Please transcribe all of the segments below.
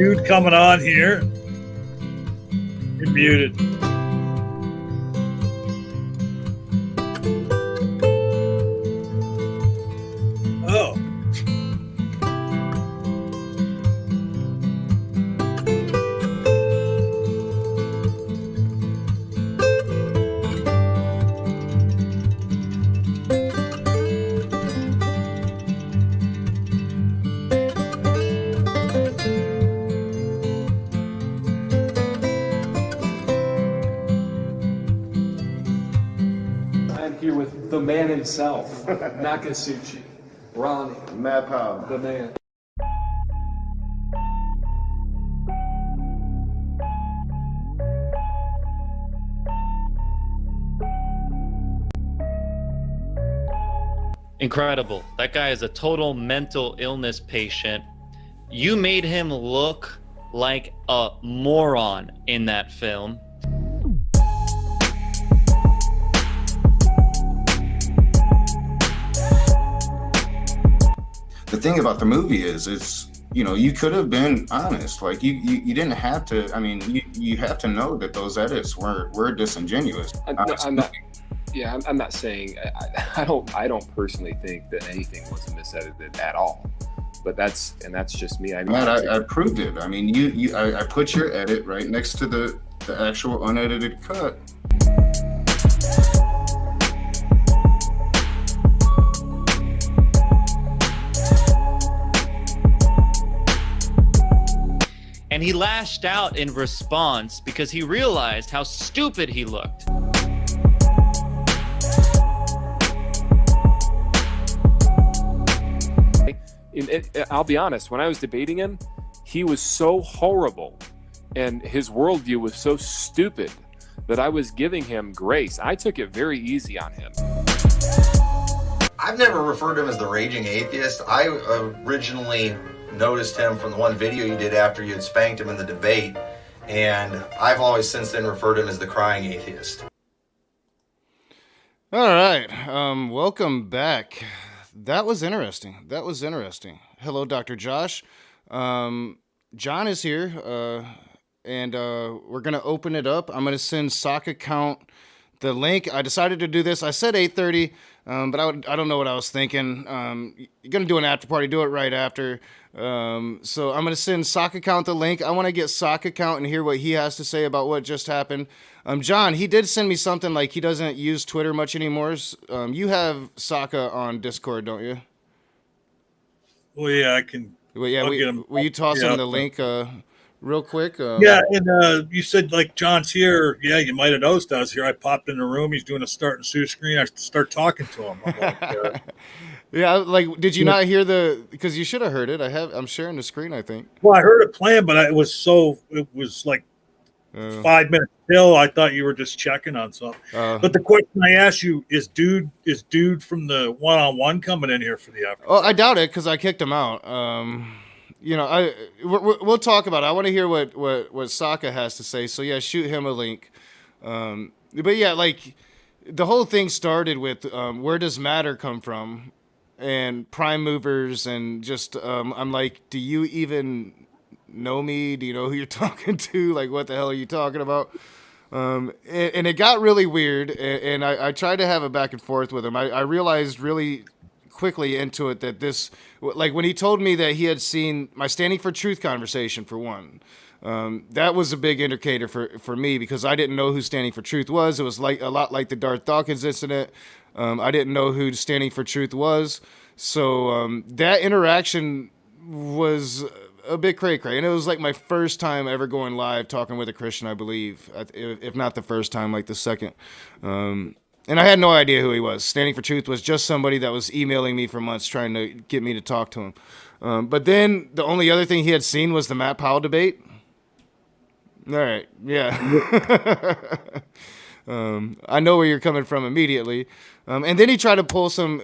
dude coming on here. You're muted. Oh. I'm here with the man himself, Nakasuchi, Ronnie, Matt Powell. the man. Incredible. That guy is a total mental illness patient. You made him look like a moron in that film. The thing about the movie is, it's, you know, you could have been honest. Like you didn't have to. I mean, you have to know that those edits were disingenuous. I'm not. Yeah, I'm not saying. I don't personally think that anything was misedited at all. But that's just me. Matt, I proved it. I mean, I put your edit right next to the actual unedited cut. And he lashed out in response because he realized how stupid he looked. I'll be honest, when I was debating him, he was so horrible and his worldview was so stupid that I was giving him grace. I took it very easy on him. I've never referred to him as the raging atheist. I originally noticed him from the one video you did after you had spanked him in the debate, and I've always since then referred to him as the crying atheist. All right, welcome back. That was interesting. Hello, Dr. Josh. John is here, and we're going to open it up. I'm going to send SockAccount the link. I decided to do this. I said 8:30, but I don't know what I was thinking. You're going to do an after party. Do it right after. So I'm going to send SockAccount the link. I want to get SockAccount and hear what he has to say about what just happened. John, he did send me something like he doesn't use Twitter much anymore. You have Sokka on Discord, don't you? Well, yeah, I can. Well, yeah, will you toss him the link real quick? Yeah, and you said like John's here. Yeah, you might have noticed I was here. I popped in the room. He's doing a start and sue screen. I start talking to him. I'm like, yeah, like, did you not hear because you should have heard it. I'm sharing the screen, I think. well, I heard it playing, but it was like 5 minutes till. I thought you were just checking on something. But the question I asked you is, dude from the one-on-one coming in here for the effort? Oh, I doubt it because I kicked him out. You know, we'll talk about it. I want to hear what Sokka has to say. So yeah, shoot him a link. But yeah, like the whole thing started with where does matter come from, and prime movers, and just I'm like, do you even know me? Do you know who you're talking to? Like, what the hell are you talking about? And it got really weird, and I tried to have a back and forth with him. I realized really quickly into it that this, like when he told me that he had seen my Standing for Truth conversation, for one, that was a big indicator for me because I didn't know who Standing for Truth was. It was like a lot like the Darth Dawkins incident. I didn't know who Standing for Truth was. So that interaction was a bit cray-cray, and it was like my first time ever going live talking with a Christian, I believe, if not the first time, like the second. And I had no idea who he was. Standing for Truth was just somebody that was emailing me for months trying to get me to talk to him. But then the only other thing he had seen was the Matt Powell debate. All right, yeah. I know where you're coming from immediately. And then he tried to pull some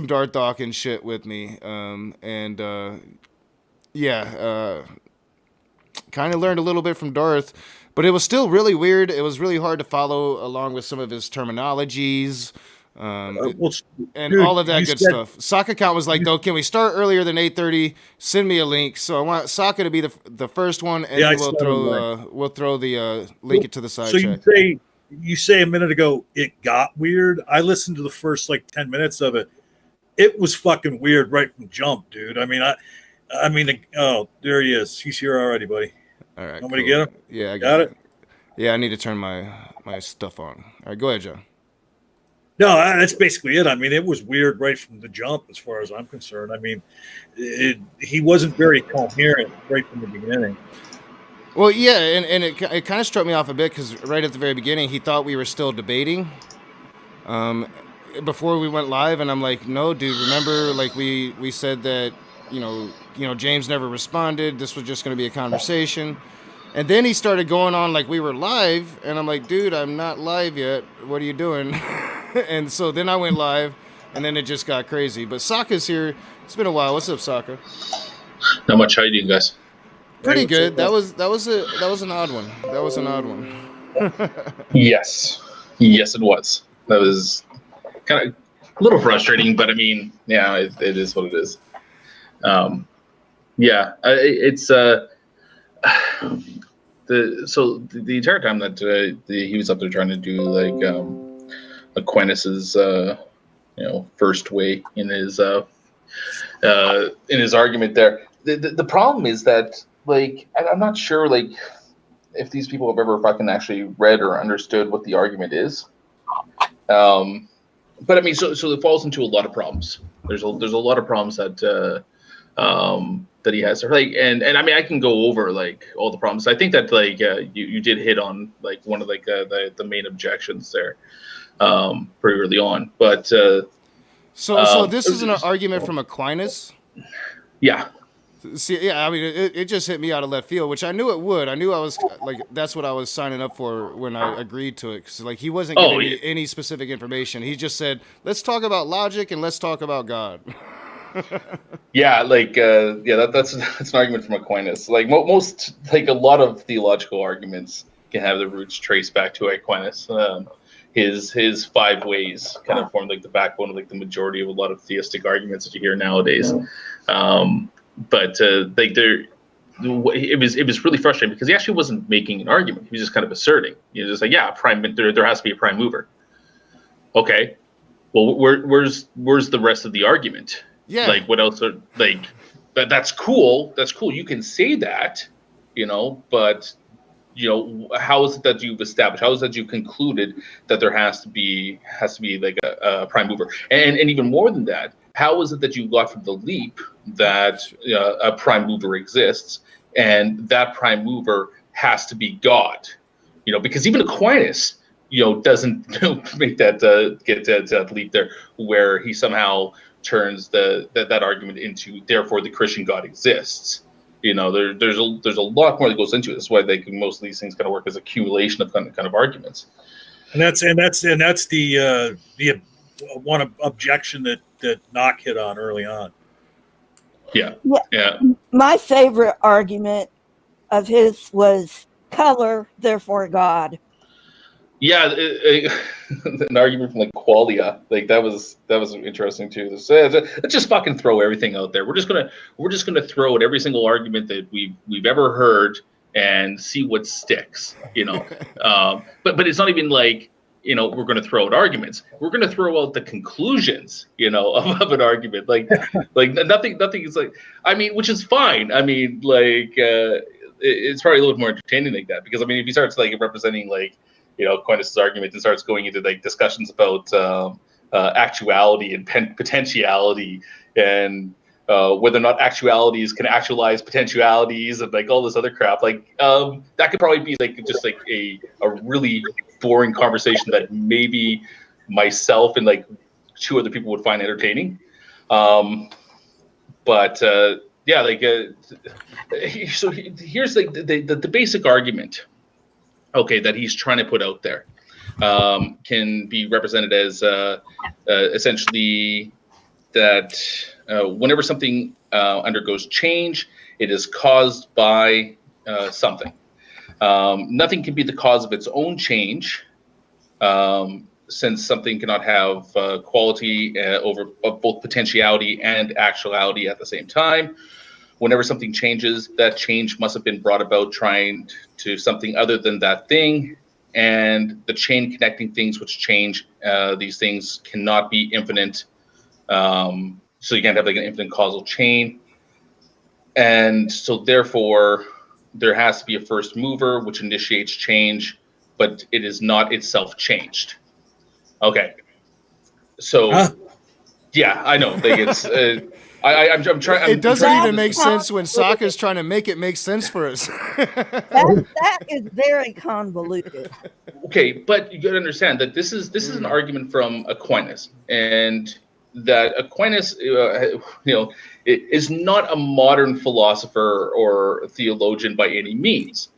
Darth Dawkins shit with me. Kind of learned a little bit from Darth, but it was still really weird. It was really hard to follow along with some of his terminologies. Well, and dude, all of that you good said- stuff. Sock account was like, though, can we start earlier than 8:30? Send me a link. So I want Sokka to be the first one, and Yeah, I then we'll throw the link into the side So chat. you say a minute ago it got weird. I listened to the first like 10 minutes of it. It was fucking weird right from jump, dude. I mean, oh, there he is. He's here already, buddy. All right, Want me to get him? Yeah, I Got it. Yeah, I need to turn my stuff on. All right, go ahead, John. No, that's basically it. I mean, it was weird right from the jump, as far as I'm concerned. I mean, he wasn't very coherent right from the beginning. Well, yeah, and it kind of struck me off a bit because right at the very beginning, he thought we were still debating before we went live, and I'm like, no, dude, remember, like we said that, you know, James never responded. This was just going to be a conversation. And then he started going on like we were live, and I'm like, dude, I'm not live yet. What are you doing? And so then I went live, and then it just got crazy. But Sokka's here. It's been a while. What's up, Sokka? Not much. How you doing, guys? Pretty good. That was an odd one. That was an odd one. Yes, it was. That was kind of a little frustrating, but I mean, yeah, it is what it is. Yeah, it's the entire time that he was up there trying to do like Aquinas's first way in his argument there. The problem is that, like, I'm not sure, like, if these people have ever fucking actually read or understood what the argument is. But I mean, so it falls into a lot of problems. There's a lot of problems that that he has, like, and I mean, I can go over like all the problems. I think that like you did hit on like one of like the main objections there pretty early on, but so this is an argument from Aquinas. Yeah. See, yeah, I mean, it just hit me out of left field, which I knew it would. I knew I was like, that's what I was signing up for when I agreed to it. Because like he wasn't giving me any specific information. He just said, let's talk about logic and let's talk about God. Yeah, like that's an argument from Aquinas. Like most, like a lot of theological arguments can have their roots traced back to Aquinas. His 5 ways kind of formed like the backbone of like the majority of a lot of theistic arguments that you hear nowadays. But like it was really frustrating because he actually wasn't making an argument. He was just kind of asserting. He was just like, yeah, there has to be a prime mover. Okay, well, where's the rest of the argument? Yeah. Like, what else? That's cool. That's cool. You can say that, but how is it that you've established? How is it that you've concluded that there has to be like a prime mover? And even more than that, how is it that you got from the leap that a prime mover exists and that prime mover has to be God? Because even Aquinas, doesn't make that get that leap there, where he somehow turns that argument into therefore the Christian God exists. There's a lot more that goes into it. That's why most of these things kind of work as accumulation of kind of arguments. And that's the one objection that Knock hit on early on. Yeah. My favorite argument of his was color, therefore God. Yeah, an argument from like Qualia, like that was interesting too. Let's just fucking throw everything out there. We're just gonna throw at every single argument that we've ever heard and see what sticks. But it's not even like we're going to throw out arguments. We're going to throw out the conclusions, of an argument. Like nothing is like, I mean, which is fine. I mean, like it's probably a little bit more entertaining like that, because I mean, if he starts like representing like Aquinas' argument and starts going into like discussions about actuality and potentiality and whether or not actualities can actualize potentialities and like all this other crap, like that could probably be like just like a really boring conversation that maybe myself and like 2 other people would find entertaining. But yeah, like so here's like the basic argument, okay, that he's trying to put out there can be represented as essentially that whenever something undergoes change, it is caused by something. Nothing can be the cause of its own change, since something cannot have quality over both potentiality and actuality at the same time, whenever something changes, that change must have been brought about trying to something other than that thing. And the chain connecting things which change, these things cannot be infinite. So you can't have like an infinite causal chain. And so therefore, there has to be a first mover which initiates change, but it is not itself changed. Okay. So, yeah, I know. Like it's... I'm trying. It doesn't even make sense when Sokka's trying to make it make sense for us. that is very convoluted. Okay, but you got to understand that this is an argument from Aquinas, and that Aquinas, is not a modern philosopher or theologian by any means.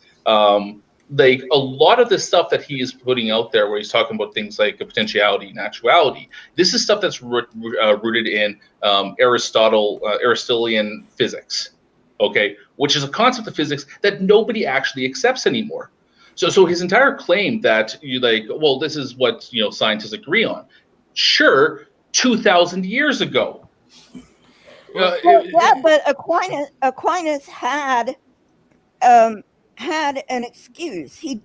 Like a lot of the stuff that he is putting out there, where he's talking about things like potentiality and actuality, this is stuff that's rooted in Aristotelian physics, okay, which is a concept of physics that nobody actually accepts anymore. So his entire claim that this is what scientists agree on, sure, 2,000 years ago. But Aquinas had an excuse. He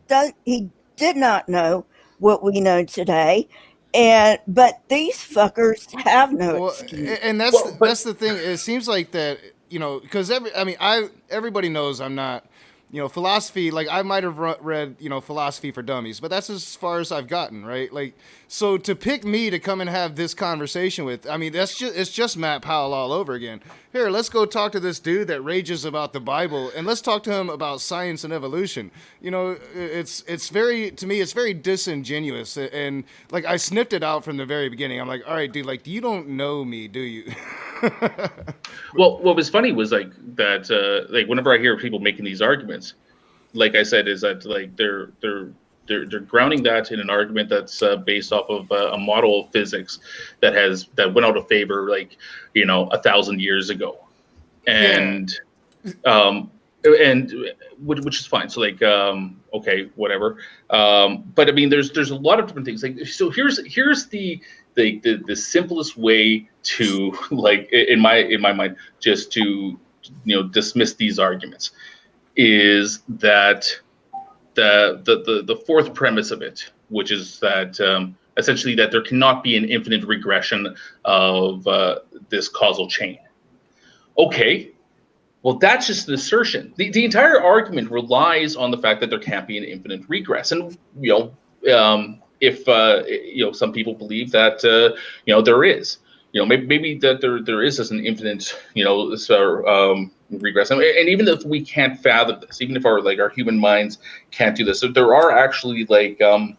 did not know what we know today, but these fuckers have no excuse. And that's the thing. It seems like that, because everybody knows I'm not, philosophy. Like I might have read, Philosophy for Dummies, but that's as far as I've gotten, right? Like, so to pick me to come and have this conversation with, it's just Matt Powell all over again. Here, let's go talk to this dude that rages about the Bible, and let's talk to him about science and evolution. It's very disingenuous, and like I sniffed it out from the very beginning. I'm like, all right, dude, like you don't know me, do you? Well, what was funny was like that, like whenever I hear people making these arguments, like I said, is that like they're grounding that in an argument that's based off of a model of physics that went out of favor 1,000 years ago, and which is fine. So like okay, whatever. But I mean, there's a lot of different things. Like so, here's the simplest way to like in my mind just to dismiss these arguments is that the fourth premise of it, which is that essentially that there cannot be an infinite regression of this causal chain. Okay, well that's just an assertion. The entire argument relies on the fact that there can't be an infinite regress, and if some people believe that there is, maybe that there is as an infinite regress, and even if we can't fathom this, even if our human minds can't do this, so there are actually good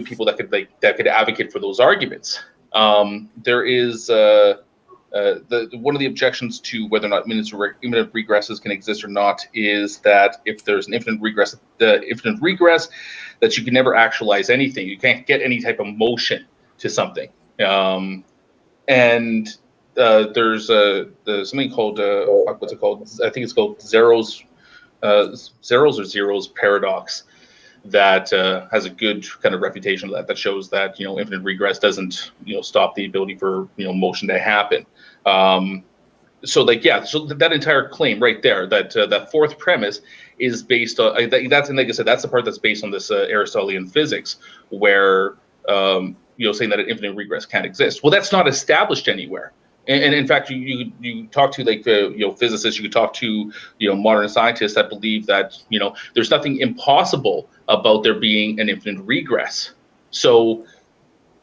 people that could advocate for those arguments. There is one of the objections to whether or not infinite regresses can exist or not is that if there's an infinite regress, that you can never actualize anything. You can't get any type of motion to something. And there's something called what's it called? I think it's called Zero's paradox that has a good kind of refutation of that shows that infinite regress doesn't stop the ability for motion to happen. So that entire claim right there, that fourth premise is based on that's, and like I said, that's the part that's based on this Aristotelian physics where saying that an infinite regress can't exist. Well, that's not established anywhere. And in fact, you talk to physicists, you could talk to modern scientists that believe that there's nothing impossible about there being an infinite regress. So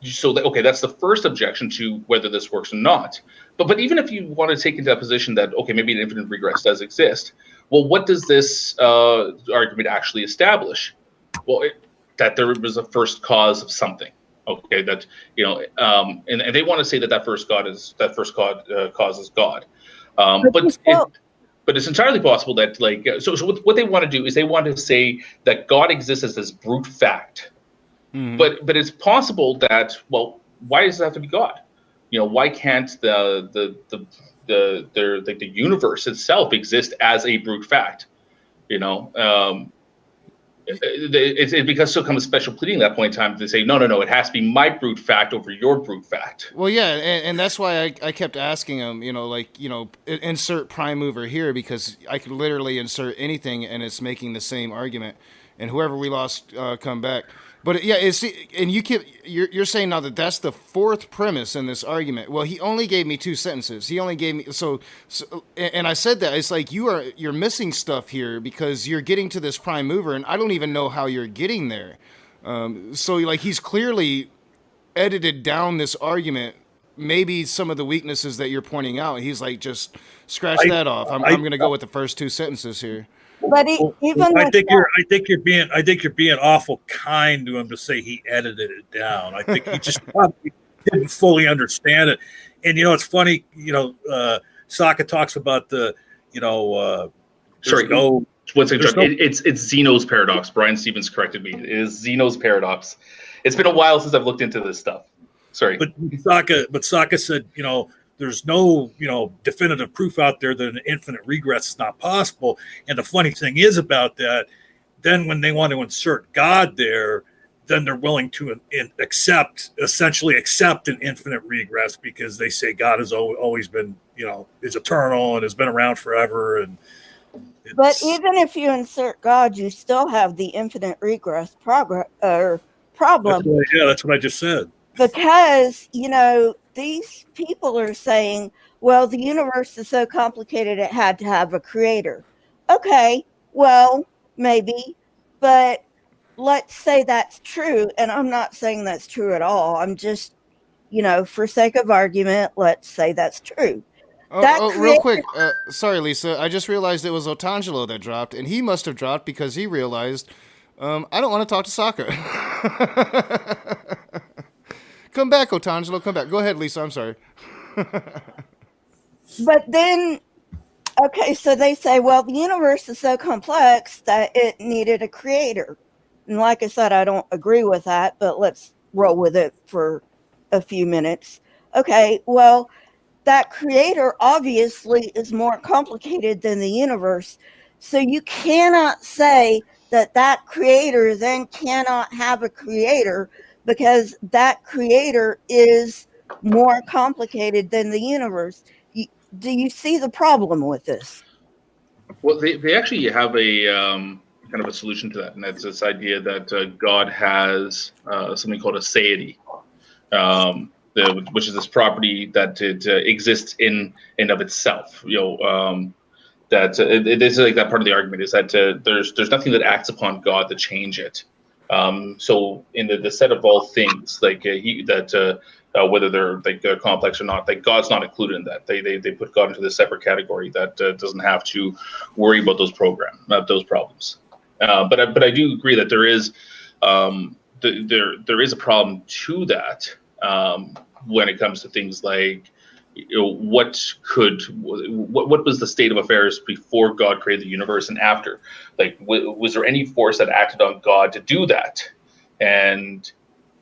okay, that's the first objection to whether this works or not. But even if you want to take into that position that okay, maybe an infinite regress does exist, well, what does this argument actually establish? Well, that there was a first cause of something. Okay, that and they want to say that first cause is God, but it's entirely possible that so what they want to do is they want to say that God exists as this brute fact, but it's possible that why does it have to be God? Why can't the universe itself exist as a brute fact? it becomes so comes special pleading at that point in time to say no, it has to be my brute fact over your brute fact. Well, yeah, and that's why I kept asking him, insert prime mover here, because I could literally insert anything and it's making the same argument, and whoever we lost come back. But yeah, and you're saying now that that's the fourth premise in this argument. Well, he only gave me 2 sentences. He only gave me so and I said that it's like you're missing stuff here because you're getting to this prime mover, and I don't even know how you're getting there. So like he's clearly edited down this argument. Maybe some of the weaknesses that you're pointing out, he's like, just scratch that off. I'm going to go with the first 2 sentences here. But I think you're being awful kind to him to say he edited it down. I think he just probably didn't fully understand it. And it's funny. Sokka talks about the it's Zeno's paradox. Brian Stevens corrected me. It is Zeno's paradox. It's been a while since I've looked into this stuff. Sorry, but Sokka said there's no, definitive proof out there that an infinite regress is not possible. And the funny thing is about that, then when they want to insert God there, then they're willing to essentially accept an infinite regress because they say God has always been, is eternal and has been around forever. But even if you insert God, you still have the infinite regress problem. That's what I just said. Because, these people are saying, well, the universe is so complicated it had to have a creator. Okay, well, maybe, but let's say that's true. And I'm not saying that's true at all. I'm just, for sake of argument, let's say that's true. Real quick. Sorry, Lisa. I just realized it was Otangelo that dropped, and he must have dropped because he realized I don't want to talk to Sokka. Come back, Otangelo. Come back. Go ahead, Lisa. I'm sorry. But then, okay, so they say, well, the universe is so complex that it needed a creator. And like I said, I don't agree with that, but let's roll with it for a few minutes. Okay, well, that creator obviously is more complicated than the universe. So you cannot say that creator then cannot have a creator, because that creator is more complicated than the universe. Do you see the problem with this? Well, they actually have a kind of a solution to that, and that's this idea that God has something called a aseity, which is this property that it exists in and of itself. That it is like that part of the argument is that there's nothing that acts upon God to change it. So in the set of all things, like whether they're complex or not, like God's not included in that. They put God into this separate category that doesn't have to worry about those problems. But I do agree that there is there is a problem to that when it comes to things like what was the state of affairs before God created the universe and after? Like, was there any force that acted on God to do that? And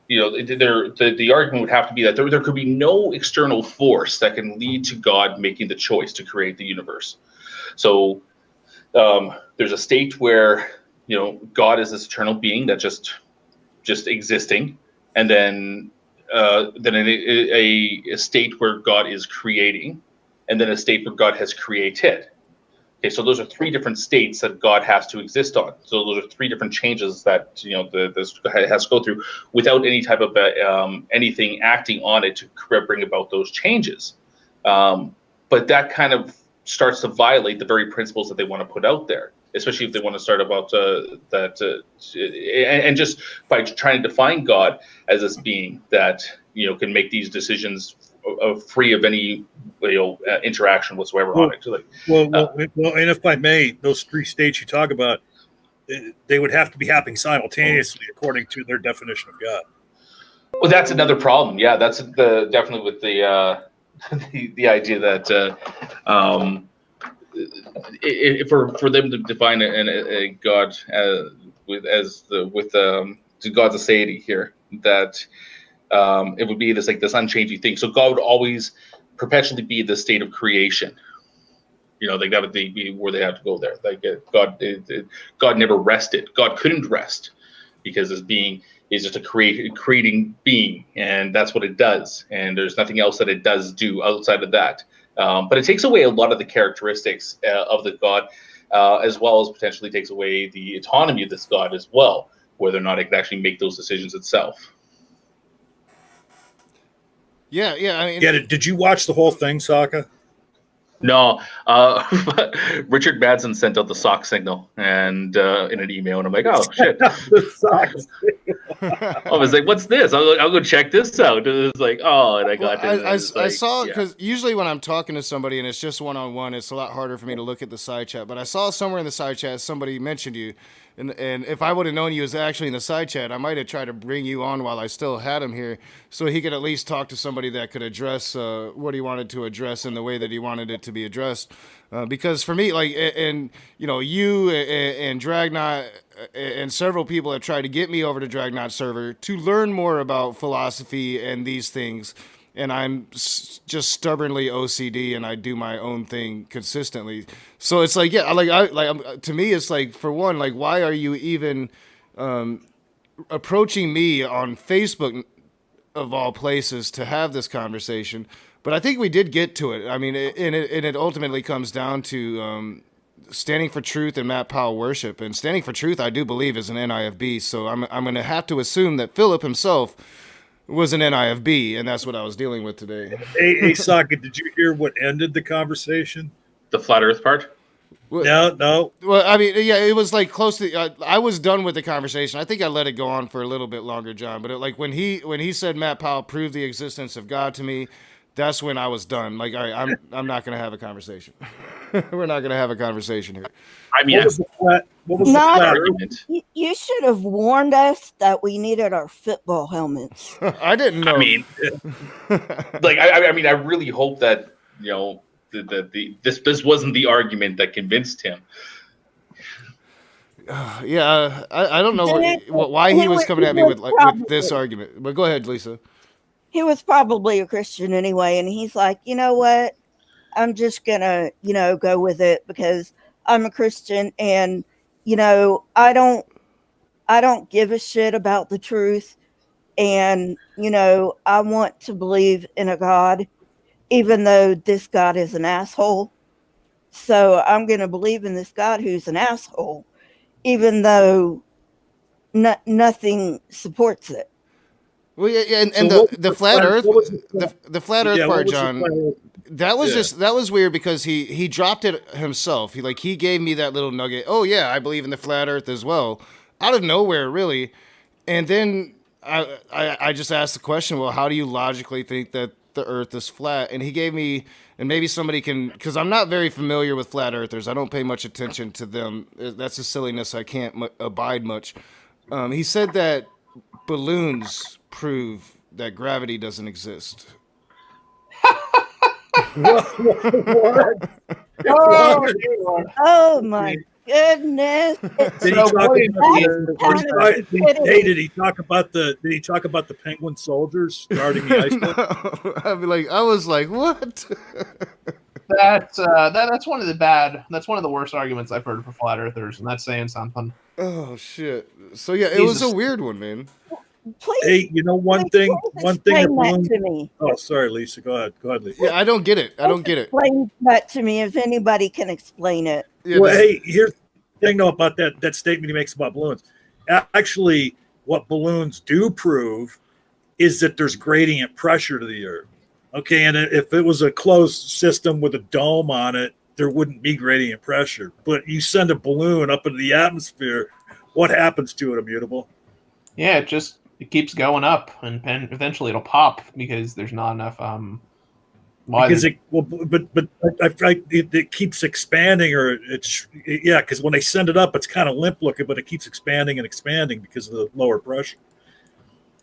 the argument would have to be that there could be no external force that can lead to God making the choice to create the universe. So there's a state where God is this eternal being that just existing, and then a state where God is creating, and then a state where God has created. Okay, so those are 3 different states that God has to exist on. So those are 3 different changes that this has to go through without any type of anything acting on it to bring about those changes. But that kind of starts to violate the very principles that they want to put out there, especially if they want to start about and just by trying to define God as this being that can make these decisions free of any interaction whatsoever on it. Well, and if I may, those 3 states you talk about, they would have to be happening simultaneously according to their definition of God. Well, that's another problem. Yeah, that's definitely with the the idea that for them to define a God with God's aseity here, that it would be this unchanging thing. So God would always perpetually be the state of creation. You know, like that would be where they have to go there. Like God never rested. God couldn't rest because his being is just a creating being, and that's what it does. And there's nothing else that it does do outside of that. But it takes away a lot of the characteristics of the God, as well as potentially takes away the autonomy of this God as well, whether or not it can actually make those decisions itself. Yeah. I mean, did you watch the whole thing, Sokka? No, Richard Madsen sent out the sock signal and in an email, and I'm like, oh shit. The socks. I was like, what's this? I'll go check this out. It was like, oh, and I got I saw, because usually when I'm talking to somebody and it's just one-on-one, it's a lot harder for me to look at the side chat. But I saw somewhere in the side chat somebody mentioned you, and if I would have known you was actually in the side chat, I might have tried to bring you on while I still had him here, so he could at least talk to somebody that could address what he wanted to address in the way that he wanted it to be addressed. Because for me, like, and you know, you and Dragnot and several people have tried to get me over to Dragnot server to learn more about philosophy and these things, and I'm just stubbornly OCD, and I do my own thing consistently. So it's like, yeah, to me, it's like, for one, like, why are you even approaching me on Facebook, of all places, to have this conversation? But I think we did get to it. I mean, it ultimately comes down to standing for truth and Matt Powell worship. And standing for truth, I do believe, is an NIFB. So I'm going to have to assume that Philip himself was an NIFB, and that's what I was dealing with today. Hey, Sokka, did you hear what ended the conversation? The flat Earth part? No. Well, I mean, yeah, it was like close to. I was done with the conversation. I think I let it go on for a little bit longer, John. But like when he said Matt Powell proved the existence of God to me, that's when I was done. Like, all right, I'm not going to have a conversation. We're not going to have a conversation here. I mean, what was the flat argument? You should have warned us that we needed our football helmets. I didn't know. I mean, like, I mean, I really hope that, you know, this wasn't the argument that convinced him. Yeah, I don't know why he was coming at me with this argument. But go ahead, Lisa. He was probably a Christian anyway, and he's like, you know what? I'm just gonna, go with it because I'm a Christian, and I don't give a shit about the truth, and I want to believe in a God, even though this God is an asshole. So I'm gonna believe in this God who's an asshole, even though nothing supports it. Well, yeah, and so the flat Earth, the flat Earth part, John. That was weird because he dropped it himself. He gave me that little nugget. Oh yeah, I believe in the flat Earth as well, out of nowhere, really. And then I just asked the question, well, how do you logically think that the Earth is flat? And he gave me, and maybe somebody can, because I'm not very familiar with flat Earthers. I don't pay much attention to them. That's a silliness I can't abide much. He said that balloons prove that gravity doesn't exist. What? Oh my goodness! Did he talk about the penguin soldiers guarding the iceberg? I was like, what? That's one of the worst arguments I've heard for flat earthers, and that's saying something. Oh shit! So yeah, it was a weird one, man. Please, hey, one thing. To me. Oh, sorry, Lisa. Go ahead, Lisa. Yeah, I don't get it. Explain that to me if anybody can explain it. Yeah, well, hey, here's the thing though about that statement he makes about balloons. Actually, what balloons do prove is that there's gradient pressure to the Earth. Okay, and if it was a closed system with a dome on it, there wouldn't be gradient pressure. But you send a balloon up into the atmosphere, what happens to it, Immutable? Yeah, it keeps going up, and eventually it'll pop because there's not enough. It keeps expanding, or because when they send it up, it's kind of limp looking, but it keeps expanding and expanding because of the lower pressure.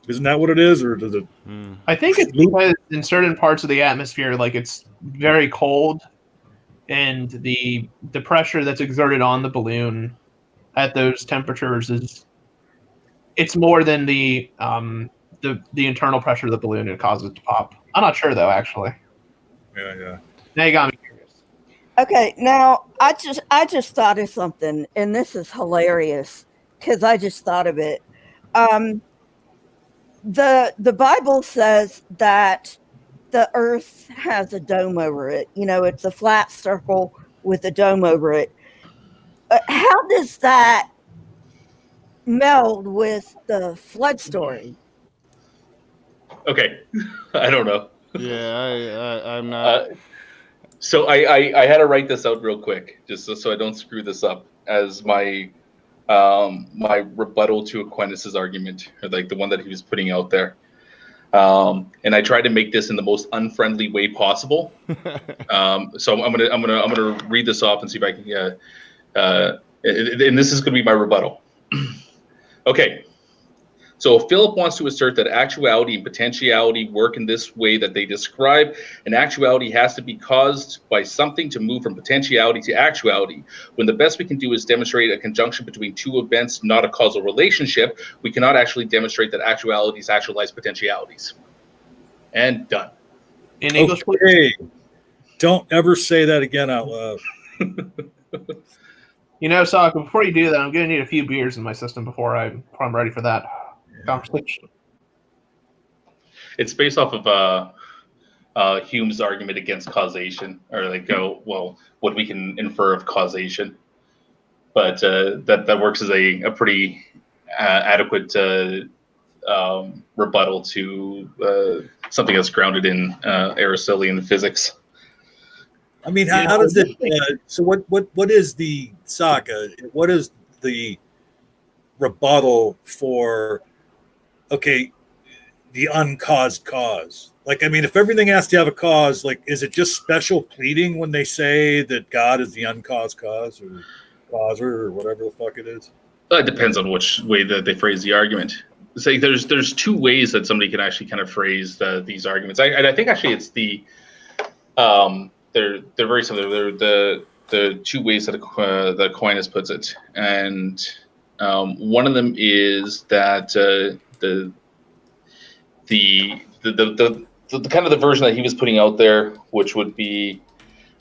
Isn't that what it is, or does it? I think it's because in certain parts of the atmosphere, like it's very cold, and the pressure that's exerted on the balloon at those temperatures it's more than the internal pressure of the balloon that causes it to pop. I'm not sure though, actually. Yeah. Now you got me curious. Okay, now I just thought of something, and this is hilarious because I just thought of it. The Bible says that the earth has a dome over it. You know, it's a flat circle with a dome over it. How does that meld with the flood story? Okay, I don't know. Yeah, I'm not. So I had to write this out real quick, just so I don't screw this up, as my my rebuttal to Aquinas' argument, or like the one that he was putting out there. And I tried to make this in the most unfriendly way possible. So I'm gonna read this off and see if I can. And this is gonna be my rebuttal. Okay. So if Philip wants to assert that actuality and potentiality work in this way that they describe, and actuality has to be caused by something to move from potentiality to actuality, when the best we can do is demonstrate a conjunction between two events, not a causal relationship, we cannot actually demonstrate that actualities actualize potentialities. And done. In English, okay. Don't ever say that again out loud. You know, Sokka, before you do that, I'm going to need a few beers in my system before I'm ready for that conversation. It's based off of Hume's argument against causation, or like, what we can infer of causation. But that works as a pretty adequate rebuttal to something that's grounded in Aristotelian physics. I mean, how does it? So what is the Sokka? What is the rebuttal for? Okay, the uncaused cause. Like, I mean, if everything has to have a cause, like, is it just special pleading when they say that God is the uncaused cause or causer or whatever the fuck it is? It depends on which way that they phrase the argument. It's like there's two ways that somebody can actually kind of phrase these arguments. I think actually it's the they're very similar. They're the two ways that Aquinas puts it, and one of them is that the kind of the version that he was putting out there, which would be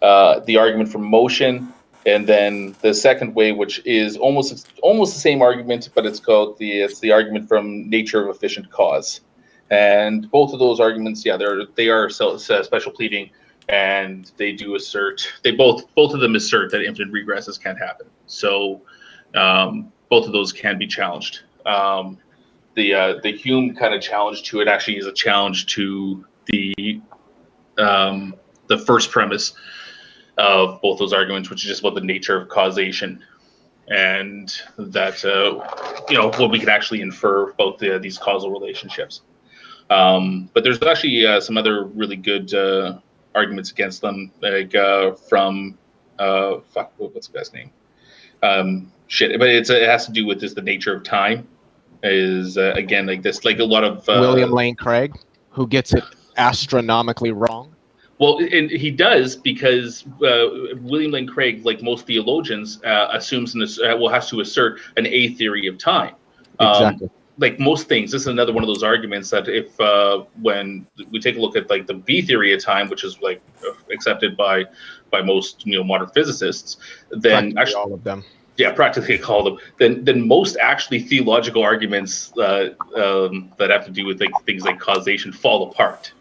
the argument from motion, and then the second way, which is almost the same argument, but it's called the argument from nature of efficient cause. And both of those arguments, they are special pleading, and they do assert, both of them assert that infinite regresses can't happen. So both of those can be challenged. The Hume kind of challenge to it actually is a challenge to the first premise of both those arguments, which is just about the nature of causation, and that what we can actually infer about these causal relationships. But there's actually some other really good arguments against them, like from what's the guy's name? But it has to do with just the nature of time. Is again like this, like a lot of William Lane Craig, who gets it astronomically wrong. Well, and he does, because William Lane Craig, like most theologians, assumes has to assert an A theory of time. Exactly. Like most things, this is another one of those arguments that if when we take a look at like the B theory of time, which is like accepted by most modern physicists, then actually all of them. Yeah, practically all of them. Then most actually theological arguments that have to do with things like causation fall apart.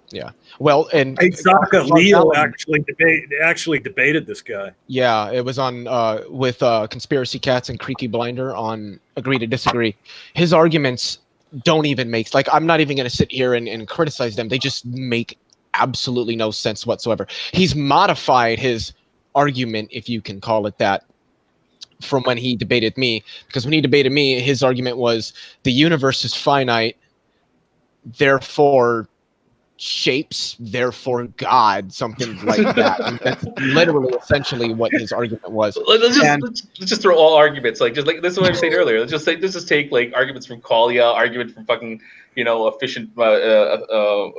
Yeah. Well, and Sokka, Leo actually debated this guy. Yeah, it was on with Conspiracy Cats and Creaky Blinder on Agree to Disagree. His arguments don't even make, like, I'm not even going to sit here and criticize them. They just make absolutely no sense whatsoever. He's modified his argument, if you can call it that, from when he debated me, because when he debated me, his argument was the universe is finite, therefore shapes, therefore God, something like that. And that's literally essentially what his argument was. Let's just throw all arguments, like this is what I was saying earlier. Let's just take like arguments from Qualia, argument from fucking efficient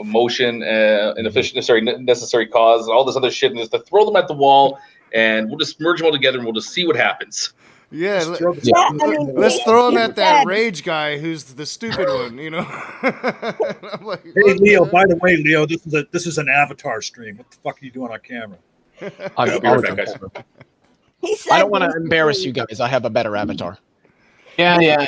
motion, and necessary cause, and all this other shit, and just to throw them at the wall, and we'll just merge them all together, and we'll just see what happens. Yeah, let's throw him at that rage guy who's the stupid one, I'm like, hey, Leo, by the way, Leo, this is an Avatar stream. What the fuck are you doing on camera? I'll be right back, guys. He said I don't want to embarrass you guys. I have a better avatar. Yeah.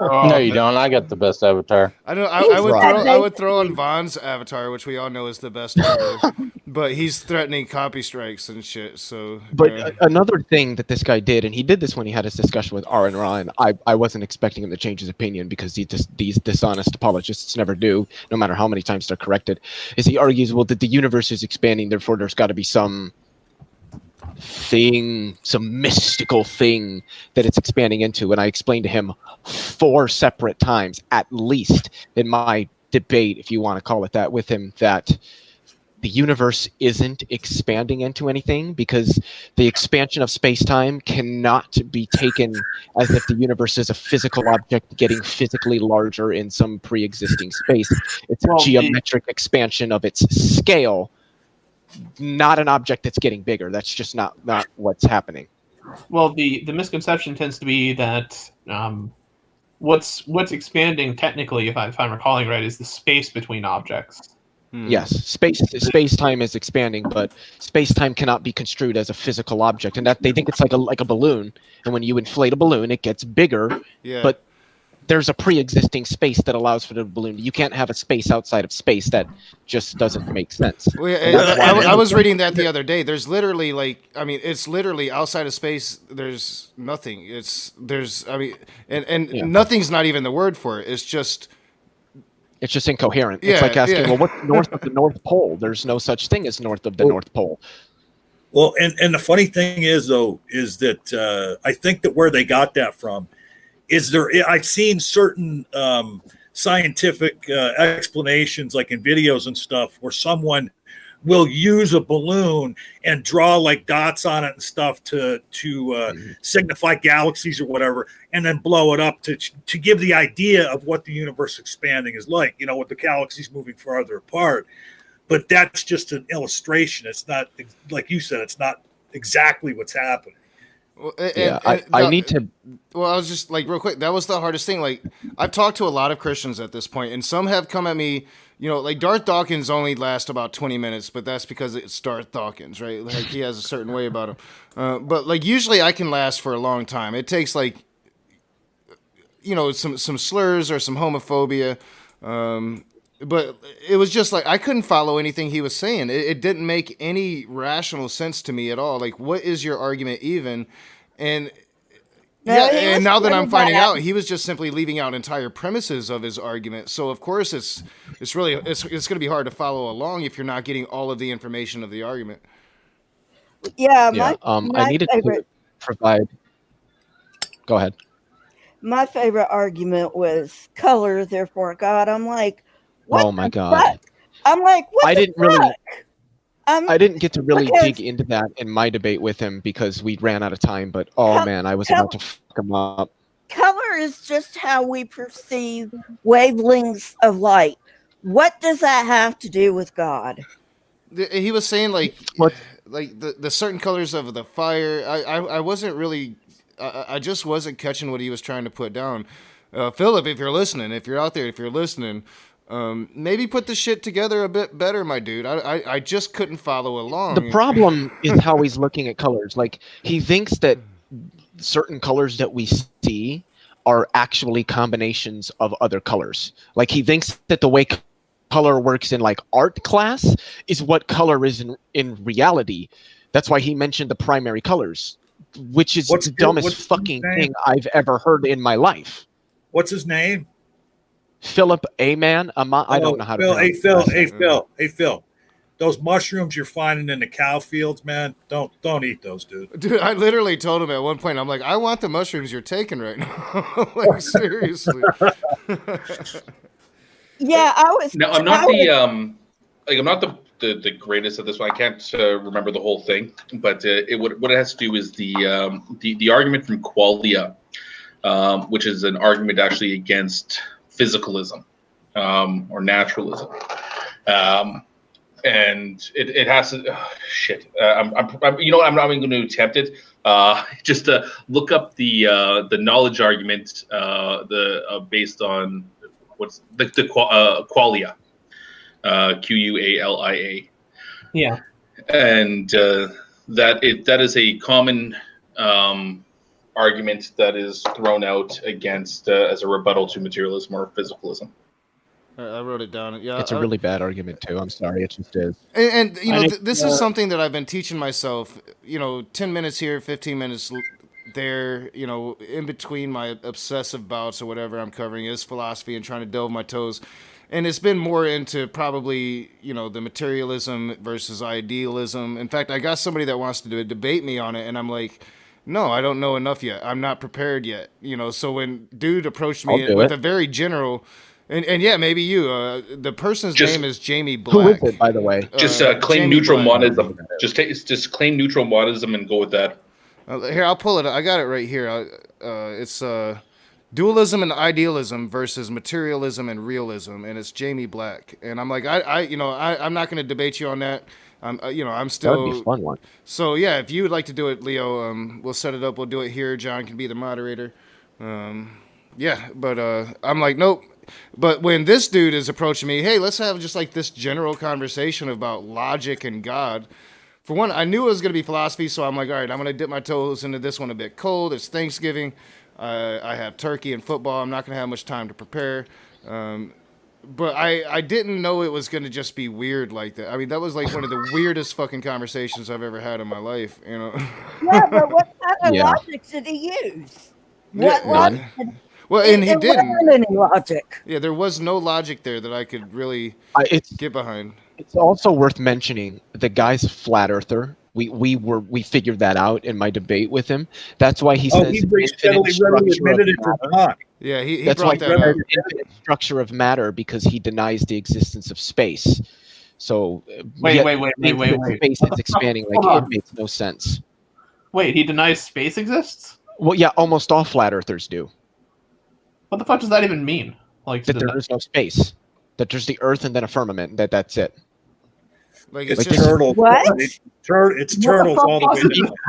No, you don't. I got the best avatar. I know. I would throw on Vaughn's avatar, which we all know is the best ever, but he's threatening copy strikes and shit. So, But another thing that this guy did, and he did this when he had his discussion with R and Ryan. I wasn't expecting him to change his opinion because these dishonest apologists never do, no matter how many times they're corrected. Is he argues, well, that the universe is expanding, therefore there's got to be some mystical thing that it's expanding into. And I explained to him 4 separate times, at least, in my debate, if you want to call it that, with him, that the universe isn't expanding into anything because the expansion of space-time cannot be taken as if the universe is a physical object getting physically larger in some pre-existing space. It's a geometric expansion of its scale, not an object that's getting bigger. That's just not what's happening. Well, the misconception tends to be that what's expanding technically, if I'm recalling right, is the space between objects. Yes, space-time is expanding, but space-time cannot be construed as a physical object, and that they think it's like a balloon. And when you inflate a balloon, it gets bigger. Yeah. But there's a pre-existing space that allows for the balloon. You can't have a space outside of space. That just doesn't make sense. Well, I was reading that the other day. There's literally it's literally outside of space. There's nothing. Nothing's not even the word for it. It's just incoherent. It's like asking, well, what's north of the North Pole? There's no such thing as north of the North Pole. Well, and the funny thing is that I think that where they got that from is I've seen certain scientific explanations, like in videos and stuff, where someone will use a balloon and draw like dots on it and stuff to signify galaxies or whatever, and then blow it up to give the idea of what the universe expanding is like, with the galaxies moving farther apart. But that's just an illustration. It's not, like you said, it's not exactly what's happening. Well, I need to. Well, I was just real quick. That was the hardest thing. I've talked to a lot of Christians at this point, and some have come at me. Darth Dawkins only lasts about 20 minutes, but that's because it's Darth Dawkins, right? He has a certain way about him. But usually I can last for a long time. It takes some slurs or some homophobia. But it was just I couldn't follow anything he was saying. It didn't make any rational sense to me at all. What is your argument even? And and now that I'm finding out, he was just simply leaving out entire premises of his argument. So of course it's going to be hard to follow along if you're not getting all of the information of the argument. Yeah. I needed to provide. Go ahead. My favorite argument was color, therefore God. I'm like, what oh my God! Fuck? I'm like, what? I didn't get to really because dig into that in my debate with him because we ran out of time. But man, I was about to fuck him up. Color is just how we perceive wavelengths of light. What does that have to do with God? He was saying what? The certain colors of the fire. I wasn't really. I just wasn't catching what he was trying to put down. Philip, if you're listening, if you're out there, if you're listening. Maybe put the shit together a bit better, my dude. I just couldn't follow along. The problem is how he's looking at colors. He thinks that certain colors that we see are actually combinations of other colors. He thinks that the way color works in art class is what color is in reality. That's why he mentioned the primary colors, which is the dumbest fucking thing I've ever heard in my life. What's his name? Philip Aman. I don't know how to. Hey Phil. Those mushrooms you're finding in the cow fields, man, don't eat those, dude. Dude, I literally told him at one point, I'm like, I want the mushrooms you're taking right now. Seriously. Yeah, I was. No, I'm not I'm not the greatest at this one. I can't remember the whole thing, but what it has to do is the argument from Qualia, which is an argument actually against physicalism or naturalism, and it has to I'm I'm not even going to attempt it. Just to look up the knowledge argument based on what's the Qualia, Qualia. Yeah. and that is a common argument that is thrown out against as a rebuttal to materialism or physicalism. I wrote it down. Yeah, It's a really bad argument too. I'm sorry, it just is. And you know, this is something that I've been teaching myself. 10 minutes here, 15 minutes there. In between my obsessive bouts or whatever I'm covering is philosophy and trying to delve my toes. And it's been more into probably, the materialism versus idealism. In fact, I got somebody that wants to debate me on it, and I'm like, no, I don't know enough yet. I'm not prepared yet. So when dude approached me with a very general, and yeah, maybe you, the person's name is Jamie Black. Who is it, by the way? Just claim Jamie neutral Black. monism. Just claim neutral monism and go with that. Here, I'll pull it. I got it right here. It's dualism and idealism versus materialism and realism, and it's Jamie Black. And I'm like, I'm not going to debate you on that. I'm still. That would be a fun one. So yeah, if you would like to do it, Leo, we'll set it up. We'll do it here. John can be the moderator. Yeah, but I'm like, nope. But when this dude is approaching me, hey, let's have just like this general conversation about logic and God. For one, I knew it was going to be philosophy, so I'm like, all right, I'm going to dip my toes into this one a bit cold. It's Thanksgiving. I have turkey and football. I'm not going to have much time to prepare. But I didn't know it was going to just be weird like that. I mean, that was like one of the weirdest fucking conversations I've ever had in my life, Yeah, but what kind of logic did he use? What logic? Well, and he didn't. Wasn't any logic. Yeah, there was no logic there that I could really get behind. It's also worth mentioning the guy's a flat earther. We figured that out in my debate with him. That's why he says Yeah, he that's brought why that up. infinite structure of matter, because he denies the existence of space. So Wait. Space is expanding like it makes no sense. Wait, he denies space exists? Well, yeah, almost all flat earthers do. What the fuck does that even mean? Like that there is no space. That there's the Earth and then a firmament. That's it. Like it's turtles. What? It's turtles all the way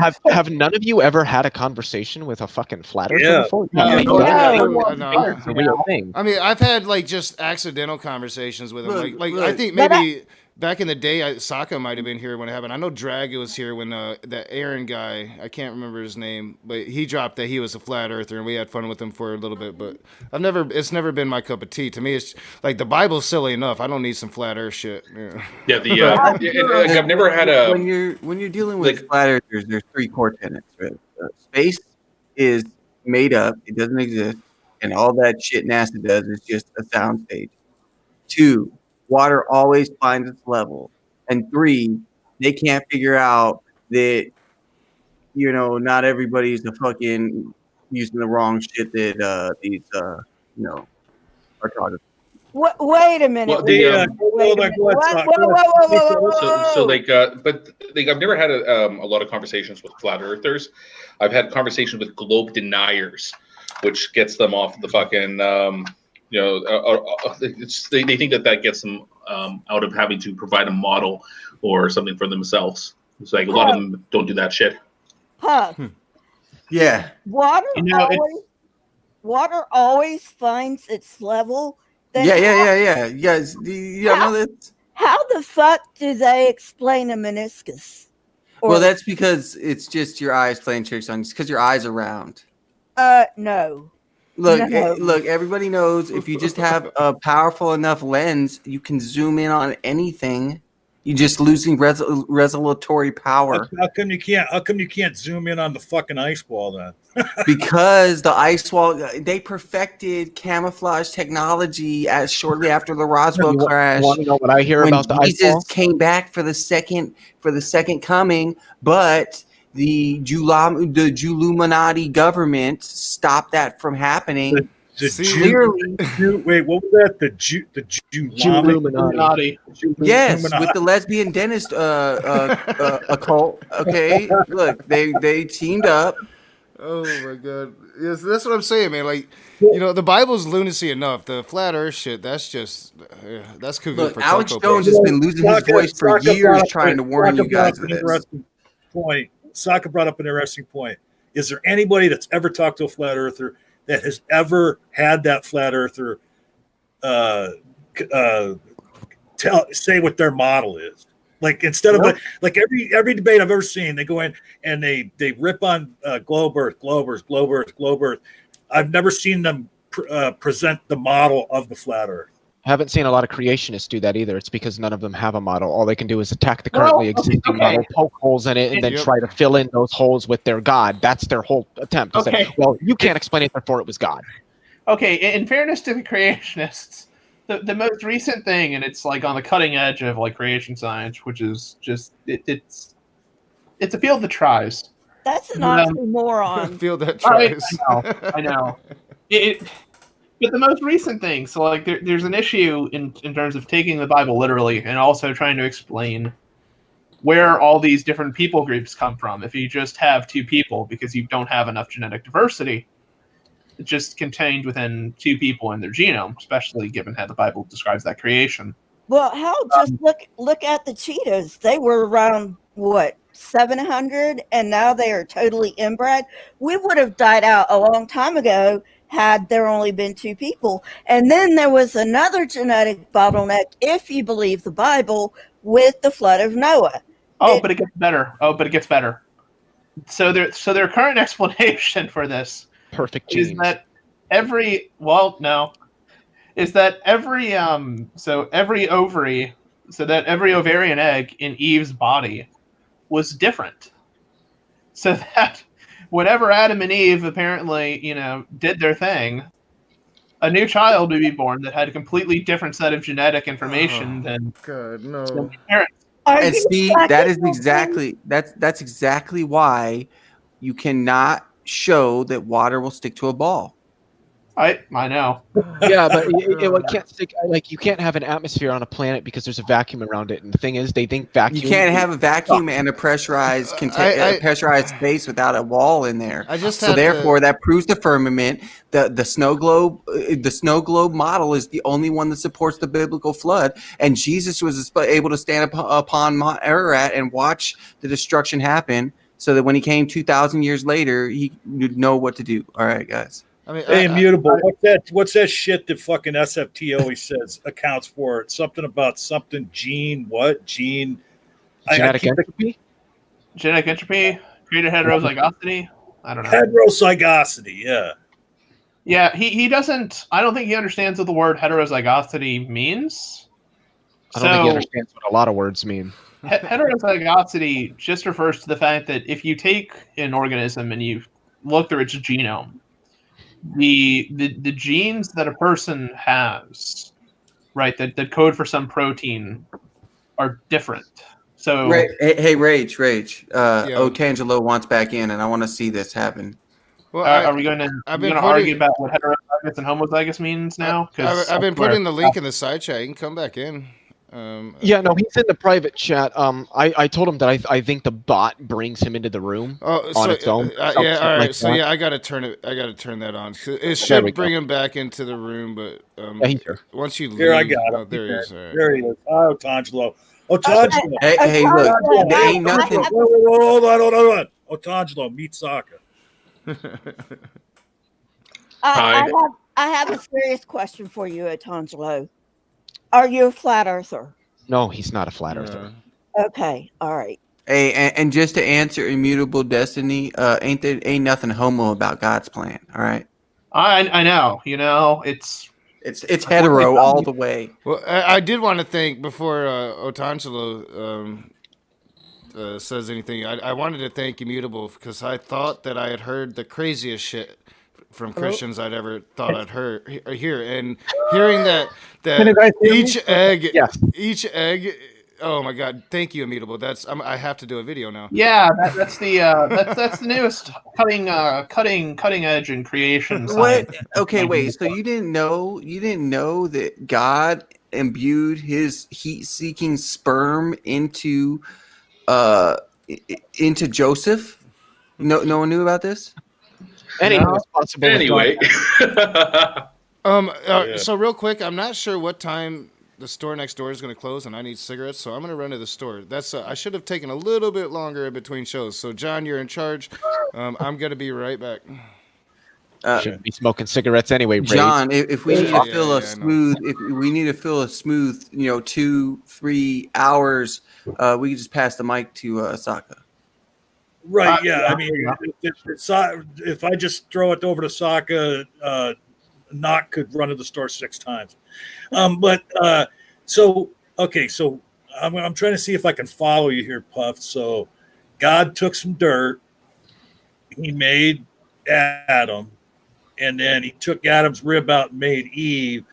down. Have none of you ever had a conversation with a fucking flat earther Yeah. before? No. It's a real thing. I mean, I've had like just accidental conversations with him. Look. I think maybe back in the day, Saka might have been here when it happened. I know Drag was here when that Aaron guy, I can't remember his name, but he dropped that he was a flat earther, and we had fun with him for a little bit. But it's never been my cup of tea. To me, it's like the Bible's silly enough. I don't need some flat earth shit. Yeah, I've never had a. When you're dealing with flat earthers, there's three core tenets. Right? Space is made up; it doesn't exist, and all that shit NASA does is just a soundstage. 2, water always finds its level, and 3, they can't figure out that not everybody's a fucking using the wrong shit that these are targeting. Wait a minute. Well, I've never had a lot of conversations with flat earthers. I've had conversations with globe deniers, which gets them off the fucking, they think that gets them out of having to provide a model or something for themselves. It's like a lot of them don't do that shit. Yeah. Water always finds its level. Then Yeah. You guys, know that? How the fuck do they explain a meniscus? Well, that's because it's just your eyes playing tricks on you. It's because your eyes are round. No. Look, everybody knows if you just have a powerful enough lens, you can zoom in on anything. You're just losing resolutory power. How come you can't zoom in on the fucking ice wall then? Because the ice wall, they perfected camouflage technology shortly after the Roswell crash. Want to know what I hear about the ice wall? Jesus came back for the second coming, but the Illuminati government stopped that from happening. Clearly, wait, what was that? The Illuminati. Yes, with the lesbian dentist occult. Okay, look, they teamed up. Oh my god, yes, that's what I'm saying, man. Like, the Bible's lunacy enough. The flat Earth shit, that's just that's cuckoo. Look, Alex Jones has been losing his voice for years trying to warn you guys of this. Saka brought up an interesting point. Is there anybody that's ever talked to a flat earther that has ever had that flat earther say what their model is? Like instead of like every debate I've ever seen, they go in and they rip on globe Earth. I've never seen them present the model of the flat Earth. Haven't seen a lot of creationists do that either. It's because none of them have a model. All they can do is attack the currently existing model, poke holes in it, and then try to fill in those holes with their God. That's their whole attempt. To say, well, you can't explain it, therefore it was God. Okay, in fairness to the creationists, the most recent thing, and it's like on the cutting edge of like creation science, which is just it's a field that tries. That's an oxymoron. Field that tries. I know. But the most recent thing, so like there's an issue in terms of taking the Bible literally and also trying to explain where all these different people groups come from. If you just have two people because you don't have enough genetic diversity, it's just contained within two people in their genome, especially given how the Bible describes that creation. Well, just look at the cheetahs. They were around 700, and now they are totally inbred. We would have died out a long time ago had there only been two people. And then there was another genetic bottleneck, if you believe the Bible, with the flood of Noah. But it gets better. So their current explanation for this is that every ovarian egg in Eve's body was different. So that whenever Adam and Eve apparently, did their thing, a new child would be born that had a completely different set of genetic information than no parents. And see, that's exactly why you cannot show that water will stick to a ball. I know. Yeah, but it can't stick. Like, you can't have an atmosphere on a planet because there's a vacuum around it. And the thing is, they think vacuum. You can't have a vacuum and a pressurized pressurized space without a wall in there. That proves the firmament. The snow globe. The snow globe model is the only one that supports the biblical flood. And Jesus was able to stand upon Mount Ararat and watch the destruction happen, so that when he came 2,000 years later, he would know what to do. All right, guys. Hey, Immutable, what's that shit that fucking SFT always says accounts for it? Something about something gene, what? Gene. Genetic entropy? Genetic entropy? Created heterozygosity? I don't know. Heterozygosity, yeah. Yeah, he doesn't, I don't think he understands what the word heterozygosity means. I don't think he understands what a lot of words mean. Heterozygosity just refers to the fact that if you take an organism and you look through its genome, the genes that a person has, right, that code for some protein are different. So hey, Rage. Otangelo wants back in, and I want to see this happen. Well, are we going to argue about what heterozygous and homozygous means now? I've been putting the link in the side chat. You can come back in. No, he's in the private chat. I told him that I think the bot brings him into the room on its own. All right. I gotta turn it. I gotta turn that on. It should bring him back into the room, but he's here. Once you leave, here I got him. There he is. Right. There he is. Oh, Otangelo. Otangelo. Hey, look, there ain't nothing. Hold on. Otangelo, meet Sokka. I have a serious question for you, Otangelo. Are you a flat earther? No, he's not a flat earther. Okay, all right. Hey, and just to answer Immutable Destiny, ain't nothing homo about God's plan. All right. I know. It's hetero all the way. Well, I did want to thank before Otangelo says anything. I wanted to thank Immutable because I thought that I had heard the craziest shit from Christians I'd ever thought I'd hear, and hearing that each egg. Oh my God! Thank you, Immutable. I have to do a video now. Yeah, that's the newest cutting edge in creation science. What? Okay, wait. So you didn't know that God imbued his heat-seeking sperm into Joseph? No one knew about this. Anyway. So real quick, I'm not sure what time the store next door is going to close, and I need cigarettes, so I'm going to run to the store. That's I should have taken a little bit longer in between shows. So John, you're in charge. I'm going to be right back. Shouldn't be smoking cigarettes anyway, Ray. John, if we need to fill a smooth, if we need to fill a smooth, 2-3 hours, we can just pass the mic to Saka. Right. Yeah. I mean, if I just throw it over to Saka, Knock could run to the store 6 times. So I'm trying to see if I can follow you here, Puff. So God took some dirt. He made Adam. And then he took Adam's rib out and made Eve.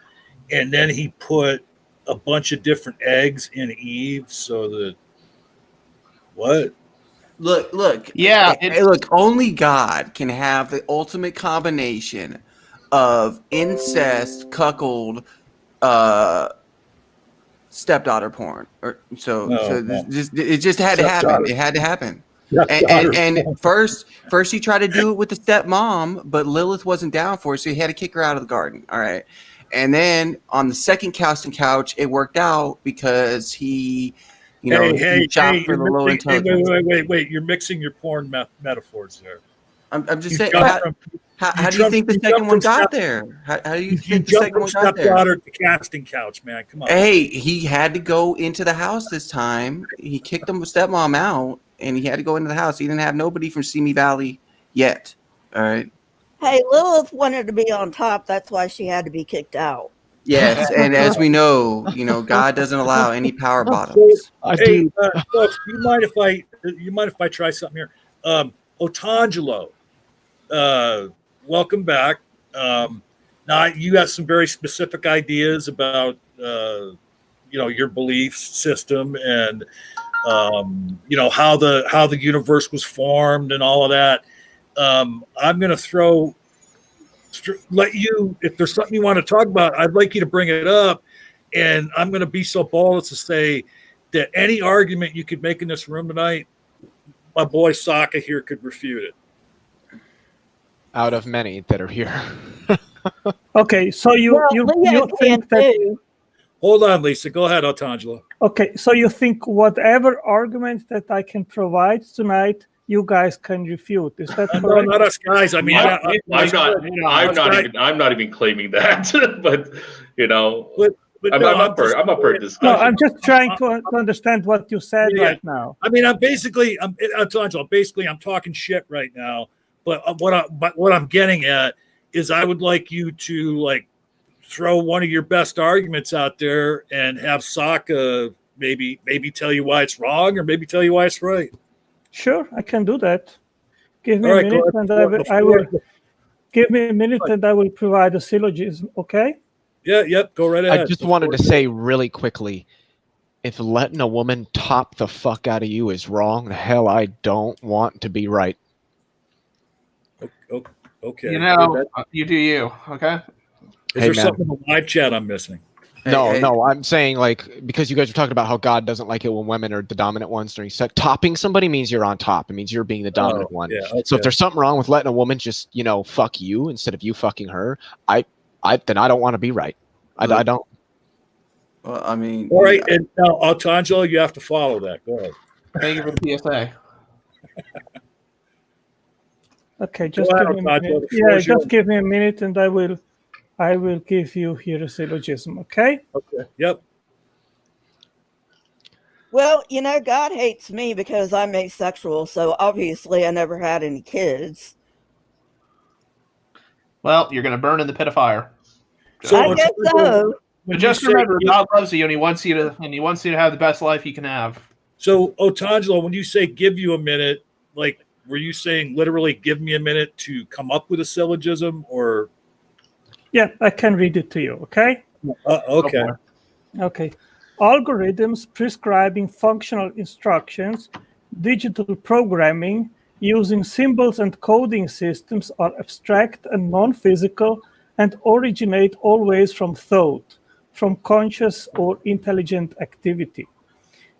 And then he put a bunch of different eggs in Eve so that what? Look. Yeah. Look, only God can have the ultimate combination of incest, cuckold, stepdaughter porn. It just had to happen. It had to happen. And first he tried to do it with the stepmom, but Lilith wasn't down for it, so he had to kick her out of the garden. All right. And then on the second casting couch, it worked out because he, he chopped for the low intelligence. Wait. You're mixing your porn metaphors there. I'm just saying. How do you think the second one got there? How do you think the second one got there? Stepdaughter to casting couch, man. Come on. Hey, he had to go into the house this time. He kicked him stepmom out, and he had to go into the house. He didn't have nobody from Simi Valley yet. All right. Hey, Lilith wanted to be on top. That's why she had to be kicked out. Yes, and as we know, God doesn't allow any power bottoms. Hey, folks, you mind if I try something here? Otangelo, welcome back. Now you got some very specific ideas about your belief system and how the universe was formed and all of that. I'm going to let you, if there's something you want to talk about, I'd like you to bring it up. And I'm going to be so bold as to say that any argument you could make in this room tonight, my boy Saka here could refute it. Out of many that are here. Okay, so you think that... Hold on, Lisa. Go ahead, Otangelo. Okay, so you think whatever argument that I can provide tonight, you guys can refute. Is that correct? No, not us guys. I mean, I'm not even claiming that, but I'm up for a discussion. No, I'm just trying to understand what you said right now. I mean, I'm talking shit right now. But what I'm getting at is I would like you to throw one of your best arguments out there and have Saka maybe tell you why it's wrong or maybe tell you why it's right. Sure, I can do that. Give me a minute, and I will give me a minute, and I will provide a syllogism. Okay? Yeah. Yep. Go right ahead. I just wanted to say really quickly, if letting a woman top the fuck out of you is wrong, hell, I don't want to be right. Okay. You do you. Okay. Is there something in the live chat I'm missing? No, I'm saying because you guys are talking about how God doesn't like it when women are the dominant ones during sex. Topping somebody means you're on top. It means you're being the dominant one. Yeah, okay. So if there's something wrong with letting a woman just fuck you instead of you fucking her, then I don't want to be right. I don't. Well, I mean, all right. And now, Otangelo, you have to follow that. Go ahead. Thank you for the PSA. Okay, just give me a minute. Yeah, just give me a minute, and I will give you here a syllogism, okay? Okay. Yep. Well, God hates me because I'm asexual, so obviously I never had any kids. Well, you're going to burn in the pit of fire. So I guess so. But just remember, God loves you, and He wants you to have the best life He can have. So, Otangelo, when you say "give you a minute," were you saying literally "give me a minute" to come up with a syllogism, or? Yeah, I can read it to you, okay? Okay. Okay. Algorithms prescribing functional instructions, digital programming using symbols and coding systems are abstract and non-physical and originate always from thought, from conscious or intelligent activity.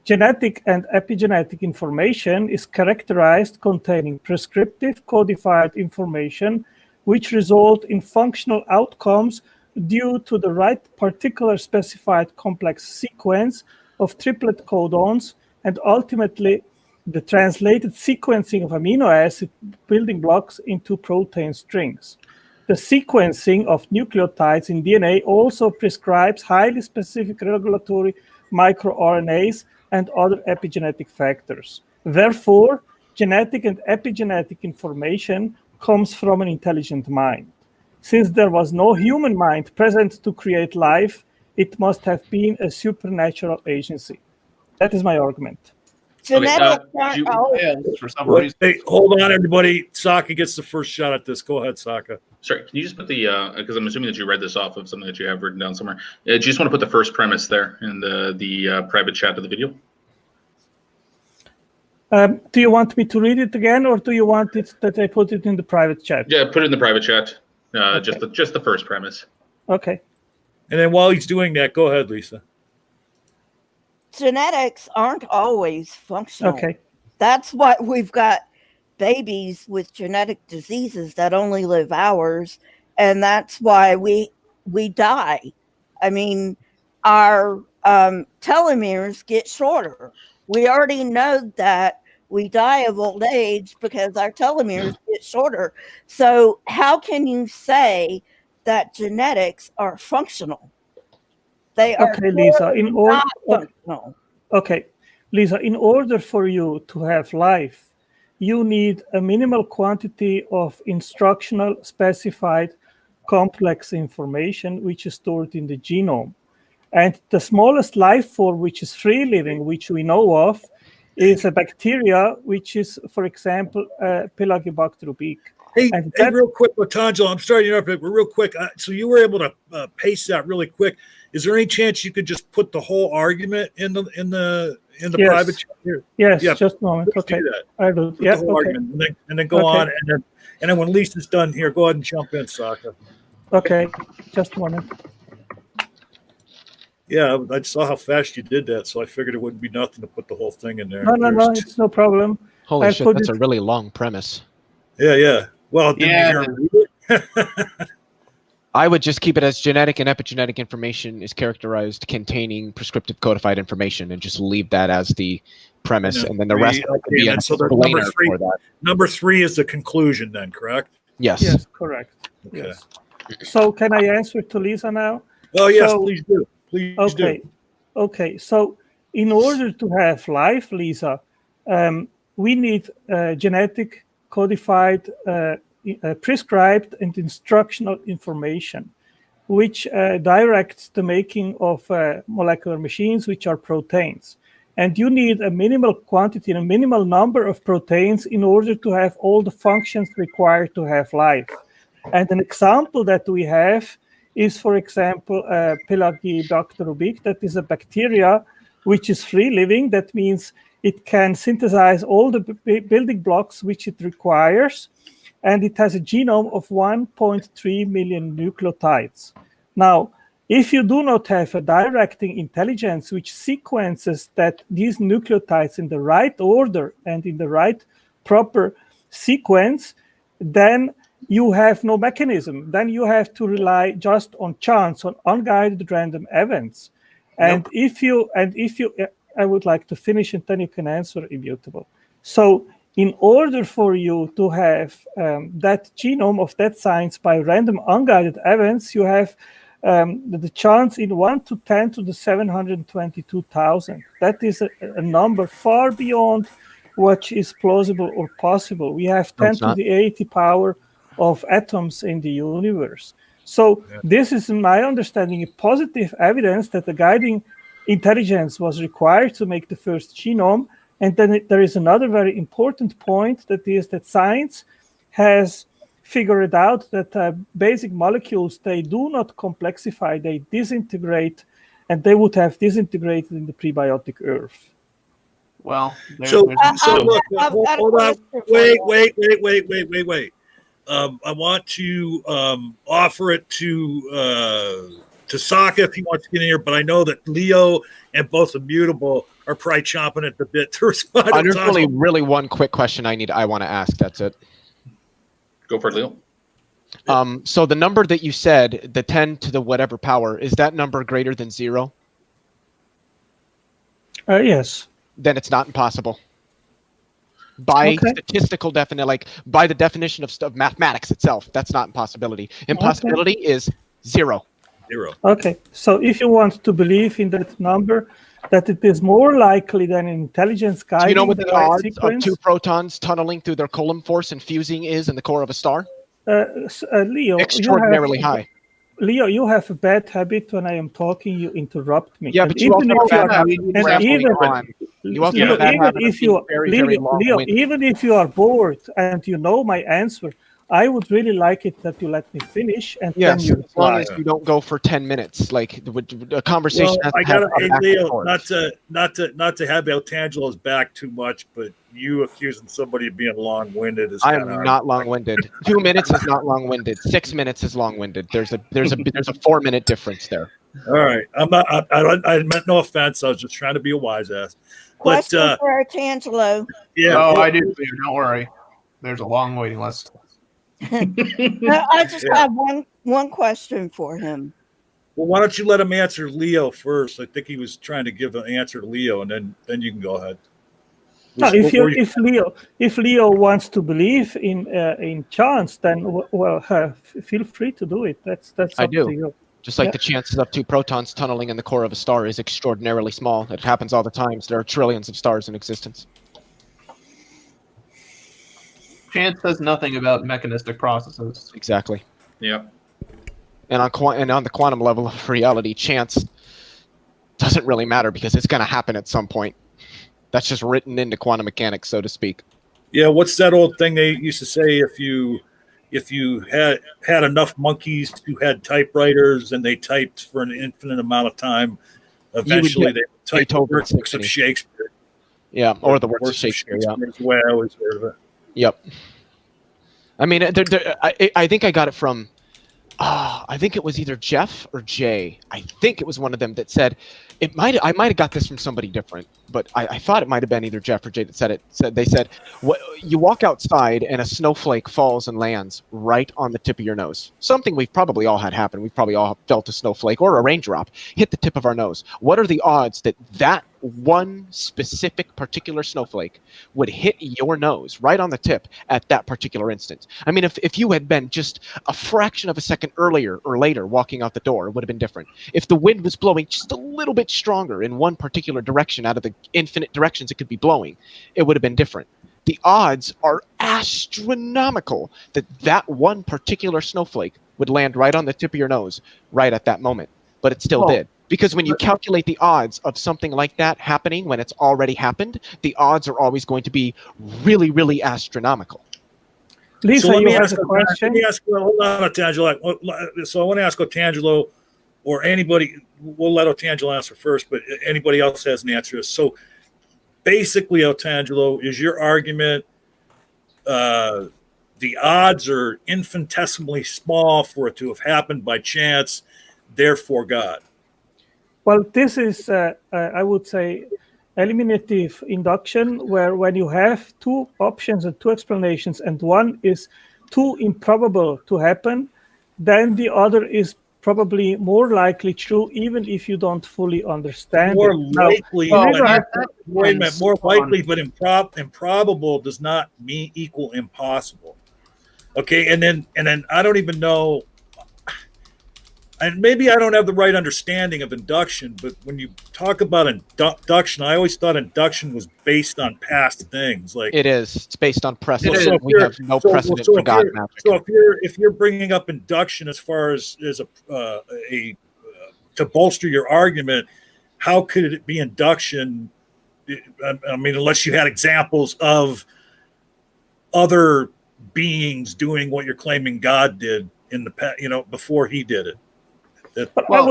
Genetic and epigenetic information is characterized containing prescriptive codified information which result in functional outcomes due to the right particular specified complex sequence of triplet codons and ultimately the translated sequencing of amino acid building blocks into protein strings. the sequencing of nucleotides in DNA also prescribes highly specific regulatory microRNAs and other epigenetic factors. Therefore, genetic and epigenetic information comes from an intelligent mind. Since there was no human mind present to create life, it must have been a supernatural agency. That is my argument. Genetics aren't always. For some reason. Hey, hold on, everybody. Saka gets the first shot at this. Go ahead, Saka. Sorry, can you just put the because I'm assuming that you read this off of something that you have written down somewhere. Do you just want to put the first premise there in the private chat of the video? Do you want me to read it again, or do you want it that I put it in the private chat? Yeah, put it in the private chat. Just the first premise. Okay. And then while he's doing that, go ahead, Lisa. Genetics aren't always functional. Okay. That's why we've got babies with genetic diseases that only live hours, and that's why we die. I mean, our telomeres get shorter. We already know that we die of old age because our telomeres get shorter. So how can you say that genetics are functional? They are Okay, Lisa. not functional. Okay, Lisa. In order for you to have life, you need a minimal quantity of instructional specified complex information which is stored in the genome. And the smallest life form which is free living, which we know of, is a bacteria, which is, for example, Pelagibacter rubique. Hey, real quick, Latangelo, I'm sorry to interrupt, but real quick. So you were able to paste that really quick. Is there any chance you could just put the whole argument in the Yes. private chat here? Yes, Yeah, just a moment. please Okay, do that. I will. Put Yeah, the whole okay. argument, and then go Okay. on, and then when Lisa's done here, go ahead and jump in, Saka. Okay, just a moment. Yeah, I saw how fast you did that, so I figured it wouldn't be nothing to put the whole thing in there. No, it's no problem. Holy I shit, put that's it- a really long premise. Yeah. Well, did Yeah. you hear it? I would just keep it as genetic and epigenetic information is characterized containing prescriptive codified information and just leave that as the premise. And then the rest Okay, could be and an so the explainer for that. number three is the conclusion then, correct? Yes. Yes, correct. Okay. Yes. So can I answer to Lisa now? Oh, yes, So- please do. Please Okay. do. Okay. So in order to have life, Lisa, we need genetic, codified, prescribed, and instructional information, which directs the making of molecular machines, which are proteins. And you need a minimal quantity and a minimal number of proteins in order to have all the functions required to have life. And an example that we have is, for example, Pelagibacter rubique. That is a bacteria which is free living. That means it can synthesize all the building blocks which it requires. And it has a genome of 1.3 million nucleotides. Now, if you do not have a directing intelligence which sequences that these nucleotides in the right order and in the right proper sequence, then you have no mechanism. Then you have to rely just on chance, on unguided random events. And if you, I would like to finish and then you can answer, Immutable. So in order for you to have that genome of that science by random unguided events, you have the chance in 1 to 10 to the 722,000. That is a number far beyond what is plausible or possible. We have 10 to the 80 power of atoms in the universe. So this is, in my understanding, a positive evidence that the guiding intelligence was required to make the first genome. And then there is another very important point, that is that science has figured out that basic molecules, they do not complexify, they disintegrate, and they would have disintegrated in the prebiotic earth. Well, So look, hold on. Wait. I want to offer it to Saka if he wants to get in here, but I know that Leo and both Immutable are probably chomping at the bit to respond. There's really one quick question I want to ask. That's it. Go for it, Leo. So the number that you said, the 10 to the whatever power, is that number greater than 0? Yes. Then it's not impossible. by statistical definition, like by the definition of mathematics itself. That's not impossibility. Impossibility is zero. Okay, so if you want to believe in that number, that it is more likely than an intelligence guiding Do you know what the odds sequence, of 2 protons tunneling through their Coulomb force and fusing is in the core of a star? Leo, extraordinarily high. Leo, you have a bad habit when I am talking, you interrupt me. Yeah, but you also have a bad habit even if you are bored and you know my answer, I would really like it that you let me finish and then you as long as you don't go for 10 minutes, like a conversation. Well, I gotta, Leo, not to have Altangelo's back too much, but you accusing somebody of being long-winded is. I'm not long-winded. 2 minutes is not long-winded. 6 minutes is long-winded. There's a 4-minute difference there. All right, I'm not. I meant no offense. I was just trying to be a wise ass. But Question for Artangelo. Yeah, I do. Don't worry. There's a long waiting list. I just have one question for him. Well, why don't you let him answer Leo first? I think he was trying to give an answer to Leo, and then you can go ahead. No, if Leo wants to believe in chance, then feel free to do it. That's I up do. to you. Just like the chances of 2 protons tunneling in the core of a star is extraordinarily small. It happens all the time. There are trillions of stars in existence. Chance says nothing about mechanistic processes. Exactly. Yeah. And on the quantum level of reality, chance doesn't really matter because it's going to happen at some point. That's just written into quantum mechanics, so to speak. Yeah, what's that old thing they used to say? If you had enough monkeys who had typewriters and they typed for an infinite amount of time, eventually they would type the works of Shakespeare. Yeah, or the works of Shakespeare. Yeah. Is the way I always heard of it. Yep. I mean, I think I got it from, I think it was either Jeff or Jay. I think it was one of them that said, I might have got this from somebody different, but I thought it might have been either Jeff or Jay that said it. They said, you walk outside and a snowflake falls and lands right on the tip of your nose. Something we've probably all had happen. We've probably all felt a snowflake or a raindrop hit the tip of our nose. What are the odds that one specific particular snowflake would hit your nose right on the tip at that particular instance? I mean, if you had been just a fraction of a second earlier or later walking out the door, it would have been different. If the wind was blowing just a little bit stronger in one particular direction out of the infinite directions it could be blowing, it would have been different. The odds are astronomical that one particular snowflake would land right on the tip of your nose right at that moment, but it still did. Because when you calculate the odds of something like that happening when it's already happened, the odds are always going to be really, really astronomical. Lisa, so you have a question? Let me ask, hold on, Otangelo. So I want to ask Otangelo or anybody, we'll let Otangelo answer first, but anybody else has an answer. So basically, Otangelo, is your argument the odds are infinitesimally small for it to have happened by chance, therefore God? Well, this is, I would say, eliminative induction, where when you have 2 options and 2 explanations, and one is too improbable to happen, then the other is probably more likely true, even if you don't fully understand more it. Likely, more likely, but improbable does not equal impossible. Okay, and then I don't even know. And maybe I don't have the right understanding of induction, but when you talk about induction, I always thought induction was based on past things. Like it is. It's based on precedent. We have no precedent for God magic. So if you're bringing up induction as far as to bolster your argument, how could it be induction? I mean, unless you had examples of other beings doing what you're claiming God did in the past, before He did it. But I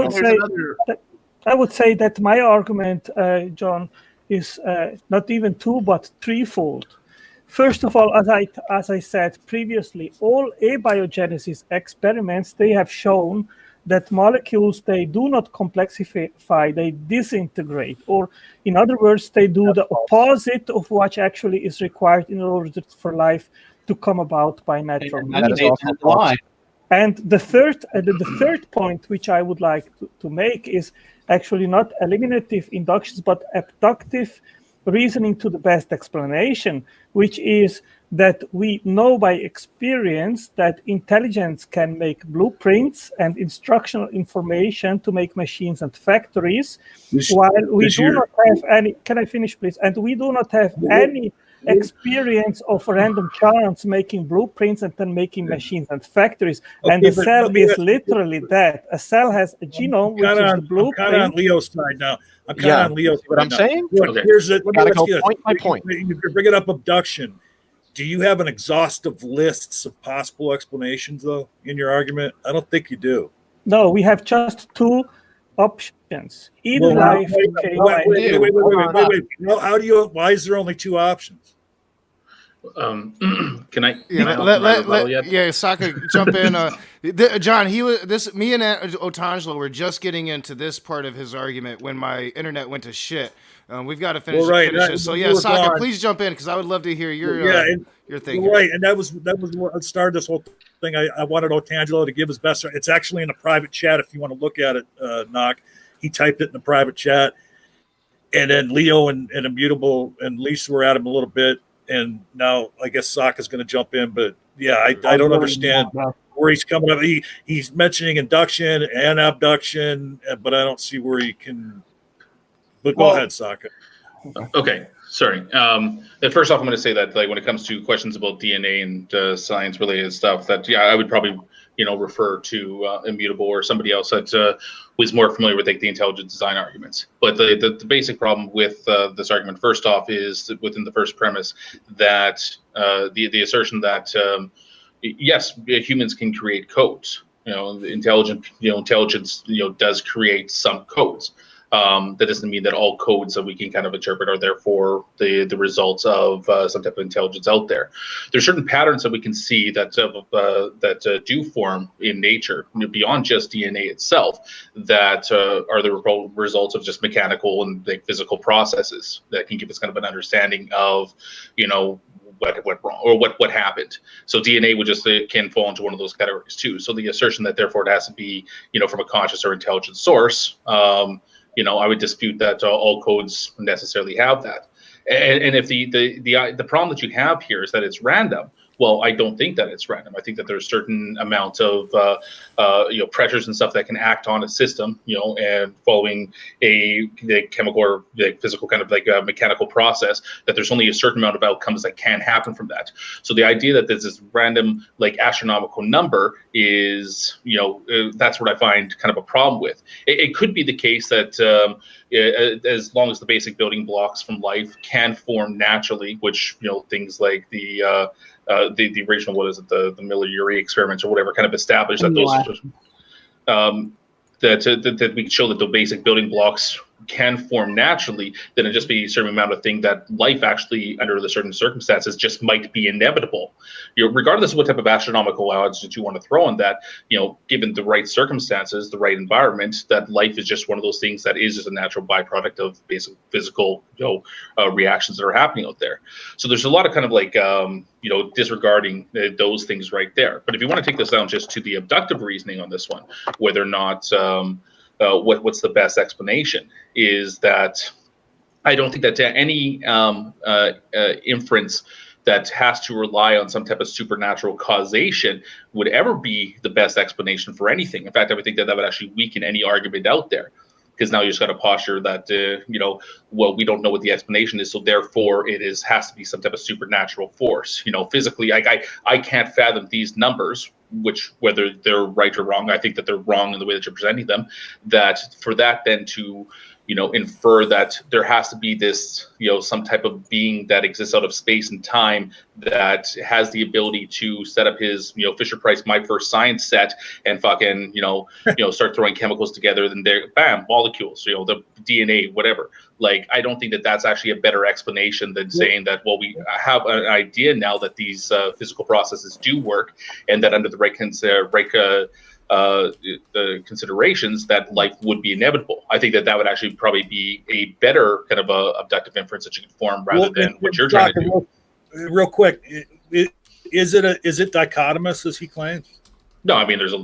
would say that my argument, John, is not even 2 but 3-fold. First of all, as I said previously, all abiogenesis experiments, they have shown that molecules, they do not complexify, they disintegrate, or in other words, they do the opposite of what actually is required in order for life to come about by natural means. And the third point, which I would like to make, is actually not eliminative inductions, but abductive reasoning to the best explanation, which is that we know by experience that intelligence can make blueprints and instructional information to make machines and factories, while we do not have any. Can I finish, please? And we do not have any experience of random chance making blueprints and then making machines and factories. And the cell is literally that. A cell has a genome, which is the blueprint. I'm kind of on Leo's side now. I'm kind of on Leo's side. What I'm saying? Look, here's it. Gotta go point by point. You're bringing up abduction. Do you have an exhaustive lists of possible explanations, though, in your argument? I don't think you do. No, we have just two options. Either life. Wait. No, how do you? Why is there only two options? Can I? Yeah, Saka, jump in. John, me and Otangelo were just getting into this part of his argument when my internet went to shit. We've got to finish it. So yeah, Saka, please jump in because I would love to hear your thing. Right, and that was what started this whole thing. I wanted Otangelo to give his best. It's actually in the private chat if you want to look at it. Knock, he typed it in the private chat, and then Leo and Immutable and Lisa were at him a little bit. And now I guess Saka's going to jump in, but yeah, I don't understand where he's coming up. He's mentioning induction and abduction, but I don't see where he can. But go ahead, Saka. Okay, sorry. First off, I'm going to say that like when it comes to questions about DNA and science related stuff, that I would probably refer to Immutable or somebody else that was more familiar with like the intelligent design arguments. But the basic problem with this argument, first off, is within the first premise that the assertion that yes, humans can create codes. Intelligence does create some codes. That doesn't mean that all codes that we can kind of interpret are therefore the results of some type of intelligence out there. There's certain patterns that we can see that do form in nature beyond just DNA itself that are the results of just mechanical and physical processes that can give us kind of an understanding of what went wrong or what happened. So DNA would just can fall into one of those categories too. So the assertion that therefore it has to be from a conscious or intelligent source. I would dispute that all codes necessarily have that. And if the problem that you have here is that it's random, well, I don't think that it's random. I think that there's certain amount of pressures and stuff that can act on a system, and following the chemical or the physical kind of like a mechanical process, that there's only a certain amount of outcomes that can happen from that. So the idea that there's this random like astronomical number is, that's what I find kind of a problem with. It could be the case that as long as the basic building blocks from life can form naturally, which things like the original, what is it, the Miller-Urey experiments or whatever, kind of established that those that we can show that the basic building blocks can form naturally, then it just be a certain amount of thing that life actually, under the certain circumstances, just might be inevitable. Regardless of what type of astronomical odds that you want to throw on that, given the right circumstances, the right environment, that life is just one of those things that is just a natural byproduct of basic physical, reactions that are happening out there. So there's a lot of kind of like, disregarding those things right there. But if you want to take this down just to the abductive reasoning on this one, whether or not what's the best explanation, is that I don't think that any inference that has to rely on some type of supernatural causation would ever be the best explanation for anything. In fact, I would think that would actually weaken any argument out there, because now you just got a posture that we don't know what the explanation is, so therefore it has to be some type of supernatural force. Physically, I can't fathom these numbers, which whether they're right or wrong, I think that they're wrong in the way that you're presenting them. That for that then to infer that there has to be this, some type of being that exists out of space and time that has the ability to set up his, Fisher-Price My First Science set and fucking, start throwing chemicals together, then there, bam, molecules, the DNA, whatever. Like, I don't think that that's actually a better explanation than saying that, well, we have an idea now that these physical processes do work, and that under the right the considerations that life would be inevitable. I think that would actually probably be a better kind of a abductive inference that you can form rather than what you're trying to do. Real quick, is it dichotomous as he claims? No, I mean there's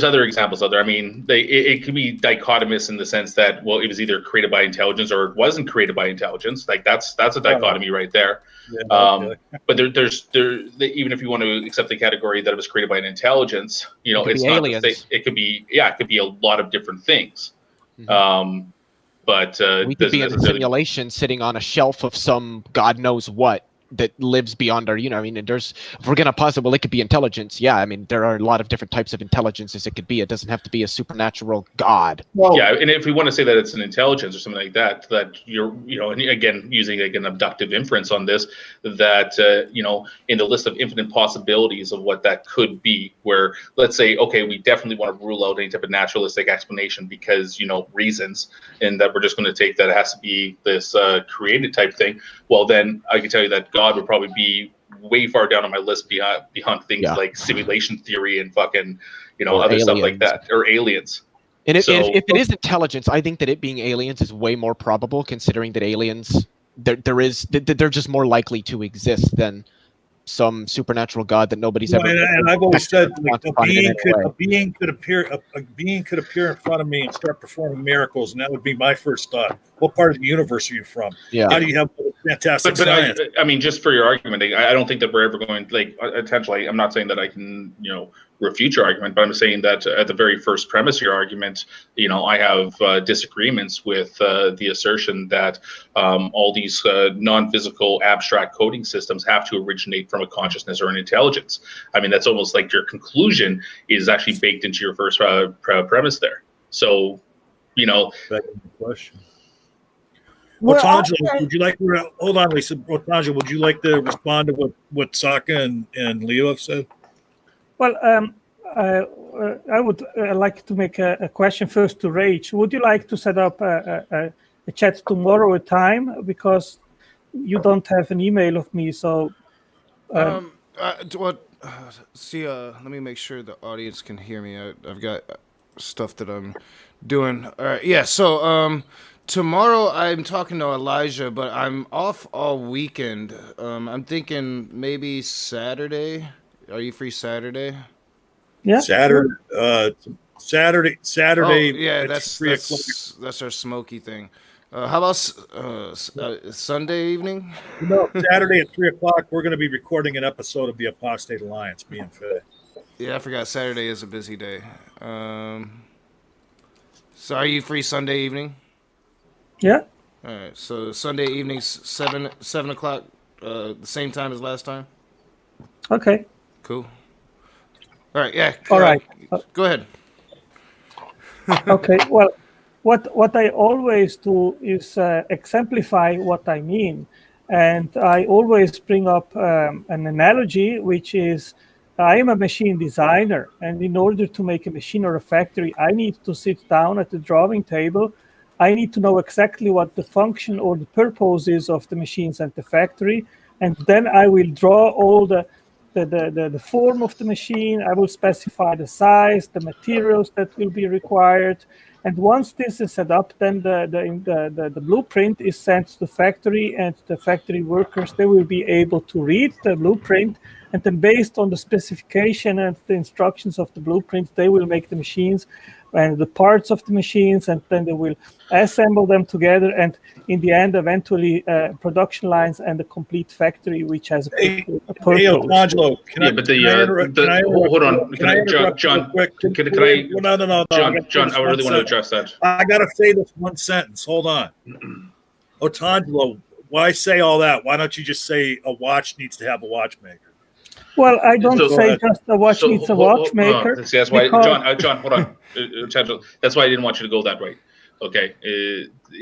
other examples out there. I mean, it can be dichotomous in the sense that, well, it was either created by intelligence or it wasn't created by intelligence. Like that's a dichotomy right there. Yeah, okay. But even if you want to accept the category that it was created by an intelligence, you know, it's not aliens. it could be a lot of different things. But we could be in a simulation sitting on a shelf of some God knows what that lives beyond our, I mean, if we're going to posit, well, it could be intelligence. Yeah, I mean, there are a lot of different types of intelligences it could be. It doesn't have to be a supernatural God. Well, yeah, and if we want to say that it's an intelligence or something like that, that you're, and again, using like an abductive inference on this, that, in the list of infinite possibilities of what that could be, where let's say, okay, we definitely want to rule out any type of naturalistic explanation because, reasons, and that we're just going to take that it has to be this created type thing. Well, then I can tell you that God would probably be way far down on my list beyond things like simulation theory and fucking, other aliens. Stuff like that, or aliens. And if it is intelligence, I think that it being aliens is way more probable, considering that aliens they're just more likely to exist than some supernatural God that nobody's ever. And I've always said, like, a being could appear in front of me and start performing miracles, and that would be my first thought. What part of the universe are you from? Yeah. How do you have fantastic but science? I mean, just for your argument, I don't think that we're ever going, like, potentially, I'm not saying that I can, refute your argument, but I'm saying that at the very first premise of your argument, I have disagreements with the assertion that all these non-physical abstract coding systems have to originate from a consciousness or an intelligence. I mean, that's almost like your conclusion is actually baked into your first premise there. So, Back to the question. Otangelo, would you like to hold on, Lisa? Otangelo, would you like to respond to what Saka and Leo have said? Well, I would like to make a question first to Rach. Would you like to set up a chat tomorrow at time, because you don't have an email of me? So, let me make sure the audience can hear me. I've got stuff that I'm doing. All right, yeah. So, tomorrow I'm talking to Elijah, but I'm off all weekend. I'm thinking maybe Saturday. Are you free Saturday? Yeah. Saturday. Oh, yeah, that's our smoky thing. How about Sunday evening? No, Saturday at 3:00. We're going to be recording an episode of the Apostate Alliance. Me and Faye. Yeah, I forgot Saturday is a busy day. So are you free Sunday evening? Yeah. All right. So Sunday evenings, 7 o'clock, the same time as last time. Okay. Cool. All right. Yeah. All right. Go ahead. Okay. Well, what I always do is exemplify what I mean, and I always bring up an analogy, which is I am a machine designer, and in order to make a machine or a factory, I need to sit down at the drawing table. I need to know exactly what the function or the purpose is of the machines and the factory, and then I will draw all the form of the machine. I will specify the size, the materials that will be required, and once this is set up, then the blueprint is sent to the factory, and the factory workers, they will be able to read the blueprint, and then based on the specification and the instructions of the blueprint, they will make the machines and the parts of the machines, and then they will assemble them together, and in the end, eventually, production lines and a complete factory, which has a purpose. Hey, Otangelo, hold on. John, I really want to address that. I got to say this one sentence. Hold on. Otangelo, why say all that? Why don't you just say a watch needs to have a watchmaker? Well, I don't say just a watch needs a watchmaker. That's why, John, hold on. That's why I didn't want you to go that way. Okay,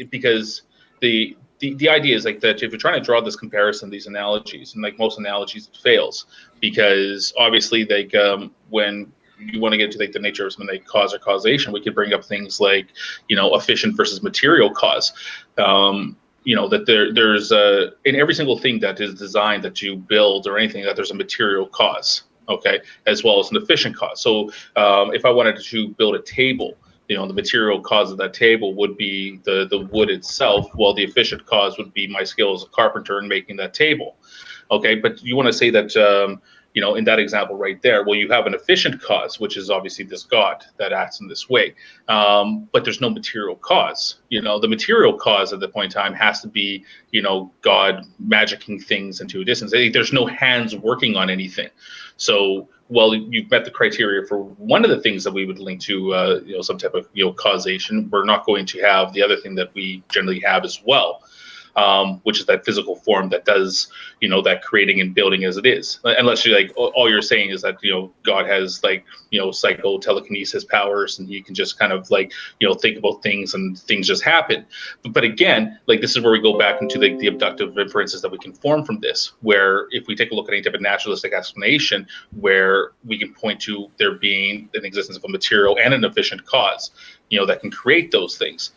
because the idea is like that if you're trying to draw this comparison, these analogies, and like most analogies, it fails because obviously, like when you want to get into like the nature of something like cause or causation, we could bring up things like efficient versus material cause. That there's in every single thing that is designed that you build or anything that there's a material cause, okay, as well as an efficient cause. So if I wanted to build a table, the material cause of that table would be the wood itself, while the efficient cause would be my skill as a carpenter in making that table. Okay, but you want to say that in that example right there, well, you have an efficient cause, which is obviously this God that acts in this way. But there's no material cause. The material cause at the point in time has to be, God magicking things into existence. There's no hands working on anything. So, well, you've met the criteria for one of the things that we would link to, some type of, causation. We're not going to have the other thing that we generally have as well, which is that physical form that does, that creating and building as it is. Unless you're like, all you're saying is that, God has psycho telekinesis powers, and he can just kind of think about things and things just happen. But again, this is where we go back into the abductive inferences that we can form from this, where if we take a look at any type of naturalistic explanation, where we can point to there being an existence of a material and an efficient cause, that can create those things.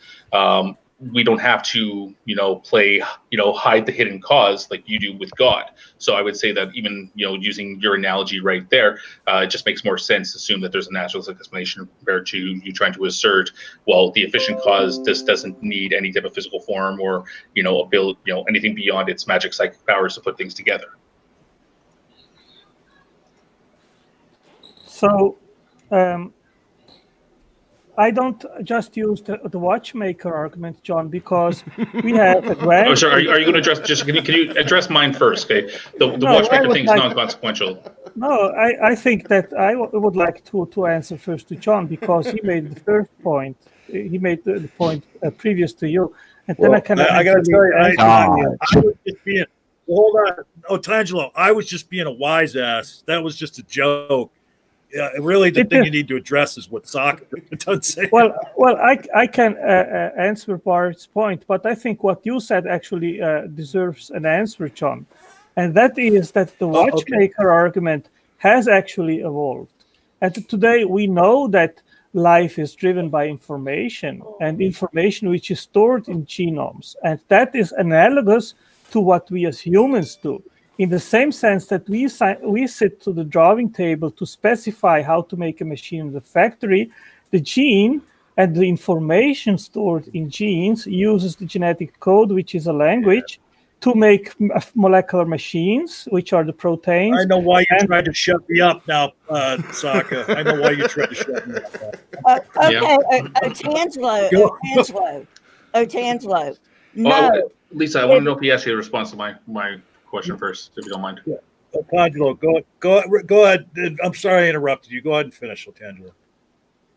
We don't have to, play, hide the hidden cause like you do with God. So I would say that even, using your analogy right there, it just makes more sense to assume that there's a naturalistic explanation compared to you trying to assert, well, the efficient cause just doesn't need any type of physical form or, anything beyond its magic psychic powers to put things together. So, I don't just use the watchmaker argument, John, because we have a grand. Oh, sorry. Are you going to address? Can you address mine first? Okay. The watchmaker thing is non-consequential. No, I think that I would like to answer first to John, because he made the first point. He made the point previous to you, and then I got to tell you, I was just being. Hold on, Tangelo. I was just being a wise ass. That was just a joke. Yeah, really, the thing you need to address is what Sokka doesn't say. Well, I can answer Bart's point, but I think what you said actually deserves an answer, John, and that is that the watchmaker argument has actually evolved. And today we know that life is driven by information, and information which is stored in genomes, and that is analogous to what we as humans do. In the same sense that we sit to the drawing table to specify how to make a machine in the factory, the gene and the information stored in genes uses the genetic code, which is a language, to make molecular machines, which are the proteins. I know why you tried to shut me up now, Sokka. I know why you tried to shut me up. Tangelo. No. Lisa, I want to know if he asked you a response to my question first, if you don't mind. Yeah. Tangelo, go ahead. I'm sorry I interrupted you. Go ahead and finish, Tangelo.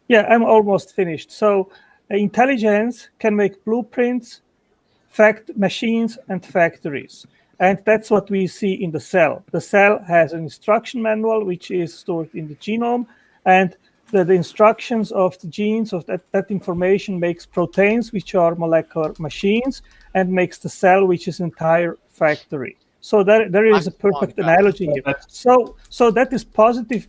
Yeah, I'm almost finished. So intelligence can make blueprints, machines, and factories. And that's what we see in the cell. The cell has an instruction manual, which is stored in the genome, and the instructions of the genes of that information makes proteins, which are molecular machines, and makes the cell, which is an entire factory. So there is a perfect analogy here. So that is positive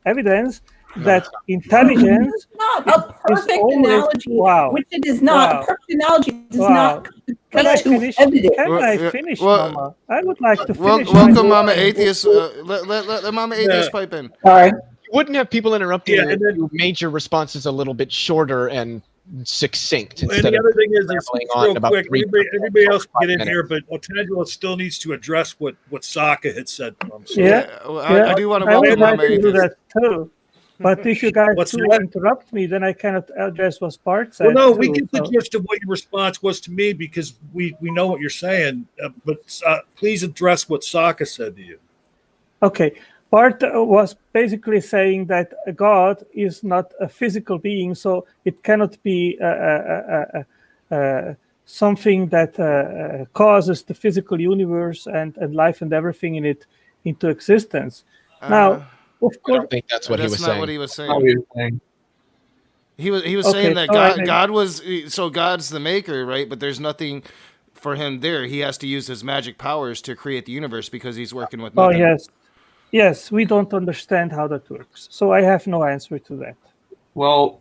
evidence that intelligence not a perfect analogy. Wow. Which it is not. Wow. A perfect analogy does Wow. not. Can I finish? Evidence. Can I finish, Mama? I would like to finish. Welcome, Mama Atheist. Let Mama Atheist pipe in. Sorry. You wouldn't have people interrupting you if and then- you made your responses a little bit shorter and succinct. And instead the of other thing is, rambling on real about quick, three- everybody else can get in minutes. here, but Tangelo still needs to address what Sokka had said. So, I do want to I would welcome like Mama to do Atheist. that too. But if you guys What's do that? interrupt me, then I cannot address what Bart said. Well, no, we too, get the so. gist of what your response was to me because we know what you're saying. But please address what Sokka said to you. Okay. Bart was basically saying that God is not a physical being, so it cannot be something that causes the physical universe and life and everything in it into existence. Now, of I course, don't think that's what he was That's not saying. what he was That's not what he was saying. He was Okay, saying that so I think- God was so God's the maker, right? But there's nothing for him there. He has to use his magic powers to create the universe because he's working with oh nothing. yes, we don't understand how that works, so I have no answer to that. Well,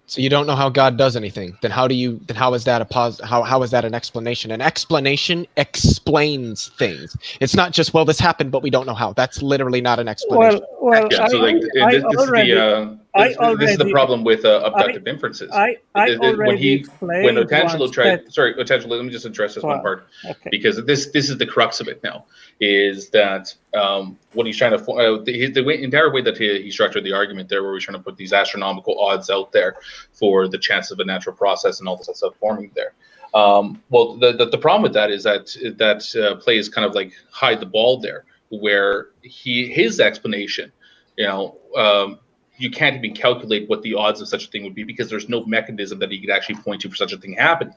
So you don't know how God does anything. Then how is that how is that an explanation? An explanation explains things. It's not just, well, this happened, but we don't know how. That's literally not an explanation. Well, Yeah, so I this is already. This is the problem with abductive inferences. When Otangelo tried, Otangelo, let me just address this one part, because this is the crux of it now, is that what he's trying to, the entire way that he structured the argument there, where he's trying to put these astronomical odds out there for the chance of a natural process and all this stuff forming there. Well, the problem with that is that play is kind of like hide the ball there, where his explanation, you can't even calculate what the odds of such a thing would be, because there's no mechanism that he could actually point to for such a thing happening.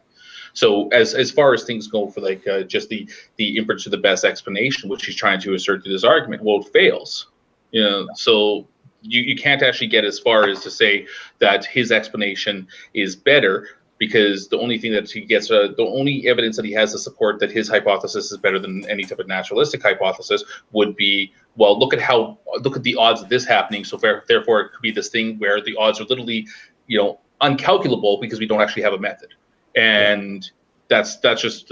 So as far as things go for like just the inference to the best explanation, which he's trying to assert to this argument, well, it fails. So you can't actually get as far as to say that his explanation is better, because the only thing that he gets, the only evidence that he has to support that his hypothesis is better than any type of naturalistic hypothesis would be, well, look at the odds of this happening. So therefore, it could be this thing where the odds are literally, uncalculable, because we don't actually have a method. And that's just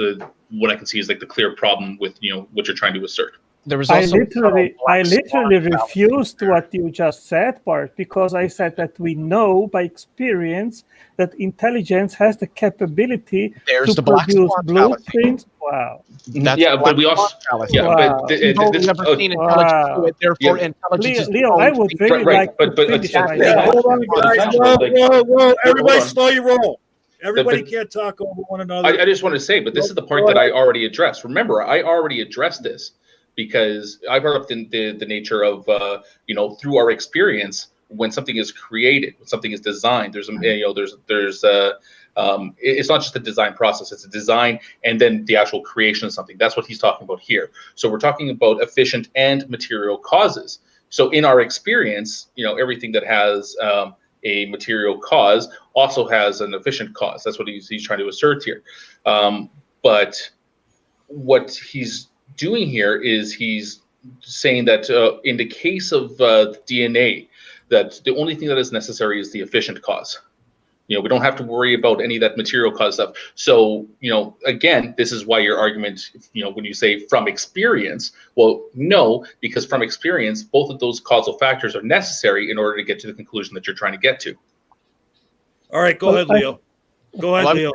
what I can see is like the clear problem with what you're trying to assert. There was I literally refused what you just said, Bart, because I said that we know by experience that intelligence has the capability to produce blueprints. Wow. But we also we've never seen intelligence do it. Therefore, intelligence is Leo, I would really like to finish my Whoa, everybody slow your roll. Everybody can't talk over one another. I just want to say, but this is the part that I already addressed. Remember, I already addressed this, because I brought up the nature of through our experience, when something is created, when something is designed, it's not just a design process, it's a design and then the actual creation of something. That's what he's talking about here. So we're talking about efficient and material causes. So in our experience, everything that has a material cause also has an efficient cause. That's what he's trying to assert here. But what he's doing here is he's saying that in the case of DNA, that the only thing that is necessary is the efficient cause. We don't have to worry about any of that material cause stuff. So, again, this is why your argument, when you say from experience, well, no, because from experience, both of those causal factors are necessary in order to get to the conclusion that you're trying to get to. All right, go ahead, Leo. Go ahead, Leo.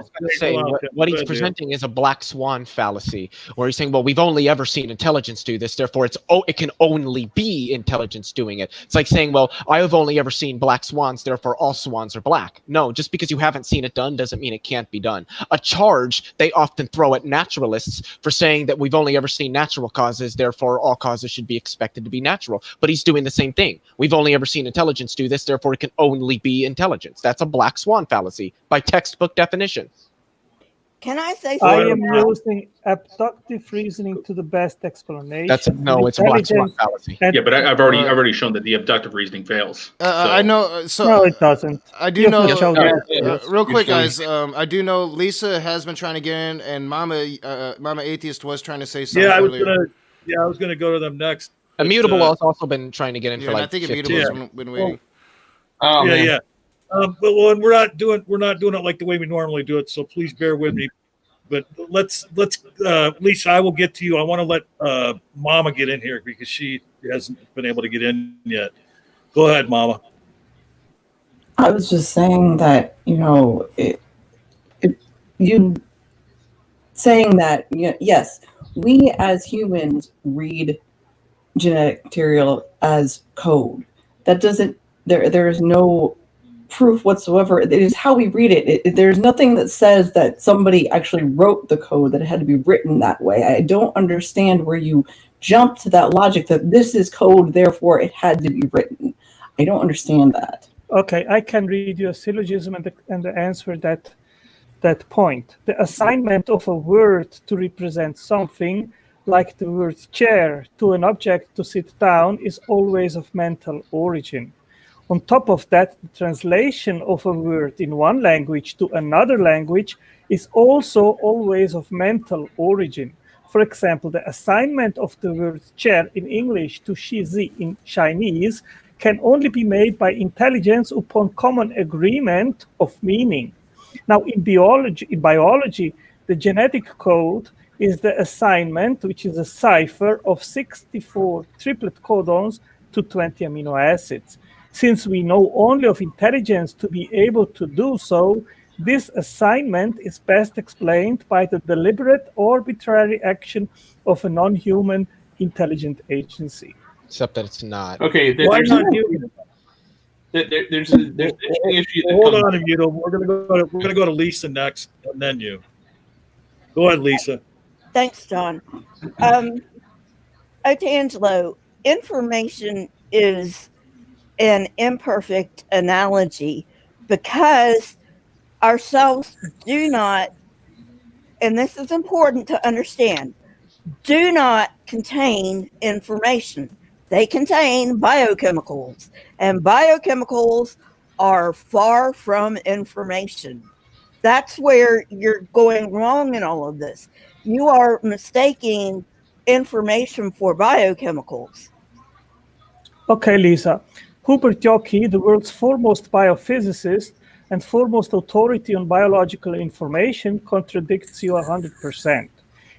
What he's presenting is a black swan fallacy, where he's saying, well, we've only ever seen intelligence do this, therefore it can only be intelligence doing it. It's like saying, well, I have only ever seen black swans, therefore all swans are black. No, just because you haven't seen it done doesn't mean it can't be done. A charge they often throw at naturalists for saying that we've only ever seen natural causes, therefore all causes should be expected to be natural. But he's doing the same thing. We've only ever seen intelligence do this, therefore it can only be intelligence. That's a black swan fallacy by textbook definition. Can I say I something? am using abductive reasoning to the best explanation. It's a black swan fallacy. But I've already shown that the abductive reasoning fails. I know. So no, it doesn't. I do know. Real quick, guys. I do know Lisa has been trying to get in, and Mama Atheist was trying to say something. I was gonna go to them next. Immutable has also been trying to get in for like. I think Immutable's been waiting. Yeah. But we're not doing it like the way we normally do it, so please bear with me. But let's Lisa, I will get to you. I want to let Mama get in here because she hasn't been able to get in yet. Go ahead, Mama. I was just saying that yes, we as humans read genetic material as code. That doesn't. There is no proof whatsoever. It is how we read it. There's nothing that says that somebody actually wrote the code, that it had to be written that way. I don't understand where you jump to that logic that this is code, therefore it had to be written. I don't understand that. Okay, I can read you a syllogism and answer that point. The assignment of a word to represent something, like the word chair, to an object to sit down, is always of mental origin. On top of that, the translation of a word in one language to another language is also always of mental origin. For example, the assignment of the word chair in English to shizi in Chinese can only be made by intelligence upon common agreement of meaning. Now, in biology, the genetic code is the assignment, which is a cipher of 64 triplet codons to 20 amino acids. Since we know only of intelligence to be able to do so, this assignment is best explained by the deliberate, arbitrary action of a non-human intelligent agency. Except that it's not. Okay, there's an issue. Hold on, Immutable. We're gonna go to Lisa next, and then you. Go ahead, Lisa. Thanks, John. Otangelo, information is an imperfect analogy because ourselves do not, and this is important to understand, do not contain information. They contain biochemicals, and biochemicals are far from information. That's where you're going wrong in all of this. You are mistaking information for biochemicals. Okay, Lisa. Hubert Yockey, the world's foremost biophysicist and foremost authority on biological information, contradicts you 100%.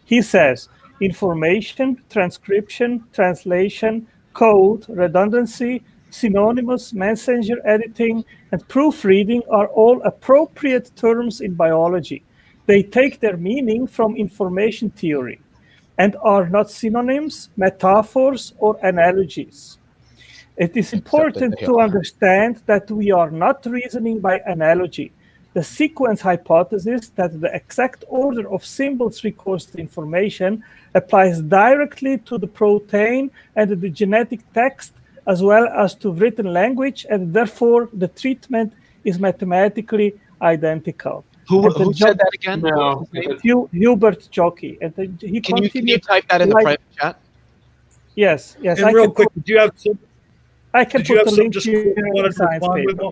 He says, information, transcription, translation, code, redundancy, synonymous, messenger editing, and proofreading are all appropriate terms in biology. They take their meaning from information theory and are not synonyms, metaphors, or analogies. It is important to understand that we are not reasoning by analogy. The sequence hypothesis that the exact order of symbols records the information applies directly to the protein and the genetic text as well as to written language, and therefore the treatment is mathematically identical. Who said that again? No. Hubert Yockey. And he Can you type that in the private chat? Yes. And real quick, did you have some? I can put the link to the science paper.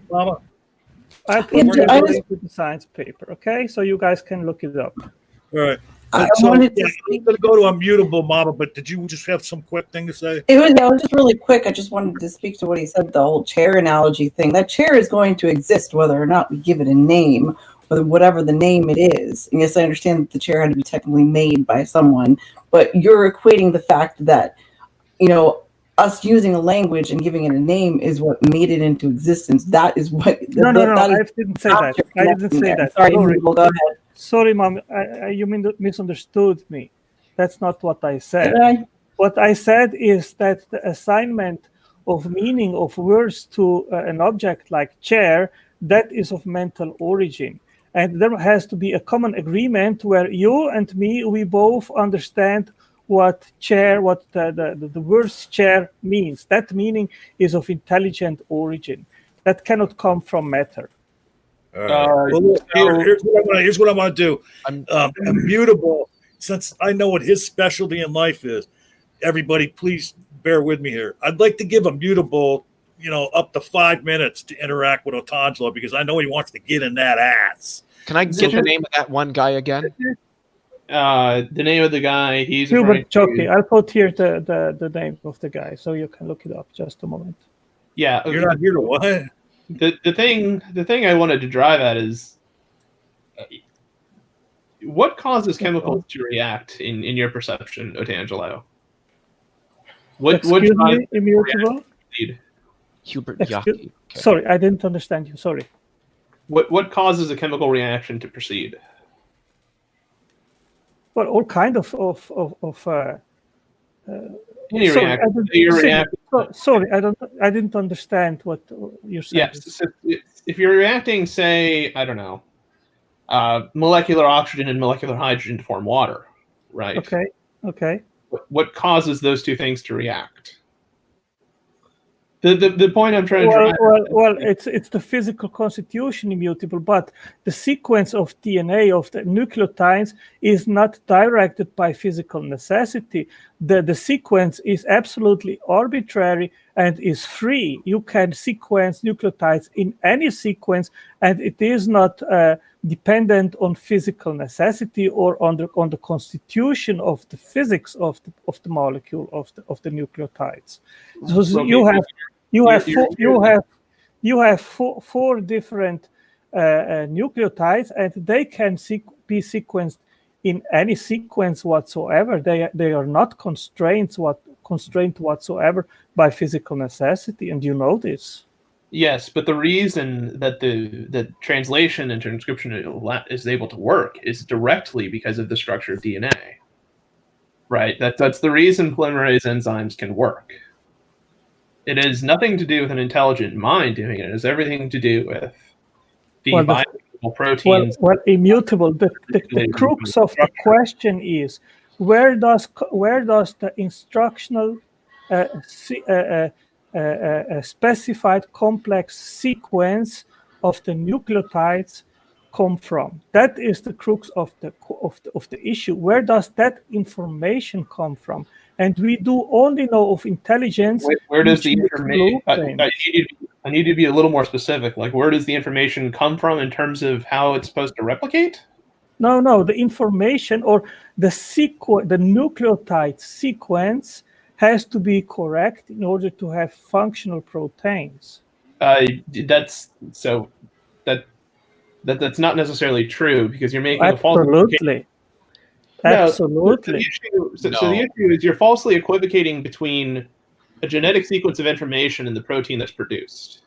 I put the link to the science paper. Okay, so you guys can look it up. All right. I So, wanted to I'm going to go to Immutable, Mama, but did you just have some quick thing to say? It was just really quick. I just wanted to speak to what he said, the whole chair analogy thing. That chair is going to exist whether or not we give it a name, or whatever the name it is. And yes, I understand that the chair had to be technically made by someone, but you're equating the fact that, us using a language and giving it a name is what made it into existence. That is what. No, I didn't say that. I didn't say that. Sorry, go ahead. Sorry, Mom. You misunderstood me. That's not what I said. Did I? What I said is that the assignment of meaning of words to an object like chair, that is of mental origin. And there has to be a common agreement where you and me, we both understand what the word chair means. That meaning is of intelligent origin. That cannot come from matter. Here's what I want to do. Immutable, since I know what his specialty in life is, everybody please bear with me here. I'd like to give Immutable, up to 5 minutes to interact with Otangelo because I know he wants to get in that ass. Can I get the name of that one guy again? The name of the guy, he's Hubert Yockey. I'll put here the name of the guy so you can look it up. Just a moment. Yeah, You're not here to what? The thing I wanted to drive at is what causes chemicals to react in your perception, Otangelo? What me, Immutable? Hubert Yockey. Okay. Sorry, I didn't understand you. Sorry. What causes a chemical reaction to proceed? Well, all kind of Any reaction. Sorry, I didn't understand what you're saying. Yes, so if you're reacting, say, I don't know, molecular oxygen and molecular hydrogen to form water, right? Okay. What causes those two things to react? The point I'm trying to drive. Well, it's the physical constitution, Immutable, but the sequence of DNA of the nucleotides is not directed by physical necessity. The sequence is absolutely arbitrary and is free. You can sequence nucleotides in any sequence, and it is not dependent on physical necessity or on the constitution of the physics of the molecule of the nucleotides. So you have four different nucleotides, and they can be sequenced in any sequence whatsoever. They are not constrained whatsoever by physical necessity, and you know this. Yes, but the reason that the translation and transcription is able to work is directly because of the structure of DNA. Right? That's the reason polymerase enzymes can work. It has nothing to do with an intelligent mind doing it. It has everything to do with the biochemical proteins. Well, immutable. The crux of the question is where does the instructional specified complex sequence of the nucleotides come from? That is the crux of the issue. Where does that information come from? And we do only know of intelligence. Where does the information? I need to be a little more specific. Like, where does the information come from in terms of how it's supposed to replicate? No. The information or the nucleotide sequence has to be correct in order to have functional proteins. That's not necessarily true, because you're making a false equivocation. Absolutely. So the issue is you're falsely equivocating between a genetic sequence of information and the protein that's produced.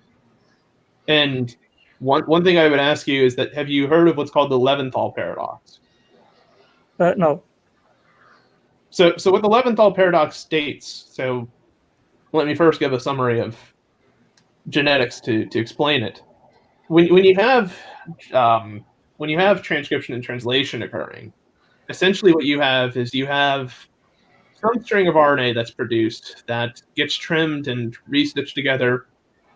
And one thing I would ask you is that, have you heard of what's called the Leventhal paradox? No. So what the Leventhal paradox states, so let me first give a summary of genetics to explain it. When you have transcription and translation occurring, essentially what you have is you have some string of RNA that's produced that gets trimmed and restitched together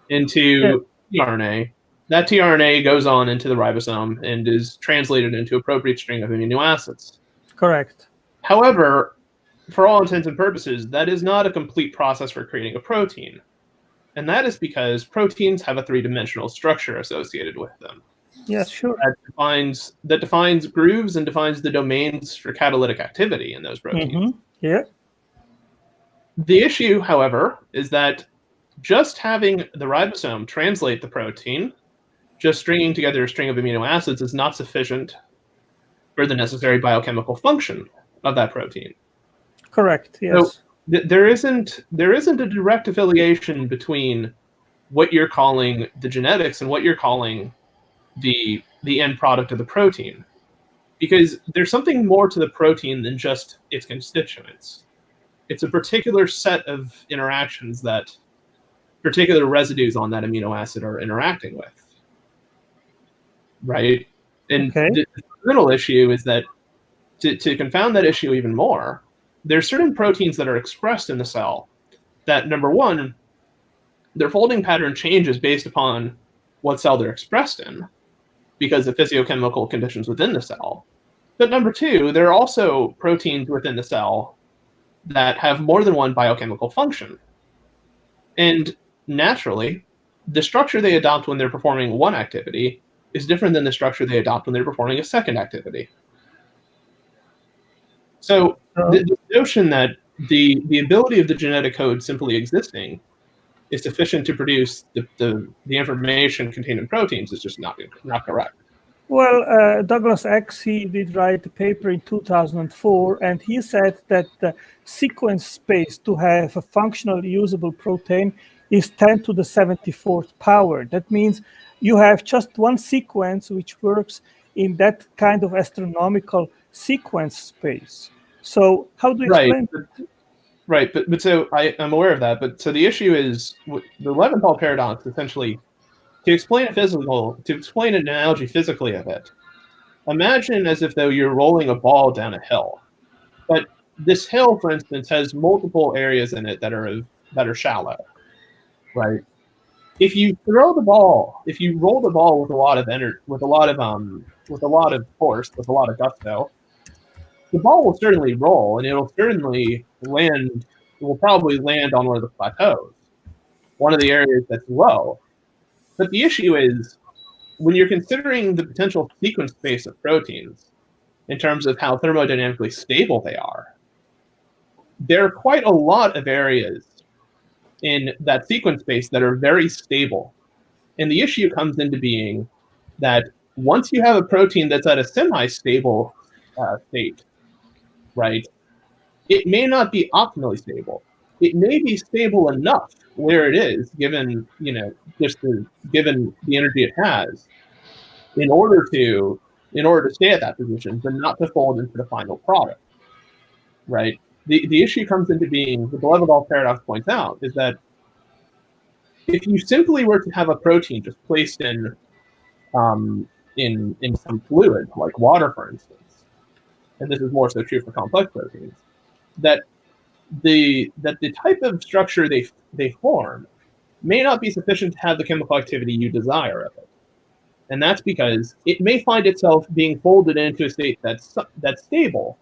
into tRNA. That tRNA goes on into the ribosome and is translated into appropriate string of amino acids. Correct. However, for all intents and purposes, that is not a complete process for creating a protein. And that is because proteins have a three-dimensional structure associated with them. Yes, sure. That defines grooves and defines the domains for catalytic activity in those proteins. Mm-hmm. Yeah. The issue, however, is that just having the ribosome translate the protein, just stringing together a string of amino acids, is not sufficient for the necessary biochemical function of that protein. Correct. Yes. So there isn't a direct affiliation between what you're calling the genetics and what you're calling the end product of the protein, because there's something more to the protein than just its constituents. It's a particular set of interactions that particular residues on that amino acid are interacting with, right? And the fundamental issue is that to confound that issue even more, there's certain proteins that are expressed in the cell that, number one, their folding pattern changes based upon what cell they're expressed in, because of physiochemical conditions within the cell. But number two, there are also proteins within the cell that have more than one biochemical function. And naturally, the structure they adopt when they're performing one activity is different than the structure they adopt when they're performing a second activity. So the notion that the ability of the genetic code simply existing is sufficient to produce the information contained in proteins is just not correct. Well, Douglas X, he did write a paper in 2004, and he said that the sequence space to have a functional usable protein is 10 to the 74th power. That means you have just one sequence which works in that kind of astronomical sequence space. So how do you explain that? Right, but so I'm aware of that. But so the issue is the Leventhal paradox. Essentially, to explain an analogy physically of it, imagine as if though you're rolling a ball down a hill, but this hill, for instance, has multiple areas in it that are shallow, right? If you roll the ball with a lot of energy, with a lot of force, with a lot of gusto, the ball will certainly roll, and it will probably land on one of the plateaus, one of the areas that's low. But the issue is, when you're considering the potential sequence space of proteins in terms of how thermodynamically stable they are, there are quite a lot of areas in that sequence space that are very stable. And the issue comes into being that once you have a protein that's at a semi-stable state, right, it may not be optimally stable. it may be stable enough where it is, given given the energy it has, in order to stay at that position, but not to fold into the final product. Right. The issue comes into being, what the Leventhal paradox points out, is that if you simply were to have a protein just placed in some fluid, like water, for instance, and this is more so true for complex proteins, that the type of structure they form may not be sufficient to have the chemical activity you desire of it. And that's because it may find itself being folded into a state that's stable,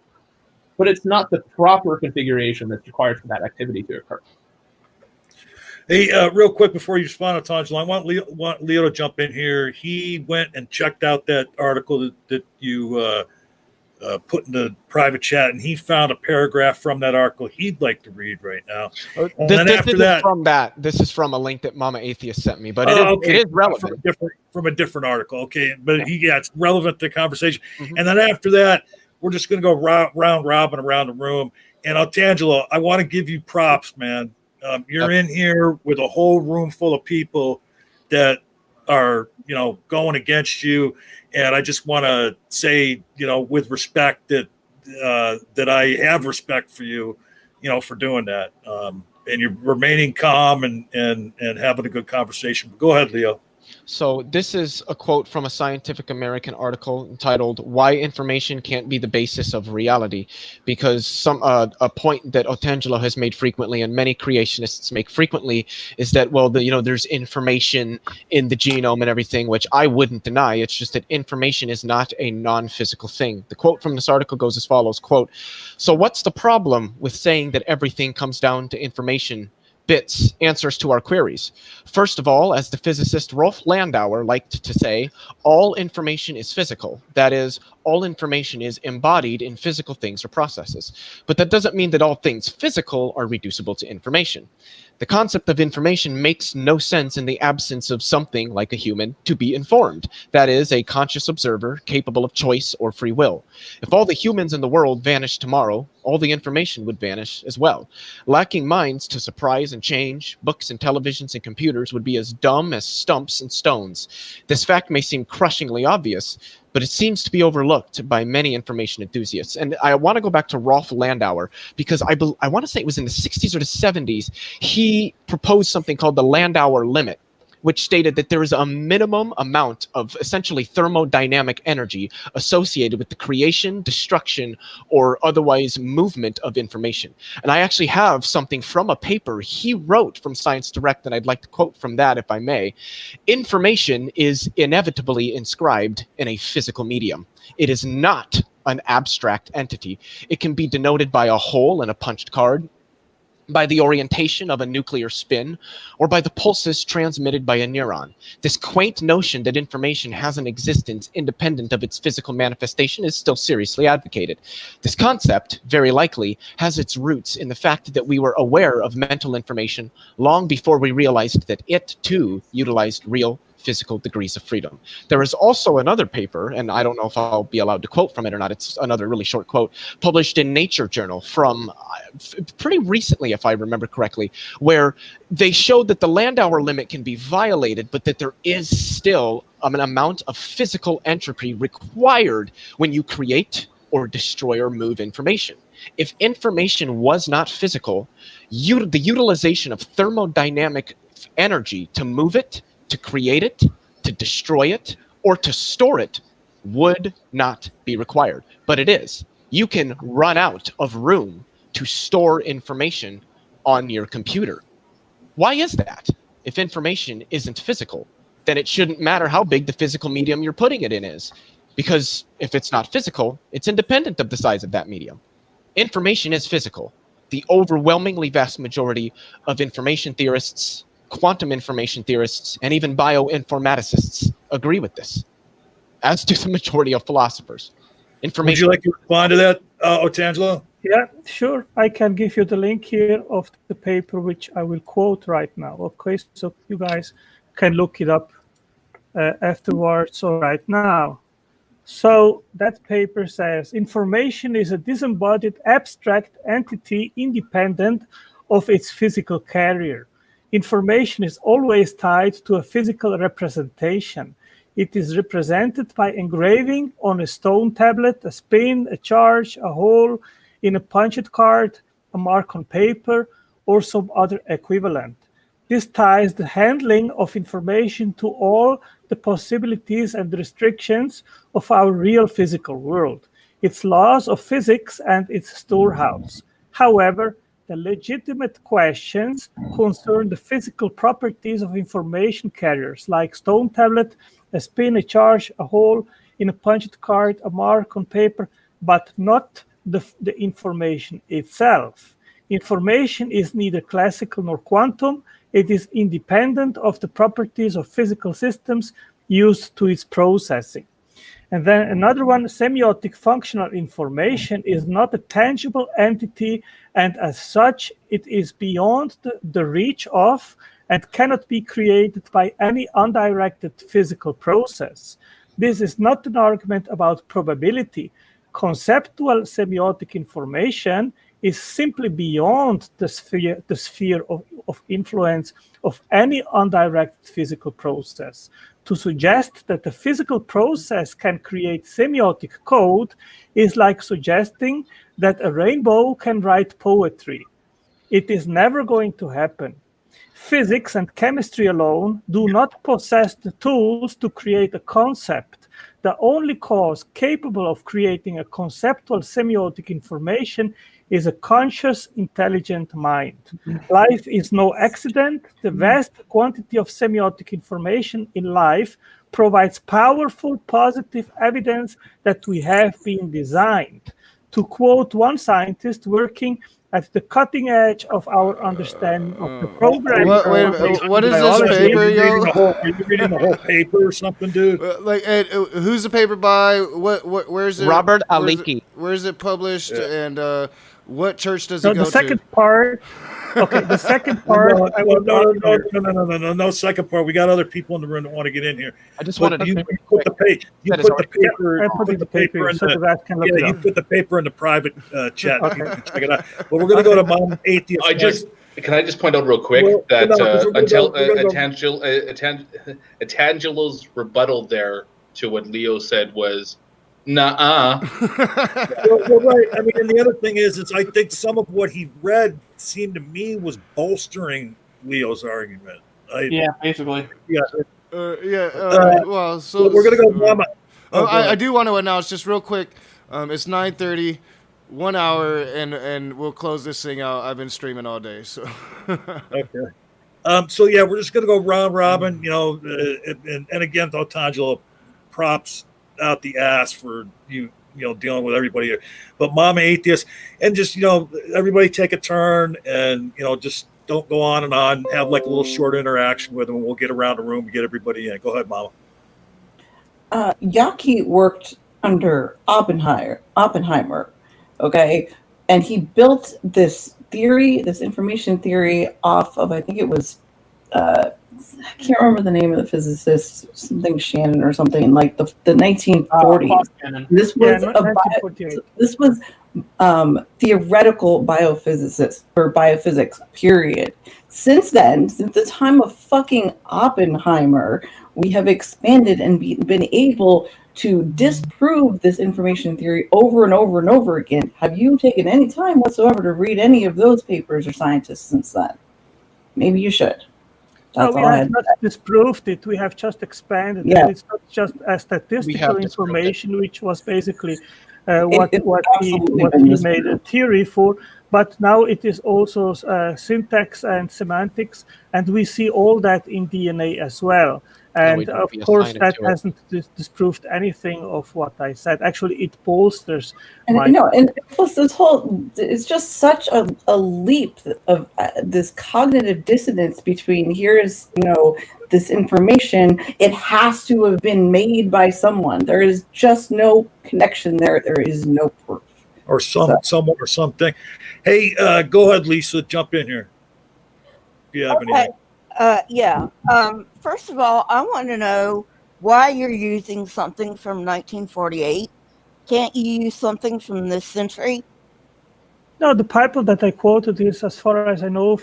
but it's not the proper configuration that's required for that activity to occur. Hey, real quick before you respond to Tangela, I want Leo to jump in here. He went and checked out that article that you put in the private chat, and he found a paragraph from that article he'd like to read right now. This is from a link that Mama Atheist sent me, but it is relevant. From a different article, okay. But it's relevant to the conversation. Mm-hmm. And then after that, we're just going to go round robin around the room. And Tangelo, I want to give you props, man. You're in here with a whole room full of people that are, going against you. And I just want to say, with respect that I have respect for you, for doing that. And you're remaining calm and having a good conversation. But go ahead, Leo. So this is a quote from a Scientific American article entitled "Why Information Can't Be the Basis of Reality," because a point that Otangelo has made frequently and many creationists make frequently is that, there's information in the genome and everything, which I wouldn't deny. It's just that information is not a non-physical thing. The quote from this article goes as follows, quote, "So what's the problem with saying that everything comes down to information? Bits, answers to our queries. First of all, as the physicist Rolf Landauer liked to say, all information is physical. That is, all information is embodied in physical things or processes. But that doesn't mean that all things physical are reducible to information. The concept of information makes no sense in the absence of something like a human to be informed. That is, a conscious observer capable of choice or free will. If all the humans in the world vanished tomorrow, all the information would vanish as well. Lacking minds to surprise and change, books and televisions and computers would be as dumb as stumps and stones. This fact may seem crushingly obvious, but it seems to be overlooked by many information enthusiasts." And I want to go back to Rolf Landauer, because I want to say it was in the 60s or the 70s, he proposed something called the Landauer limit, which stated that there is a minimum amount of essentially thermodynamic energy associated with the creation, destruction, or otherwise movement of information. And I actually have something from a paper he wrote from Science Direct, and I'd like to quote from that, if I may. "Information is inevitably inscribed in a physical medium. It is not an abstract entity. It can be denoted by a hole in a punched card, by the orientation of a nuclear spin, or by the pulses transmitted by a neuron. This quaint notion that information has an existence independent of its physical manifestation is still seriously advocated. This concept, very likely, has its roots in the fact that we were aware of mental information long before we realized that it, too, utilized real physical degrees of freedom." There is also another paper, and I don't know if I'll be allowed to quote from it or not. It's another really short quote, published in Nature Journal from pretty recently, if I remember correctly, where they showed that the Landauer limit can be violated, but that there is still an amount of physical entropy required when you create or destroy or move information. If information was not physical, the utilization of thermodynamic energy to move it, to create it, to destroy it, or to store it would not be required. But it is. You can run out of room to store information on your computer. Why is that? If information isn't physical, then it shouldn't matter how big the physical medium you're putting it in is. Because if it's not physical, it's independent of the size of that medium. Information is physical. The overwhelmingly vast majority of information theorists, quantum information theorists, and even bioinformaticists agree with this, as do the majority of philosophers. Would you like to respond to that, Otangelo? Yeah, sure. I can give you the link here of the paper, which I will quote right now. Okay, so you guys can look it up afterwards or right now. So that paper says, information is a disembodied abstract entity independent of its physical carrier. Information is always tied to a physical representation. It is represented by engraving on a stone tablet, a spin, a charge, a hole in a punched card, a mark on paper, or some other equivalent. This ties the handling of information to all the possibilities and restrictions of our real physical world, its laws of physics and its storehouse. However, the legitimate questions concern the physical properties of information carriers like stone tablet, a spin, a charge, a hole in a punched card, a mark on paper, but not the information itself. Information is neither classical nor quantum. It is independent of the properties of physical systems used to its processing. And then another one, semiotic functional information is not a tangible entity, and as such, it is beyond the reach of and cannot be created by any undirected physical process. This is not an argument about probability. Conceptual semiotic information is simply beyond the sphere of influence of any undirected physical process. To suggest that a physical process can create semiotic code is like suggesting that a rainbow can write poetry. It is never going to happen. Physics and chemistry alone do not possess the tools to create a concept. The only cause capable of creating a conceptual semiotic information is a conscious, intelligent mind. Life is no accident. The vast quantity of semiotic information in life provides powerful, positive evidence that we have been designed. To quote one scientist working at the cutting edge of our understanding of the program. What is this paper, yo? Are you reading the whole paper or something, dude? Who's the paper by? Where's it? Robert Aliki. Where is it published? Yeah. And what church does it go to? The second part. Okay, the second part. No second part. We got other people in the room that want to get in here. I just wanted to. You put the paper. You put the paper in the private chat. Okay. You can check it out. But we're going to go to Mom Atheist. Can I just point out real quick that Atangelo's rebuttal there to what Leo said was, nuh-uh. Well, right. I mean, and the other thing is I think some of what he read seemed to me was bolstering Leo's argument. Yeah, basically. Yeah. Well, so we're gonna go, Mama. I do want to announce just real quick. It's 9:30, 1 hour, and we'll close this thing out. I've been streaming all day, so. Okay. So yeah, we're just gonna go round robin. You know, and again, though, Tangelo, props out the ass for you know dealing with everybody here, but Mama Atheist, and just everybody take a turn, and just don't go on and on. Have like a little short interaction with them, and we'll get around the room and get everybody in. Go ahead, Mama. Yaki worked under Oppenheimer, okay, and he built this theory, this information theory, off of, I think it was I can't remember the name of the physicist, something Shannon or something, like the 1940s. This was theoretical biophysicist or biophysics, period. Since then, since the time of fucking Oppenheimer, we have expanded and been able to disprove this information theory over and over and over again. Have you taken any time whatsoever to read any of those papers or scientists since then? Maybe you should. That's we have not disproved it. We have just expanded it. It's not just a statistical information, which was basically what he made a theory for. But now it is also syntax and semantics, and we see all that in DNA as well. And of course, that hasn't disproved anything of what I said. Actually, it bolsters. And plus, it's just such a leap of this cognitive dissonance between here's this information. It has to have been made by someone. There is just no connection there. There is no proof. Or someone or something. Hey, go ahead, Lisa. Jump in here. If you have anything. First of all, I want to know why you're using something from 1948. Can't you use something from this century? No, the paper that I quoted is, as far as I know,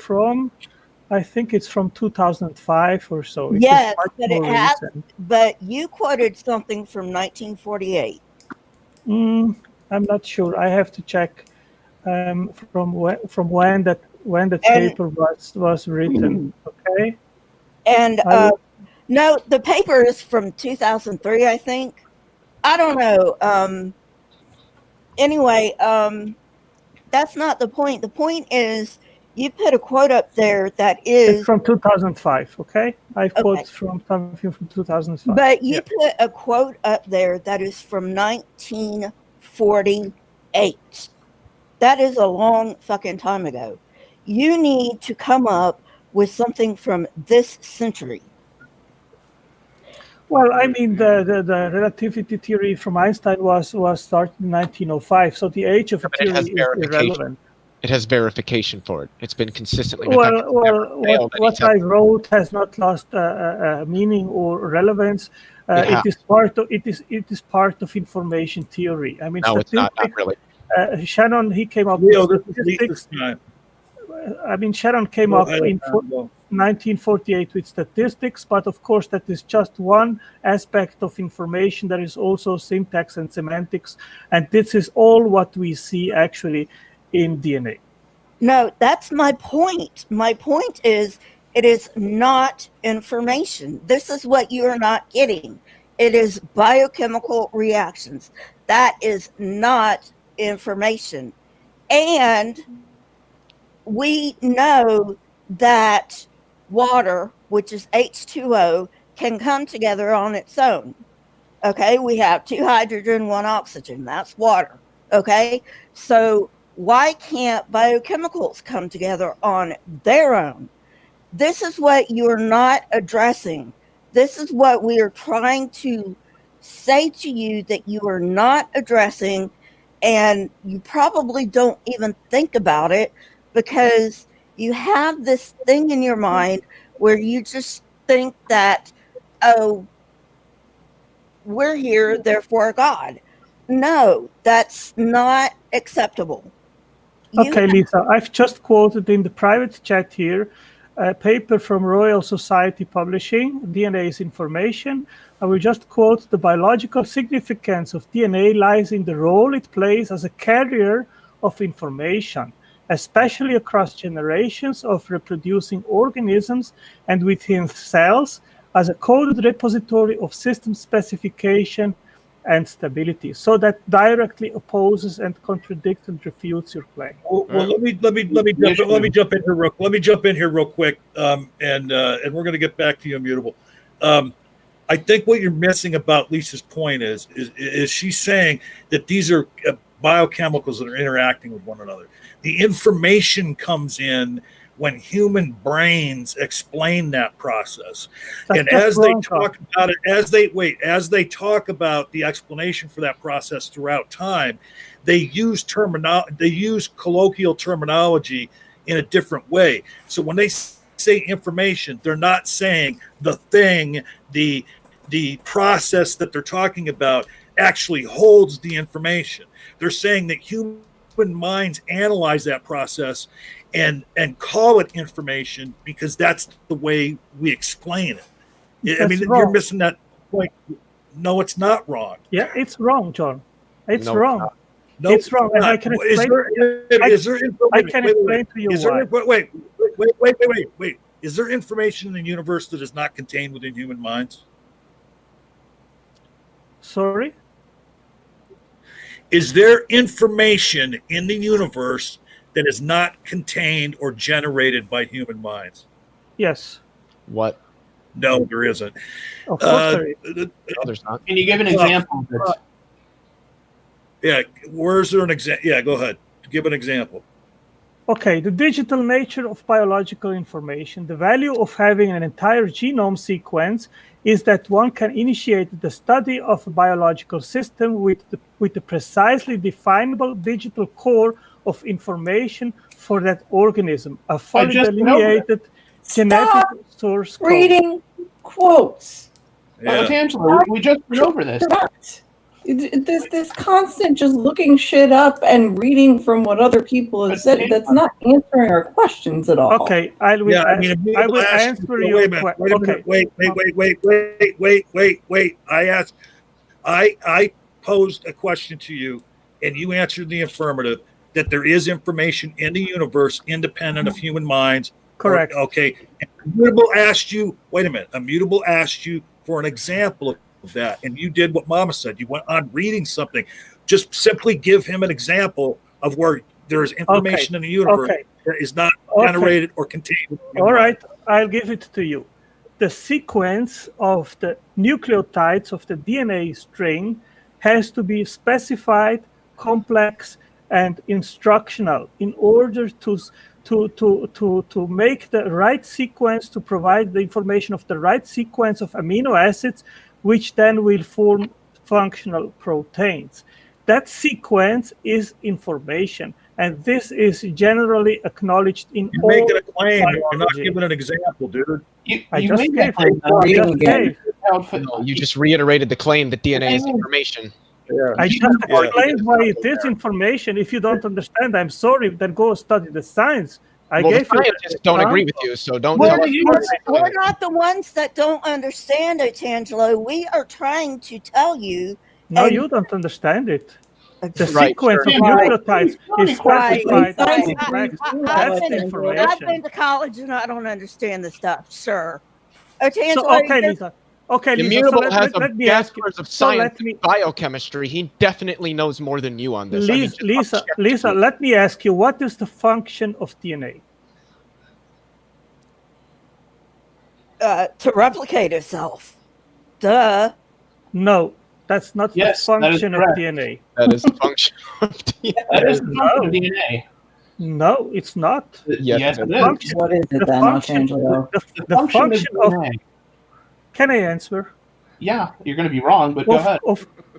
I think it's from 2005 or so. Yes, but you quoted something from 1948. I'm not sure. I have to check from when the paper was written. Okay. And no, the paper is from 2003, I think. I don't know. Anyway, that's not the point. The point is, you put a quote up there that is it's from 2005. Okay, I quote from something from 2005. But you put a quote up there that is from 1948. That is a long fucking time ago. You need to come up with something from this century. Well, I mean, the relativity theory from Einstein was started in 1905, so the age of a theory is irrelevant. It has verification for it. It's been consistently. What I wrote has not lost meaning or relevance. It is part of information theory. I mean, no, it's not really. Shannon, he came up with statistics. I mean, Shannon came up in 1948 with statistics, but of course that is just one aspect of information. There is also syntax and semantics, and this is all what we see actually in DNA. No, that's my point. My point is, it is not information. This is what you are not getting. It is biochemical reactions. That is not information. And we know that water, which is H2O, can come together on its own. Okay, we have 2 hydrogen, 1 oxygen. That's water. Okay, so why can't biochemicals come together on their own? This is what you're not addressing. This is what we are trying to say to you that you are not addressing, and you probably don't even think about it because you have this thing in your mind where you just think that, oh, we're here, therefore God. No, that's not acceptable. Okay, Lisa, I've just quoted in the private chat here a paper from Royal Society Publishing, DNA is Information. I will just quote: the biological significance of DNA lies in the role it plays as a carrier of information, especially across generations of reproducing organisms and within cells, as a coded repository of system specification and stability. So that directly opposes and contradicts and refutes your claim. Well, let me jump in here real quick, and we're going to get back to you, Immutable. I think what you're missing about Lisa's point is she's saying that these are biochemicals that are interacting with one another. The information comes in when human brains explain that process. And as they talk about it, as they talk about the explanation for that process throughout time, they use colloquial terminology in a different way. So when they say information, they're not saying the thing, the process that they're talking about actually holds the information. They're saying that human minds analyze that process and call it information because that's the way we explain it. I mean, you're missing that point. No, it's not wrong. Yeah, it's wrong, John. It's wrong. No, it's wrong. And I can explain. I can explain to you why. Wait. Is there information in the universe that is not contained within human minds? Sorry? Is there information in the universe that is not contained or generated by human minds? Yes. What? No, there isn't. Of course there is. No, there's not. Can you give an example? Yeah, where's there an example? Yeah, go ahead. Give an example. Okay, the digital nature of biological information. The value of having an entire genome sequence is that one can initiate the study of a biological system with a precisely definable digital core of information for that organism, a fully delineated genetic source code. Reading quotes. Angela, we just went over this. This constant just looking shit up and reading from what other people have said, that's not answering our questions at all. Okay, I will answer your question. Wait. I posed a question to you, and you answered the affirmative that there is information in the universe independent of human minds. Correct. Okay. And Immutable asked you, wait a minute, Immutable asked you for an example of that, and you did what Mama said. You went on reading something. Just simply give him an example of where there's information in the universe that is not generated or contained. All right, I'll give it to you. The sequence of the nucleotides of the DNA string has to be specified, complex, and instructional in order to make the right sequence, to provide the information of the right sequence of amino acids, which then will form functional proteins. That sequence is information, and this is generally acknowledged in You're all making a claim. biology. You're not giving an example, dude. You just reiterated the claim that DNA is information. I just explained why it is information. If you don't understand, I'm sorry. Then go study the science. The scientists don't agree with you, so don't tell us. We're not the ones that don't understand it, Angelo. We are trying to tell you. No, you don't understand it. The Right, sequence sure. of nucleotides is Right. specified. Right. That's the I've information. been to college and I don't understand the stuff, sir. Okay, So, Angelo, okay, you Lisa. Okay, Lisa. Immutable So has let a me ask you. bachelor's of so let science me- in biochemistry. He definitely knows more than you on this. I mean, Lisa, let me ask you, what is the function of DNA? to replicate itself. Duh. No, that's not Yes, the that is function of correct. DNA. That is the function of DNA. That is the function of DNA. No, it's not. Yes, it is. Function- What is it the then, function- Angelo? The function of. DNA. Can I answer? Yeah, you're going to be wrong, but go ahead.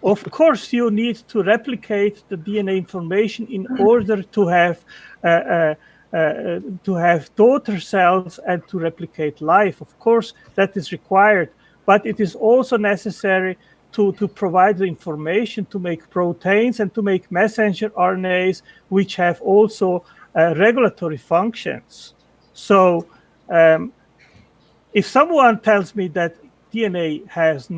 Of course, you need to replicate the DNA information in order to have daughter cells and to replicate life. Of course, that is required, but it is also necessary to provide the information to make proteins and to make messenger RNAs, which have also regulatory functions. So, if someone tells me that DNA has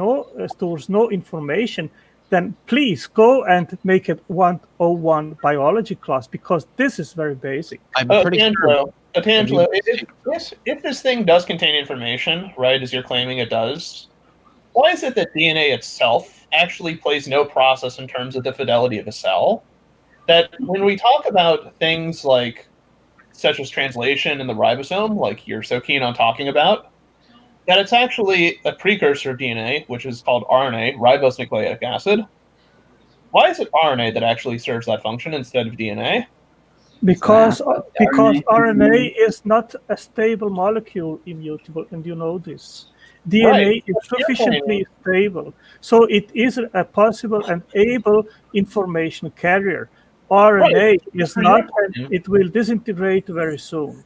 stores no information, then please go and make it 101 biology class, because this is very basic. Angelo, if this thing does contain information, right, as you're claiming it does, why is it that DNA itself actually plays no process in terms of the fidelity of a cell? That when we talk about things like such as translation in the ribosome, like you're so keen on talking about, that it's actually a precursor of DNA, which is called RNA, ribonucleic acid. Why is it RNA that actually serves that function instead of DNA? Because RNA is not a stable molecule, immutable, and you know this. DNA Right. is sufficiently stable, so it is a possible and able information carrier. RNA Right. is not, and it will disintegrate very soon.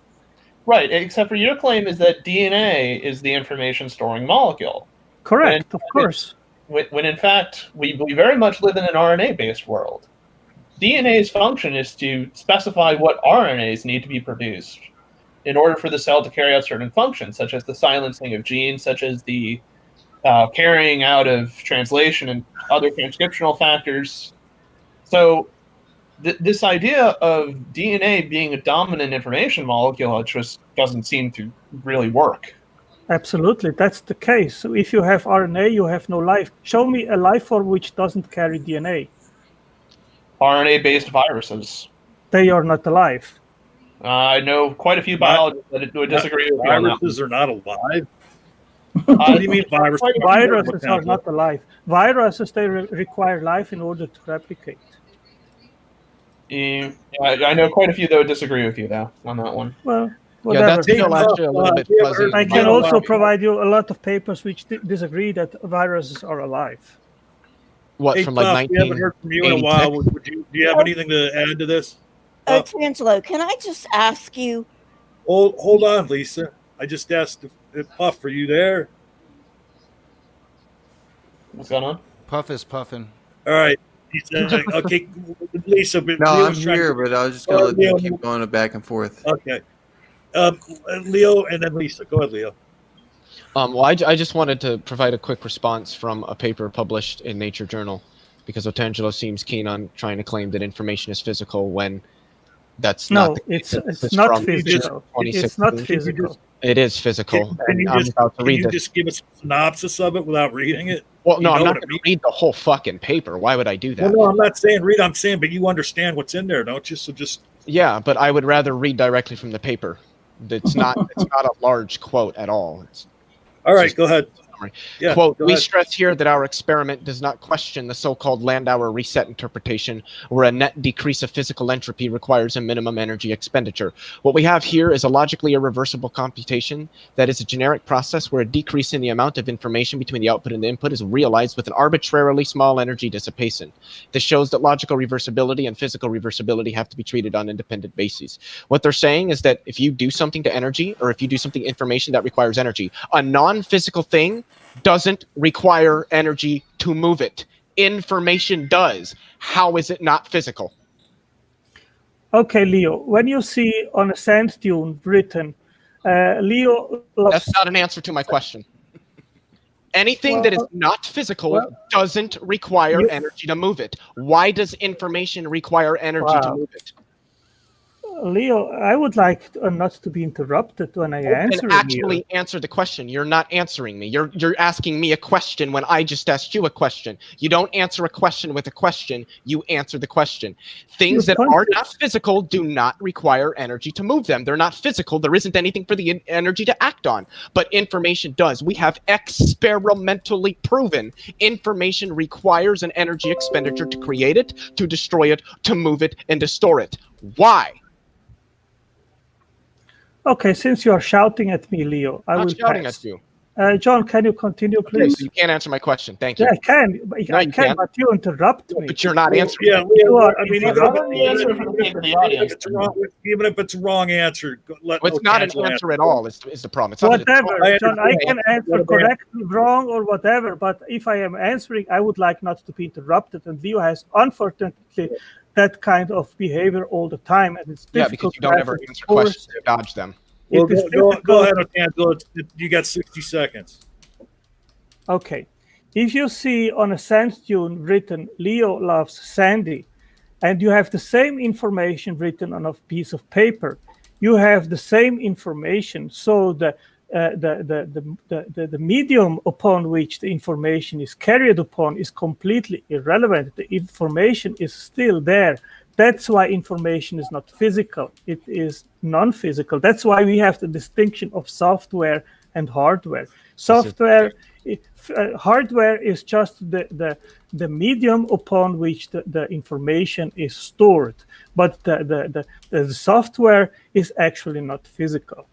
Right, except for your claim is that DNA is the information storing molecule. Correct, of course. When in fact, we very much live in an RNA-based world. DNA's function is to specify what RNAs need to be produced in order for the cell to carry out certain functions, such as the silencing of genes, such as the carrying out of translation and other transcriptional factors. So this idea of DNA being a dominant information molecule just doesn't seem to really work. Absolutely, that's the case. So if you have RNA, you have no life. Show me a life form which doesn't carry DNA. RNA-based viruses. They are not alive. I know quite a few biologists that would disagree with you on that. Viruses are not alive. What do you mean viruses? Viruses are not alive. Viruses, they require life in order to replicate. I know quite a few that would disagree with you, though, on that one. Well, whatever. that's still actually a little bit fuzzy. I can also provide you a lot of papers which disagree that viruses are alive. What, Hey, from like Puff, we haven't heard from you in a while. Do you have anything to add to this? Angelo, can I just ask you? Hold on, Lisa. I just asked if Puff, are you there? What's going on? Puff is puffing. All right. He said, okay, Lisa. But No, Leo I'm was trying here, to- but I was just gonna let Leo, them keep going back and forth. Okay. Leo and then Lisa. Go ahead, Leo. Well, I just wanted to provide a quick response from a paper published in Nature Journal, because Otangelo seems keen on trying to claim that information is physical when that's not the case. It's not from physical. It's not 2016. physical. It is physical. Can and you I'm just, about to can read you this. just give us a synopsis of it without reading it? Well, no, You I'm know not what I going to read the whole fucking paper. Why would I do that? Well, no, I'm not saying read. I'm saying, but you understand what's in there, don't you? So just Yeah, but I would rather read directly from the paper. It's not a large quote at all. It's all right. Go ahead. Yeah, Quote, go we ahead. stress here that our experiment does not question the so-called Landauer reset interpretation, where a net decrease of physical entropy requires a minimum energy expenditure. What we have here is a logically irreversible computation that is a generic process where a decrease in the amount of information between the output and the input is realized with an arbitrarily small energy dissipation. This shows that logical reversibility and physical reversibility have to be treated on independent bases. What they're saying is that if you do something to energy, or if you do something to information that requires energy, a non-physical thing doesn't require energy to move it. Information does. How is it not physical? Okay, Leo, when you see on a sand dune written, Leo... That's not an answer to my question. Anything that is not physical doesn't require energy to move it. Why does information require energy to move it? Leo, I would like not to be interrupted when I answer And actually answer the question. You're not answering me. You're asking me a question when I just asked you a question. You don't answer a question with a question. You answer the question. Things that are not physical do not require energy to move them. They're not physical. There isn't anything for the energy to act on. But information does. We have experimentally proven information requires an energy expenditure to create it, to destroy it, to move it, and to store it. Why? Okay, since you are shouting at me, Leo, I will shouting pass. at you. John, can you continue, Okay, please? so you can't answer my question. Thank you. Yeah, I can. No, I you can, can't. but you interrupt me. But you're not answering. Yeah, You are I mean, even if it's a wrong answer, let Well, it's not an Otangelo answer at all. Is the problem? It's not that it's Whatever, wrong. John, I can answer correctly, wrong, or whatever. But if I am answering, I would like not to be interrupted. And Leo has, unfortunately, that kind of behavior all the time, and it's Yeah, difficult. because you don't ever answer questions. You dodge them. Well, It is go ahead, difficult. Otangelo. You got 60 seconds. Okay. If you see on a sand dune written, Leo loves Sandy, and you have the same information written on a piece of paper, you have the same information. So the medium upon which the information is carried upon is completely irrelevant. The information is still there. That's why information is not physical. It is non-physical. That's why we have the distinction of software and hardware. Software, hardware is just the medium upon which the information is stored. But the software is actually not physical.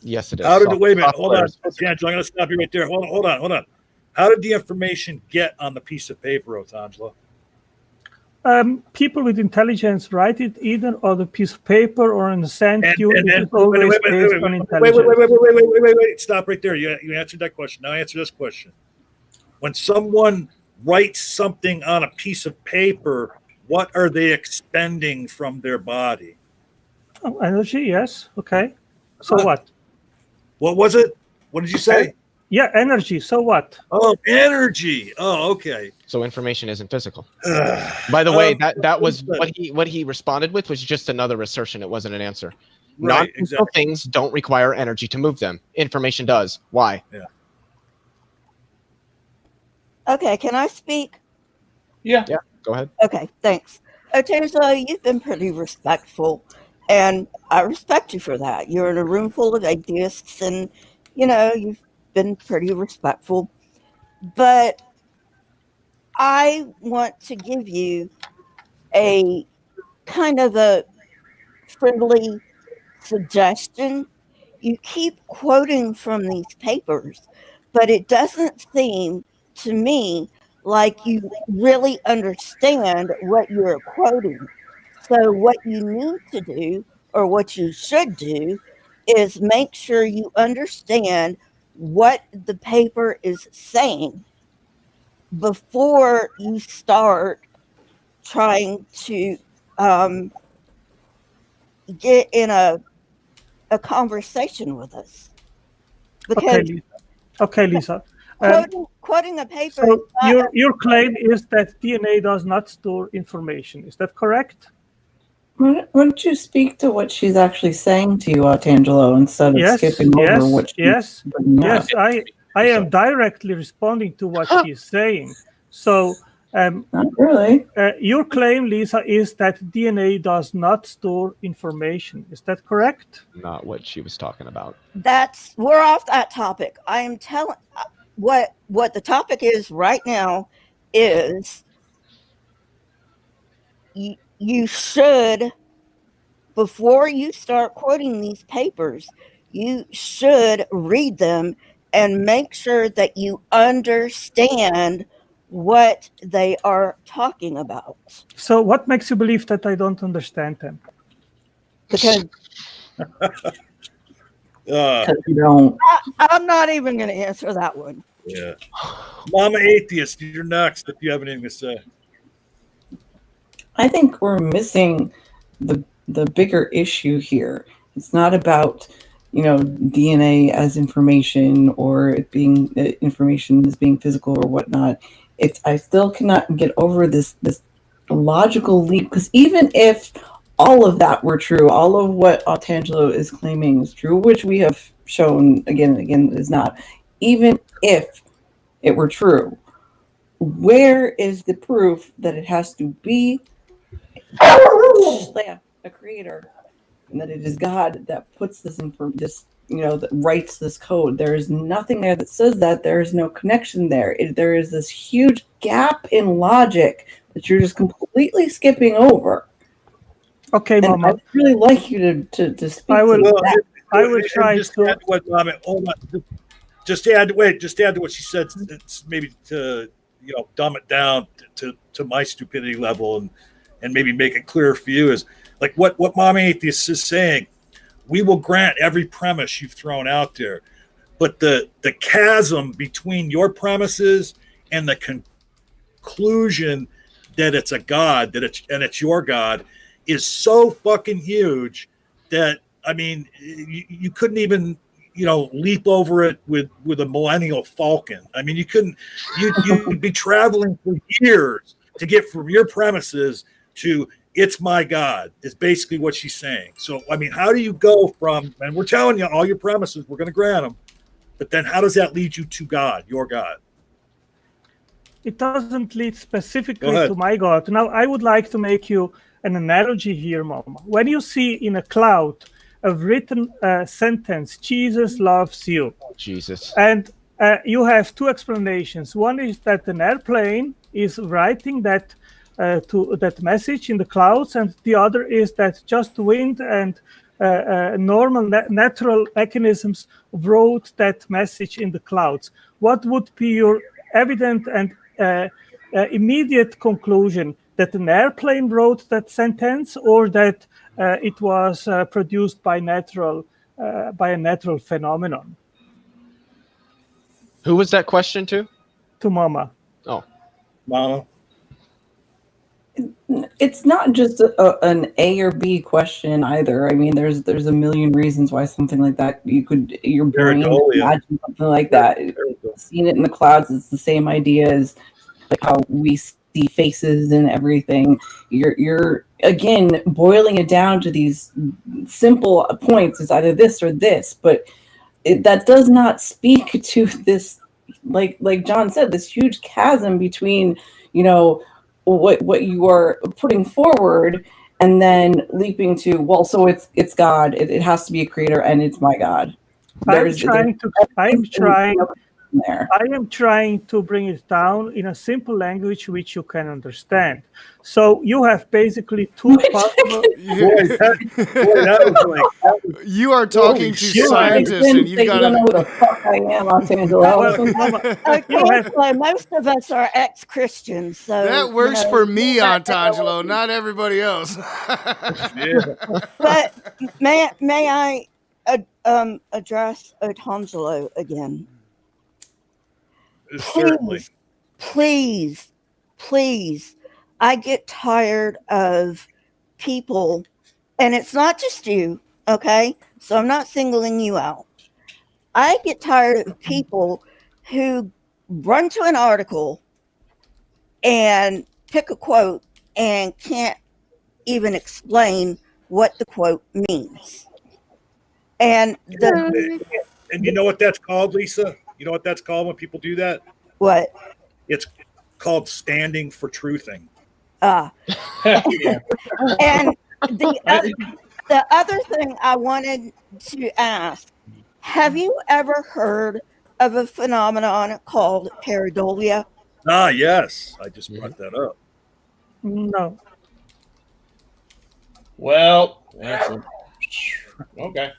Yes, it is. How did wait a minute? Hold on, Software is Otangelo. I'm going to stop you right there. Hold on. How did the information get on the piece of paper, Otangelo? People with intelligence write it either on a piece of paper or on a sand dune. It is always based on intelligence. Wait. Stop right there. You answered that question. Now answer this question. When someone writes something on a piece of paper, what are they expending from their body? Oh, energy, yes. Okay. So what? What was it? What did you say? Yeah, energy. So what? Oh, energy. Oh, okay. So information isn't physical. By the way, that was what he responded with was just another assertion. It wasn't an answer. Right, Non-physical things don't require energy to move them. Information does. Why? Yeah. Okay, can I speak? Yeah. Go ahead. Okay, thanks. Otangelo, you've been pretty respectful, and I respect you for that. You're in a room full of atheists, and, you've been pretty respectful. But I want to give you a kind of a friendly suggestion. You keep quoting from these papers, but it doesn't seem to me like you really understand what you're quoting. So what you need to do, or what you should do, is make sure you understand what the paper is saying. before you start trying to get in a conversation with us. Because Okay, Lisa. quoting a paper. So your claim is that DNA does not store information. Is that correct? Why don't you speak to what she's actually saying to you, Tangelo, instead of skipping over what she's Yes. bringing up? I am directly responding to what she's saying. So, not really. Your claim, Lisa, is that DNA does not store information. Is that correct? Not what she was talking about. We're off that topic. I am telling what the topic is right now is you should, before you start quoting these papers, you should read them and make sure that you understand what they are talking about. So what makes you believe that I don't understand them? Because you don't. I'm not even going to answer that one. Yeah. Mama Atheist, you're next if you have anything to say. I think we're missing the bigger issue here. It's not about, DNA as information or it being information as being physical or whatnot. I still cannot get over this logical leap, because even if all of that were true, all of what Tangelo is claiming is true, which we have shown again and again is not, even if it were true, where is the proof that it has to be a creator and that it is God that puts this that writes this code? There is nothing there that says that. There is no connection there. There is this huge gap in logic that you're just completely skipping over. Okay, and Mama. I'd really like you to speak I will. to that. I will try just to. add to what, hold on. Just add to what she said. It's maybe to dumb it down to my stupidity level and maybe make it clearer for you is like what Mama Atheist is saying. We will grant every premise you've thrown out there, but the chasm between your premises and the conclusion that it's a God, and it's your God, is so fucking huge that you couldn't even leap over it with a Millennial Falcon. I mean, you couldn't. You'd be traveling for years to get from your premises to it's my God, is basically what she's saying. So, how do you go from, and we're telling you all your premises, we're going to grant them, but then how does that lead you to God, your God? It doesn't lead specifically to my God. Now, I would like to make you an analogy here, Mama. When you see in a cloud a written sentence, Jesus loves you. Jesus. And you have two explanations. One is that an airplane is writing that to that message in the clouds, and the other is that just wind and normal natural mechanisms wrote that message in the clouds. What would be your evident and immediate conclusion? That an airplane wrote that sentence, or that it was produced by a natural phenomenon? Who was that question to? To Mama. Oh, Mama. It's not just an A or B question either. I mean, there's a million reasons why something like that your brain could imagine something like that. Seeing it in the clouds is the same idea as like how we see faces and everything. You're again boiling it down to these simple points. It's either this or this, but that does not speak to this, like John said, this huge chasm between what you are putting forward and then leaping to, well, so it's God. It has to be a creator, and it's my God. I am trying to bring it down in a simple language which you can understand. So you have basically two possible. You are talking to scientists, and you've got to know who the fuck I am, Okay, most of us are ex-Christians, so that works for me, Antangelo, not everybody else. But may I address Antangelo again? Certainly. please, I get tired of people, and it's not just you, okay? So I'm not singling you out. I get tired of people who run to an article and pick a quote and can't even explain what the quote means. And you know what that's called, Lisa? You know what that's called when people do that? What? It's called standing for truthing. And the other thing I wanted to ask, have you ever heard of a phenomenon called pareidolia? Ah, yes. I just brought that up. No. Well, okay.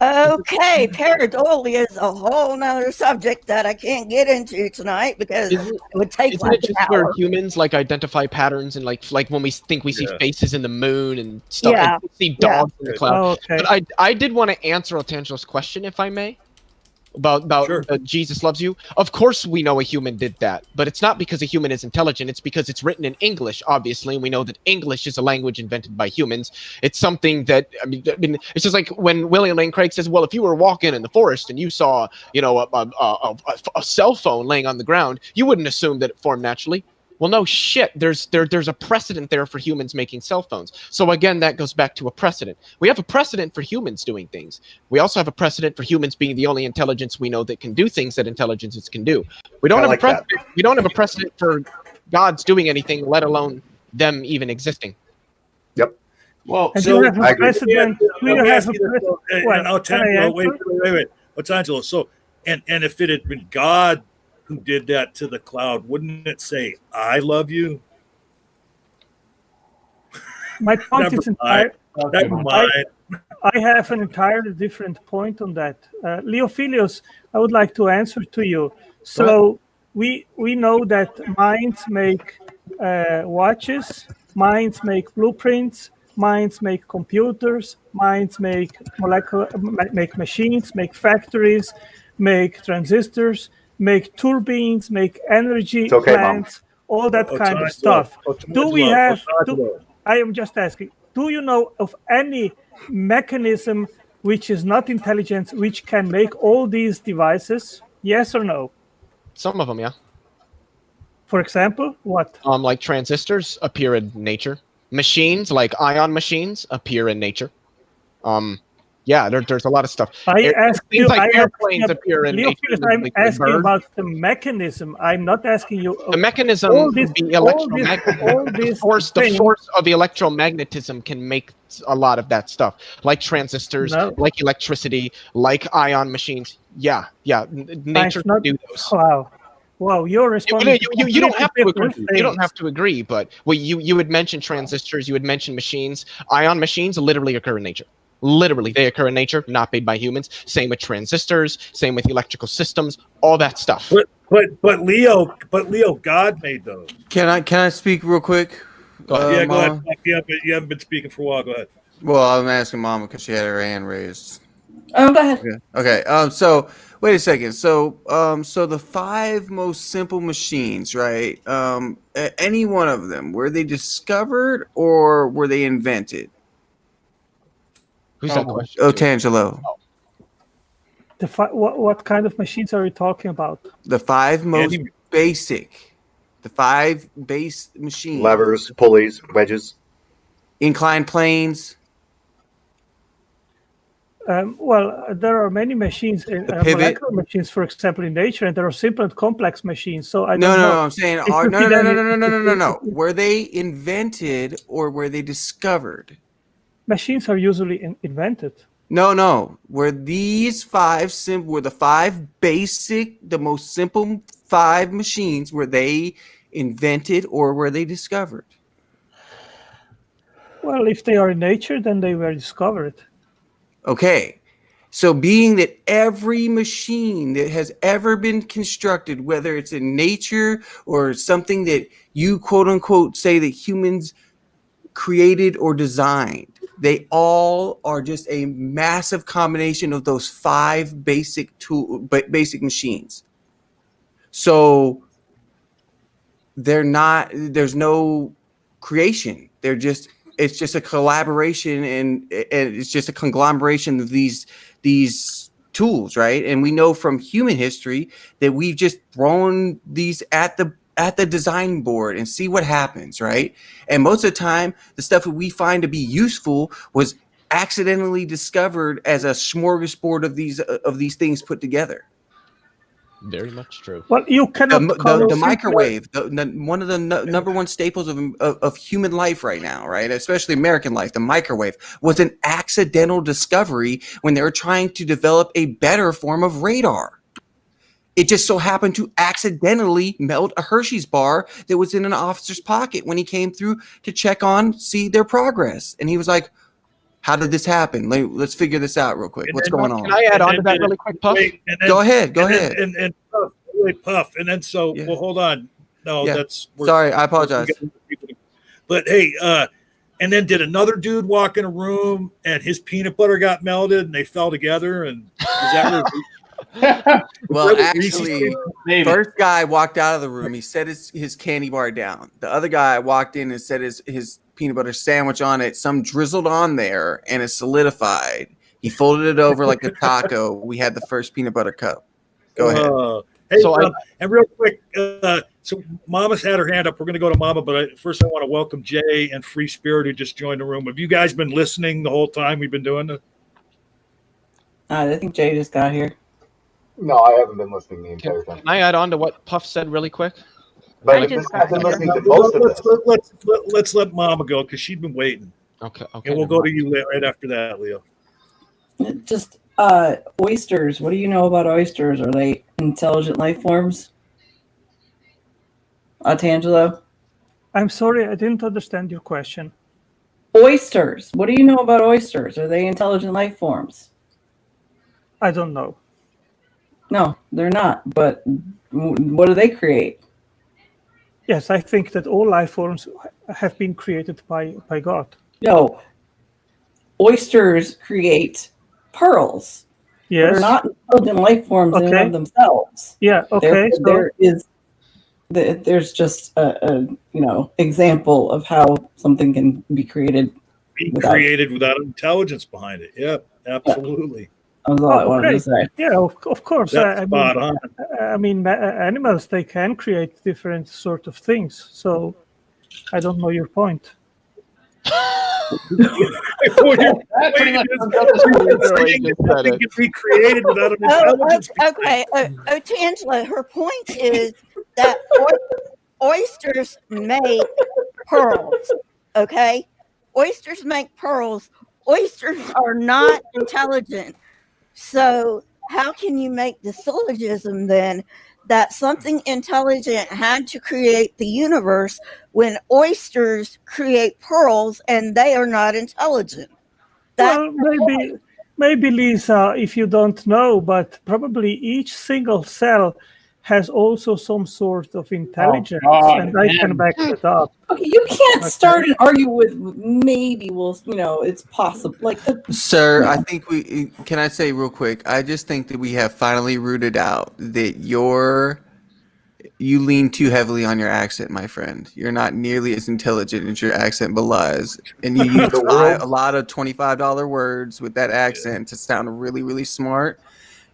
Okay, pareidolia is a whole nother subject that I can't get into tonight because it would take Isn't like it just an where hour. humans like identify patterns and like when we think we see faces in the moon and stuff, Yeah. like, we see dogs in the cloud. Oh, okay. But I did want to answer Otangelo's question, if I may, about Jesus loves you. Of course, we know a human did that, but it's not because a human is intelligent. It's because it's written in English, obviously, and we know that English is a language invented by humans. It's something that I mean it's just like when William Lane Craig says, "Well, if you were walking in the forest and you saw, a cell phone laying on the ground, you wouldn't assume that it formed naturally." Well, no shit. There's a precedent there for humans making cell phones. So again, that goes back to a precedent. We have a precedent for humans doing things. We also have a precedent for humans being the only intelligence we know that can do things that intelligences can do. We don't have a precedent. We don't have a precedent for gods doing anything, let alone them even existing. Yep. Well, And so you have a precedent. Wait. What's Angelo? So, and if it had been God who did that to the cloud, wouldn't it say, "I love you"? My point is entire. Never mind. I have an entirely different point on that. Leophilius, I would like to answer to you. So we know that minds make watches, minds make blueprints, minds make computers, minds make machines, make factories, make transistors, make turbines, make energy plants, all that kind of stuff. Do we have? I am just asking. Do you know of any mechanism which is not intelligence which can make all these devices? Yes or no? Some of them, yeah. For example, what? Like transistors appear in nature. Machines, like ion machines, appear in nature. Yeah, there's a lot of stuff. I asked you. Airplanes appear in nature. I'm asking about the mechanism. I'm not asking you. The mechanism would be electromagnetism. The force of electromagnetism can make a lot of that stuff, like transistors, like electricity, like ion machines. Yeah. Nature can do those. Wow, you're responding. You don't have to agree. You don't have to agree, but you would mention transistors. You would mention machines. Ion machines literally occur in nature. Literally, they occur in nature, not made by humans. Same with transistors. Same with electrical systems. All that stuff. But Leo, God made those. Can I speak real quick? Go ahead. You haven't been speaking for a while. Go ahead. Well, I'm asking Mama because she had her hand raised. Oh, go ahead. Okay. So wait a second. So the 5 most simple machines, right? Any one of them, were they discovered or were they invented? Who's that question? Otangelo. What kind of machines are you talking about? The 5 most basic. The 5 base machines. Levers, pulleys, wedges. Inclined planes. Well, there are many machines, molecular machines, for example, in nature, and there are simple and complex machines. So I don't know. No. I'm saying no. Were they invented or were they discovered? Machines are usually invented. No. Were these 5 were the 5 basic, the most simple 5 machines, were they invented or were they discovered? Well, if they are in nature, then they were discovered. Okay. So being that every machine that has ever been constructed, whether it's in nature or something that you quote unquote say that humans created or designed, they all are just a massive combination of those 5 basic machines. So there's no creation. It's just a collaboration and it's just a conglomeration of these tools, right? And we know from human history that we've just thrown these at the design board and see what happens, right? And most of the time, the stuff that we find to be useful was accidentally discovered as a smorgasbord of these things put together. Very much true. Well, you cannot the microwave, one of the number one staples of human life right now, right? Especially American life. The microwave was an accidental discovery when they were trying to develop a better form of radar. It just so happened to accidentally melt a Hershey's bar that was in an officer's pocket when he came through to see their progress. And he was like, how did this happen? Let's figure this out real quick. What's going on? Can I add on to that really quick, Puff? Go ahead. And Puff. And then well, hold on. No, sorry. I apologize. But hey, and then did another dude walk in a room and his peanut butter got melted and they fell together? And is that well, actually, first guy walked out of the room. He set his candy bar down. The other guy walked in and set his peanut butter sandwich on it. Some drizzled on there and it solidified. He folded it over like a taco. We had the first peanut butter cup. Go ahead. Hey, and real quick, so Mama's had her hand up. We're going to go to Mama, but first I want to welcome Jay and Free Spirit who just joined the room. Have you guys been listening the whole time we've been doing this? I think Jay just got here. No, I haven't been listening the entire time. Can I add on to what Puff said really quick? But I've been listening to most of this. Let's let Mama go because she's been waiting. Okay. And we'll go to you right after that, Leo. Just oysters. What do you know about oysters? Are they intelligent life forms? Tangelo? I'm sorry, I didn't understand your question. Oysters. What do you know about oysters? Are they intelligent life forms? I don't know. No, they're not. But what do they create? Yes, I think that all life forms have been created by God. No. Oysters create pearls. Yes. They're not intelligent life forms in and of themselves. Yeah, okay. There's just a example of how something can be created. Created without intelligence behind it. Yeah, absolutely. That's all I wanted to say. Yeah, of course. That's spot on. I mean, animals, they can create different sort of things. So I don't know your point. Nothing can be created without an intelligence. Okay. Tangela, her point is that oysters make pearls. Okay? Oysters make pearls. Oysters are not intelligent. So how can you make the syllogism then that something intelligent had to create the universe when oysters create pearls and they are not intelligent? Well, maybe Lisa, if you don't know, but probably each single cell has also some sort of intelligence, and I can back it up. Okay, you can't start and argue with maybe. Well, it's possible. Sir, I think can I say real quick? I just think that we have finally rooted out that you lean too heavily on your accent, my friend. You're not nearly as intelligent as your accent belies, and you use a lot of $25 words with that accent to sound really, really smart.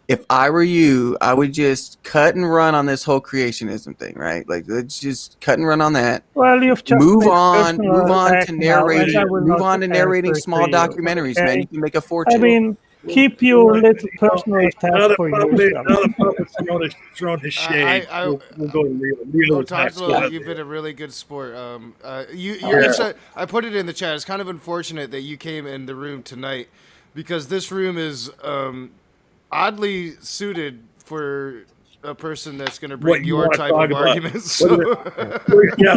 If I were you, I would just cut and run on this whole creationism thing, right? Like, let's just cut and run on that. Well, you've just move on to narrating small documentaries, man. You can make a fortune. I mean, keep your little personal attack for yourself. Another thrown his shade. We'll go to Leo. Tangelo, you've been a really good sport. I put it in the chat. It's kind of unfortunate that you came in the room tonight because this room is oddly suited for a person that's going to bring your type of arguments. Yeah,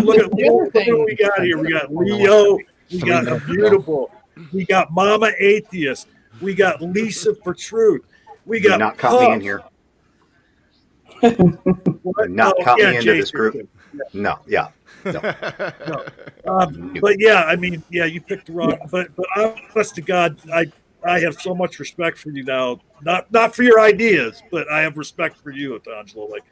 look at what we got here. We got Leo. We got a beautiful. We got Mama Atheist. We got Lisa for Truth. We got not caught me in here. Not caught me into this group. No. But yeah, I mean, you picked the wrong. But honest to God, I have so much respect for you now. Not for your ideas, but I have respect for you, Tangelo. Like,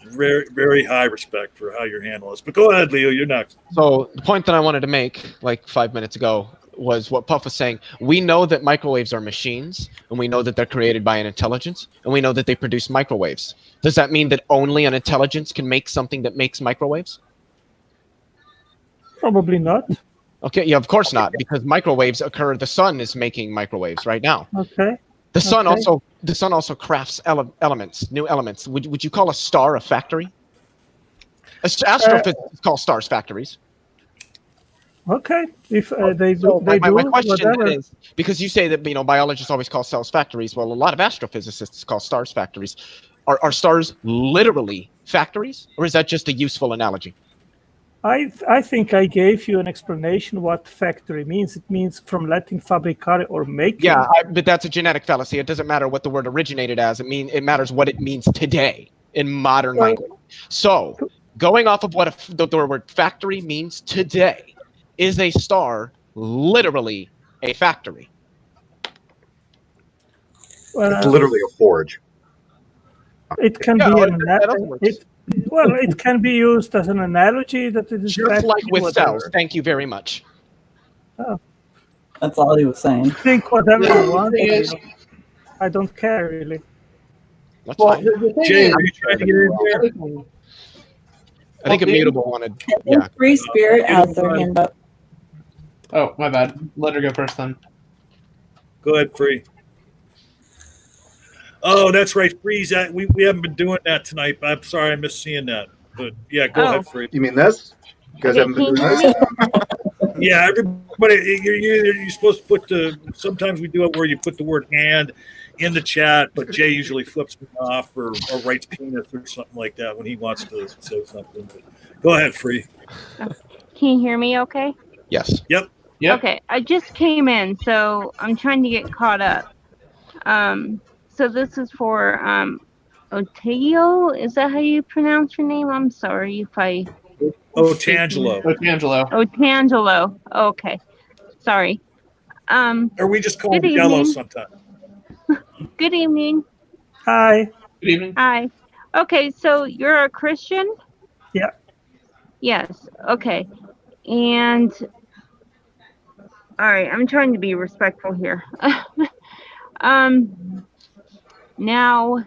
very, very high respect for how you're handling this. But go ahead, Leo. You're next. So the point that I wanted to make, like 5 minutes ago, was what Puff was saying. We know that microwaves are machines, and we know that they're created by an intelligence, and we know that they produce microwaves. Does that mean that only an intelligence can make something that makes microwaves? Probably not. Okay, yeah, of course not, because microwaves occur. The sun is making microwaves right now. Okay. The sun also crafts elements, new elements. Would you call a star a factory? Astrophysicists call stars factories. Okay, if they do, my whatever. question is, because you say that biologists always call cells factories. Well, a lot of astrophysicists call stars factories. Are stars literally factories, or is that just a useful analogy? I think I gave you an explanation what factory means. It means from Latin fabricare or making. Yeah, but that's a genetic fallacy. It doesn't matter what the word originated as. It matters what it means today in modern language. So, going off of what the word factory means today, is a star literally a factory? Well, it's literally a forge. It can be it can be used as an analogy that it is just like with cells. Thank you very much. Oh. That's all he was saying. Think whatever you want. I don't care really. That's fine. Jay, are you trying to get in here? I think Immutable wanted. Yeah. Free Spirit has their hand up. Oh, my bad. Let her go first then. Go ahead, Free. Oh, that's right. Freeze. We haven't been doing that tonight. I'm sorry I missed seeing that. But yeah, go ahead, Free. You mean this? You guys haven't been doing this? Yeah, everybody, you're supposed to put sometimes we do it where you put the word hand in the chat, but Jay usually flips me off or writes penis or something like that when he wants to say something. But go ahead, Free. Can you hear me okay? Yes. Yep. Okay, I just came in, so I'm trying to get caught up. So this is for Otagio. Is that how you pronounce your name? I'm sorry if I... Otangelo. Otangelo. Okay. Sorry. Or we just call him Yellow sometimes. Good evening. Hi. Good evening. Hi. Okay, so you're a Christian? Yeah. Yes. Okay. And... All right, I'm trying to be respectful here. Now,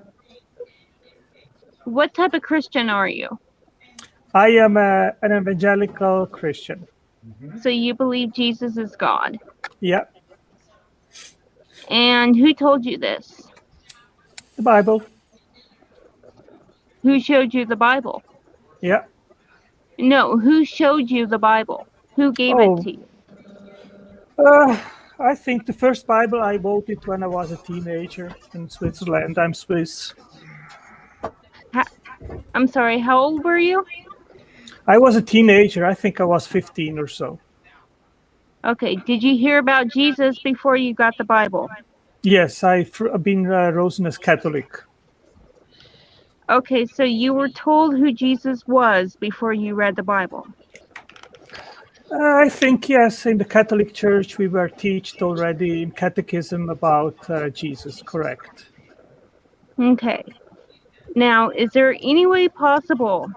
what type of Christian are you? I am an evangelical Christian. So you believe Jesus is God? Yeah. And who told you this? The Bible. Who showed you the Bible? Yeah. No, who showed you the Bible? Who gave it to you? I think the first Bible I bought it when I was a teenager in Switzerland. I'm Swiss. I'm sorry, how old were you? I was a teenager. I think I was 15 or so. Okay, did you hear about Jesus before you got the Bible? Yes, I've been raised as Catholic. Okay, so you were told who Jesus was before you read the Bible? I think, yes, in the Catholic Church we were taught already in catechism about Jesus, correct. Okay. Now, is there any way possible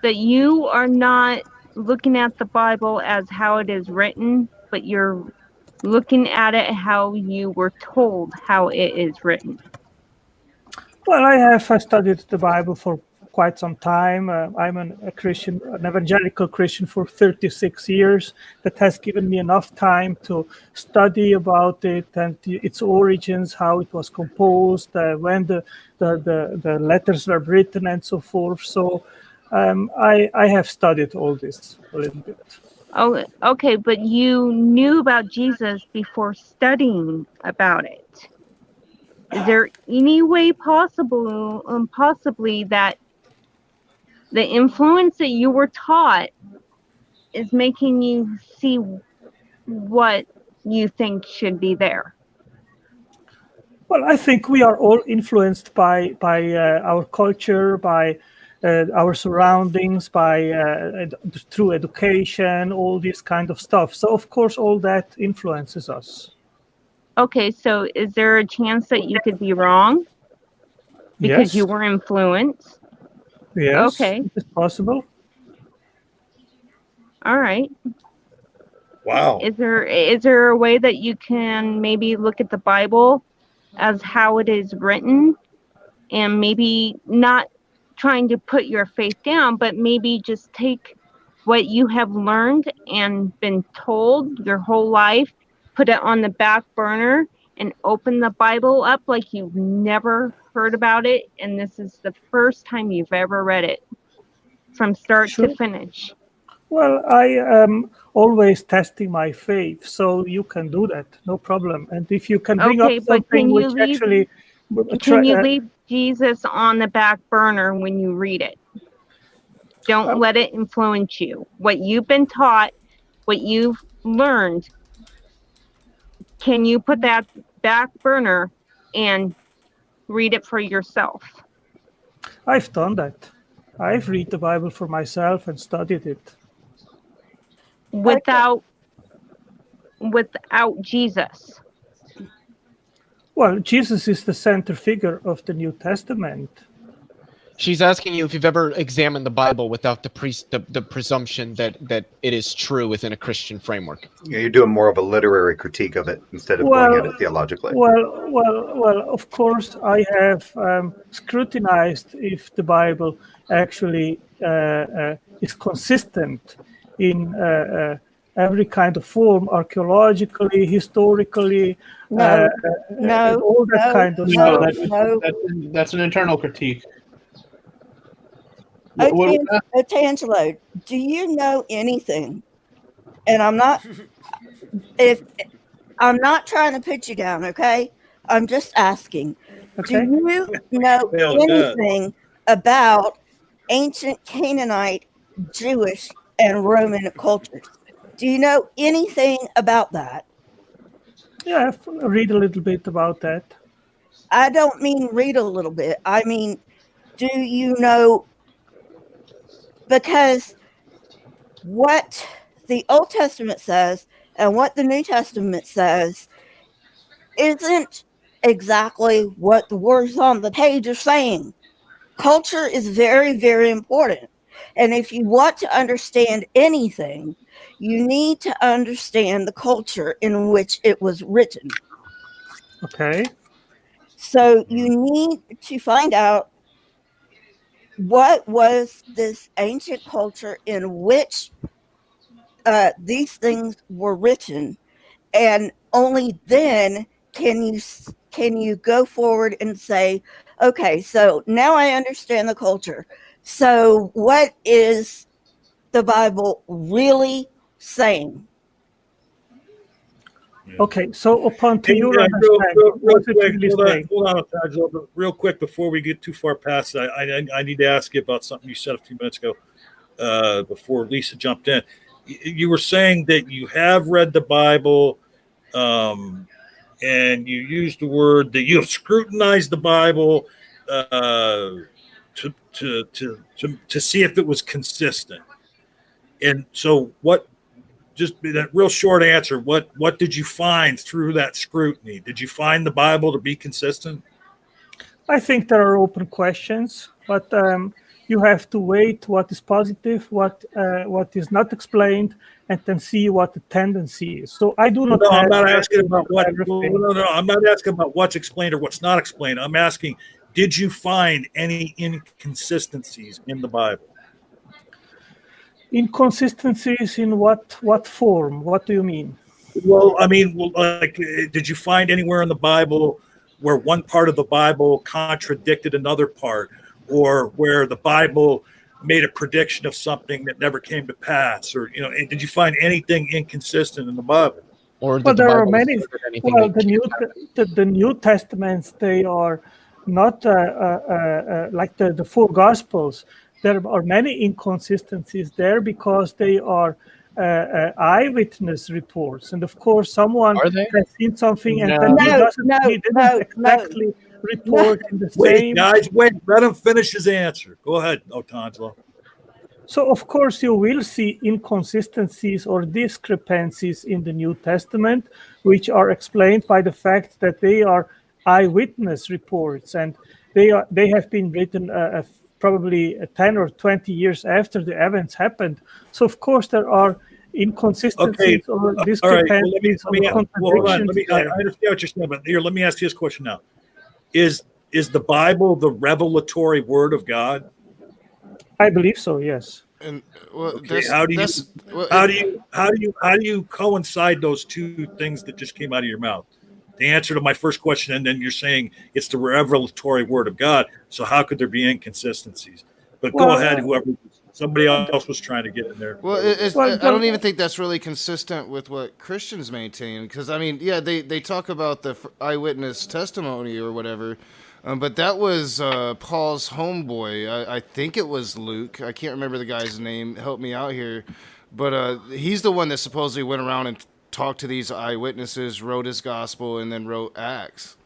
that you are not looking at the Bible as how it is written, but you're looking at it how you were told how it is written? Well, I have studied the Bible for quite some time. I'm a Christian, an evangelical Christian for 36 years. That has given me enough time to study about it and its origins, how it was composed, when the letters were written, and so forth. So I have studied all this a little bit. Oh, okay, but you knew about Jesus before studying about it. Is there any way possibly that the influence that you were taught is making you see what you think should be there? Well, I think we are all influenced by our culture, by our surroundings, by through education, all this kind of stuff. So, of course, all that influences us. Okay, so is there a chance that you could be wrong because Yes. you were influenced? Yes, Okay. it's possible. All right. Wow. Is there a way that you can maybe look at the Bible as how it is written, and maybe not trying to put your faith down, but maybe just take what you have learned and been told your whole life, put it on the back burner, and open the Bible up like you've never heard about it, and this is the first time you've ever read it from start Sure. to finish? Well, I am always testing my faith, so you can do that, no problem. And if you can bring Okay, up but something can you which leave- actually Can you leave Jesus on the back burner when you read it? Don't let it influence you. What you've been taught, what you've learned, can you put that back burner and read it for yourself? I've done that. I've read the Bible for myself and studied it. Without Jesus. Well, Jesus is the center figure of the New Testament. She's asking you if you've ever examined the Bible without the presumption that it is true within a Christian framework. Yeah, you're doing more of a literary critique of it instead of going at it theologically. Well, of course, I have scrutinized if the Bible actually is consistent in every kind of form, archaeologically, historically, all that kind of stuff. That's an internal critique. Tangelo, do you know anything? And I'm not trying to put you down, okay? I'm just asking. Okay. Do you know anything about ancient Canaanite, Jewish, and Roman cultures? Do you know anything about that? Yeah, I've read a little bit about that. I don't mean read a little bit. I mean, do you know? Because what the Old Testament says and what the New Testament says isn't exactly what the words on the page are saying. Culture is very, very important. And if you want to understand anything, you need to understand the culture in which it was written. Okay. So you need to find out what was this ancient culture in which these things were written, and only then can you go forward and say, okay, so now I understand the culture. So what is the Bible really saying? Okay, so upon to your hold on, but real quick before we get too far past that, I need to ask you about something you said a few minutes ago before Lisa jumped in. You were saying that you have read the Bible, and you used the word that you have scrutinized the Bible to see if it was consistent. And so what? Just that real short answer. What did you find through that scrutiny? Did you find the Bible to be consistent? I think there are open questions, but you have to wait what is positive, what is not explained, and then see what the tendency is. So I do not. No, I'm not asking about what. No, I'm not asking about what's explained or what's not explained. I'm asking, did you find any inconsistencies in the Bible? Inconsistencies in what form? What do you mean? Well, I mean, like, did you find anywhere in the Bible where one part of the Bible contradicted another part, or where the Bible made a prediction of something that never came to pass, or did you find anything inconsistent in the Bible? Or well, there are many. Well, the New Testaments, they are not like the four Gospels. There are many inconsistencies there because they are eyewitness reports, and of course, someone has seen something and then he didn't exactly report in the same. Wait, guys, wait. Let him finish his answer. Go ahead, Otangelo. So, of course, you will see inconsistencies or discrepancies in the New Testament, which are explained by the fact that they are eyewitness reports, and they have been written probably 10 or 20 years after the events happened. So of course there are inconsistencies or discrepancies or contradictions. I understand what you're saying, but here, let me ask you this question now: Is the Bible the revelatory word of God? I believe so. Yes. And well, okay, how do you coincide those two things that just came out of your mouth? The answer to my first question, and then you're saying it's the revelatory word of God. So how could there be inconsistencies? But go ahead, whoever. Somebody else was trying to get in there. Well, I don't even think that's really consistent with what Christians maintain. Because, I mean, yeah, they talk about the eyewitness testimony or whatever. But that was Paul's homeboy. I think it was Luke. I can't remember the guy's name. Help me out here. But he's the one that supposedly went around and talked to these eyewitnesses, wrote his gospel, and then wrote Acts.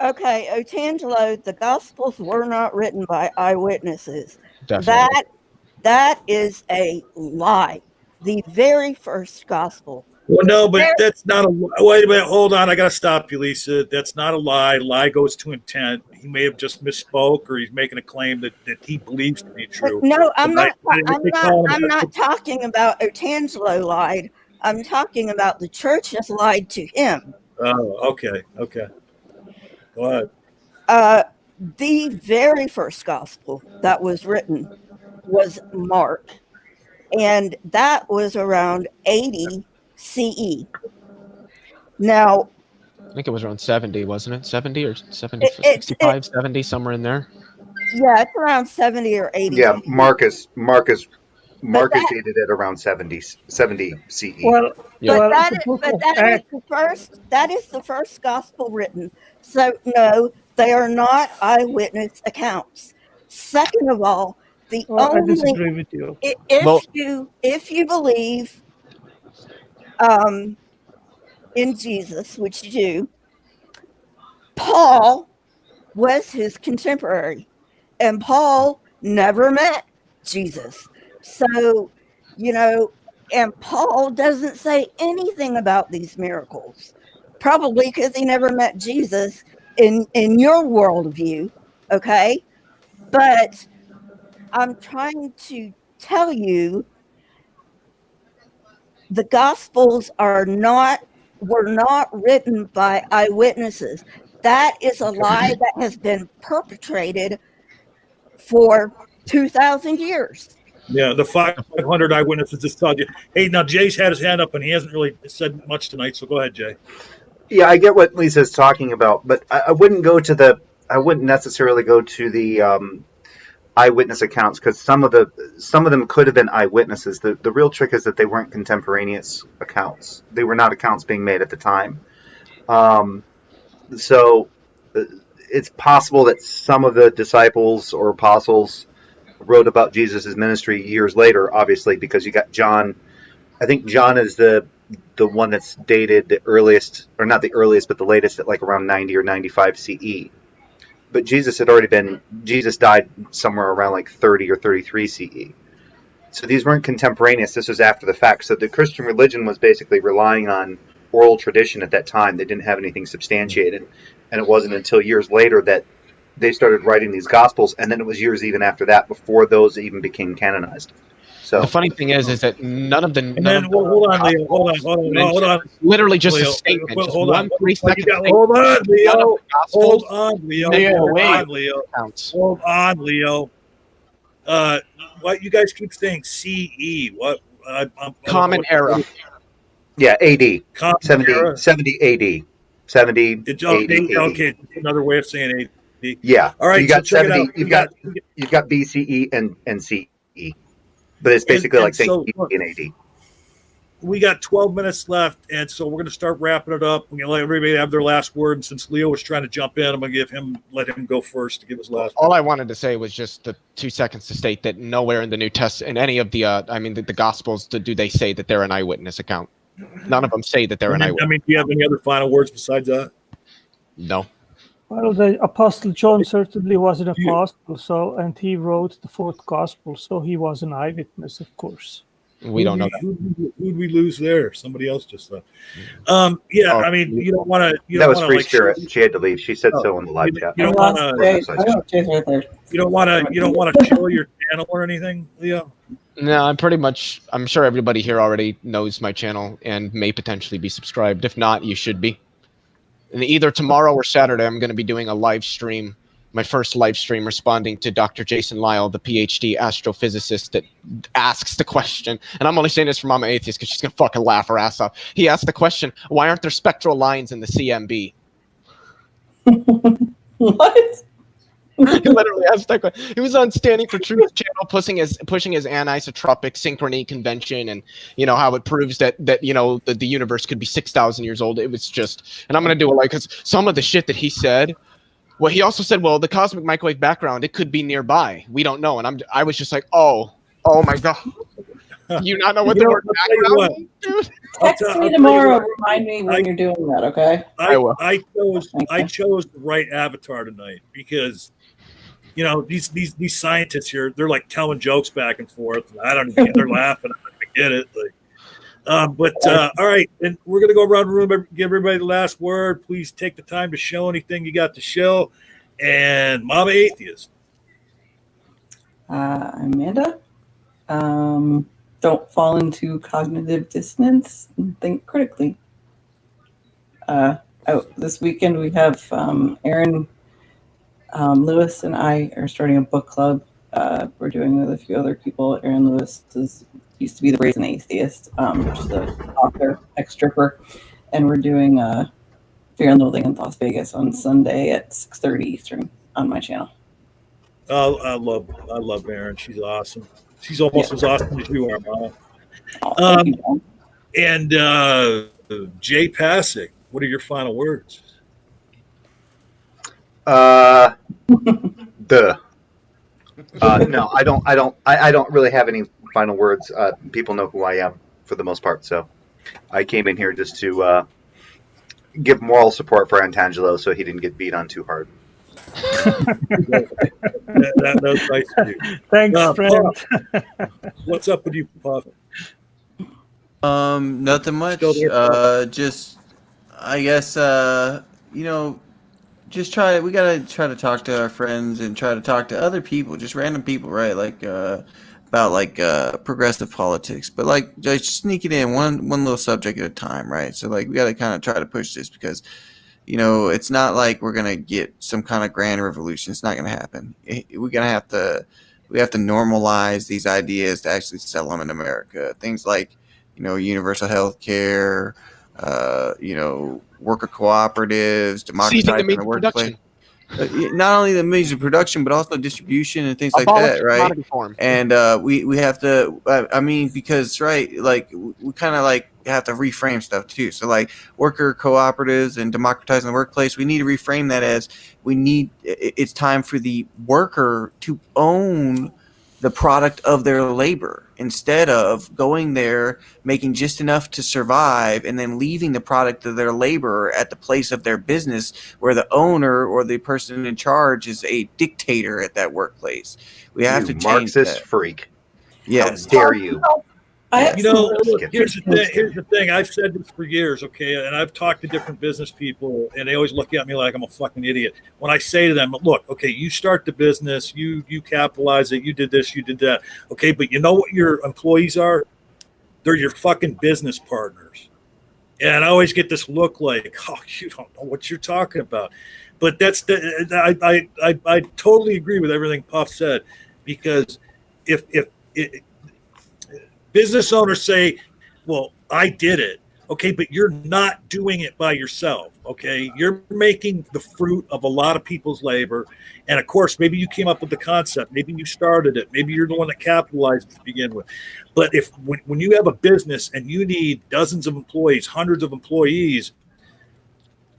Okay, Otangelo, the Gospels were not written by eyewitnesses. Definitely. That is a lie. The very first Gospel. Well, no, but that's not a lie. Wait a minute, hold on. I got to stop you, Lisa. That's not a lie. Lie goes to intent. He may have just misspoke, or he's making a claim that he believes to be true. No, I'm not talking about Otangelo lied. I'm talking about the church has lied to him. Oh, okay. Go ahead. The very first gospel that was written was Mark, and that was around 80 CE. Now, I think it was around 70, wasn't it? 70 or 70, 65, 70, somewhere in there. Yeah, it's around 70 or 80. Yeah, Marcus dated at around 70 CE. Well, that is the first gospel written. So no, they are not eyewitness accounts. Second of all, I disagree with you. If you believe in Jesus, which you do, Paul was his contemporary, and Paul never met Jesus. So, and Paul doesn't say anything about these miracles, probably because he never met Jesus in your worldview, okay? But I'm trying to tell you the Gospels were not written by eyewitnesses. That is a lie that has been perpetrated for 2,000 years. Yeah, the 500 eyewitnesses just told you. Hey, now Jay's had his hand up and he hasn't really said much tonight, so go ahead, Jay. Yeah, I get what Lisa's talking about, but I wouldn't necessarily go to the eyewitness accounts, because some of them could have been eyewitnesses. The real trick is that they weren't contemporaneous accounts. They were not accounts being made at the time. So it's possible that some of the disciples or apostles wrote about Jesus' ministry years later, obviously, because you got John. I think John is the one that's dated the earliest, or not the earliest, but the latest at like around 90 or 95 CE. But Jesus died somewhere around like 30 or 33 CE. So these weren't contemporaneous. This was after the fact. So the Christian religion was basically relying on oral tradition at that time. They didn't have anything substantiated. And it wasn't until years later that they started writing these Gospels. And then it was years even after that before those even became canonized. So the funny thing is that none of the. Hold on. Literally just a statement. Just Hold on, 3 seconds. Hold on, Leo. Hold on, Leo. What you guys keep saying? CE. What? Common era. Yeah, AD. 70 AD. 70 AD. Okay, another way of saying AD. Yeah. All right. So you got so 70. You've got BCE and CE. But it's basically like saying BCE and AD. We got 12 minutes left, and so we're going to start wrapping it up. We're going to let everybody have their last word. And since Leo was trying to jump in, I'm going to let him go first to give his last word. All I wanted to say was just the 2 seconds to state that nowhere in the New Testament, in any of the, the Gospels, do they say that they're an eyewitness account. None of them say that they're an eyewitness. Do you have any other final words besides that? No. Well, the Apostle John certainly was an apostle, and he wrote the 4th Gospel, so he was an eyewitness, of course. We don't know that. Who'd we lose there? Somebody else just left. Yeah, I mean, you don't want to. That was Free Spirit. She had to leave. She said so in the live chat. You don't want to. You don't want to show your channel or anything, Leo. No, I'm sure everybody here already knows my channel and may potentially be subscribed. If not, you should be. And either tomorrow or Saturday, I'm going to be doing a live stream, my first live stream, responding to Dr. Jason Lyle, the PhD astrophysicist that asks the question. And I'm only saying this for Mama Atheist because she's going to fucking laugh her ass off. He asked the question, why aren't there spectral lines in the CMB? What? He literally asked that question. He was on Standing for Truth channel pushing his anisotropic synchrony convention, and you know how it proves that you know the universe could be 6,000 years old. It was just, and I'm gonna do it like, because some of the shit that he said. Well, he also said, well, the cosmic microwave background, it could be nearby. We don't know, and I was just like, oh my god. You not know what the word background is, dude? Text me tomorrow. Remind me when you're doing that, okay? I chose the right avatar tonight because, you know, these scientists here, they're like telling jokes back and forth. I don't even get, they're laughing. I don't get it. Like, all right, and we're gonna go around the room, give everybody the last word. Please take the time to show anything you got to show. And Mama Atheist. Amanda. Don't fall into cognitive dissonance and think critically. This weekend we have Aaron Lewis and I are starting a book club. We're doing with a few other people. Aaron Lewis used to be the Brazen Atheist. She's an author, ex-stripper. And we're doing Fear and Loathing in Las Vegas on Sunday at 6:30 Eastern on my channel. Oh, I love Aaron. She's awesome. She's almost as awesome as you are, Mama. And Jay Pasick, what are your final words? No, I don't really have any final words. People know who I am for the most part, so I came in here just to give moral support for Antangelo so he didn't get beat on too hard. that was nice of you. Thanks, friend. What's up with you, Puff? Nothing much. Just, I guess, you know, we gotta try to talk to our friends and try to talk to other people, just random people, right? Like, about like progressive politics, but like just sneak it in one little subject at a time, right? So like we gotta kind of try to push this because, you know, it's not like we're gonna get some kind of grand revolution. It's not gonna happen. We have to normalize these ideas to actually sell them in America. Things like, you know, universal health care, you know, worker cooperatives, democratizing the workplace. Not only the means of production, but also distribution and things like that, right? And we have to. I mean, because right, like we kind of like have to reframe stuff too. So like worker cooperatives and democratizing the workplace, we need to reframe that as it's time for the worker to own the product of their labor instead of going there, making just enough to survive and then leaving the product of their labor at the place of their business where the owner or the person in charge is a dictator at that workplace. We have to change Marxist that. Freak. Yes. How dare you? You know, look, here's the thing. I've said this for years, okay, and I've talked to different business people, and they always look at me like I'm a fucking idiot. When I say to them, look, okay, you start the business, you capitalize it, you did this, you did that, okay, but you know what your employees are? They're your fucking business partners. And I always get this look like, oh, you don't know what you're talking about. But that's I totally agree with everything Puff said, because if business owners say, well, I did it. Okay, but you're not doing it by yourself. Okay, you're making the fruit of a lot of people's labor. And of course, maybe you came up with the concept. Maybe you started it. Maybe you're the one that capitalized to begin with. But when you have a business and you need dozens of employees, hundreds of employees,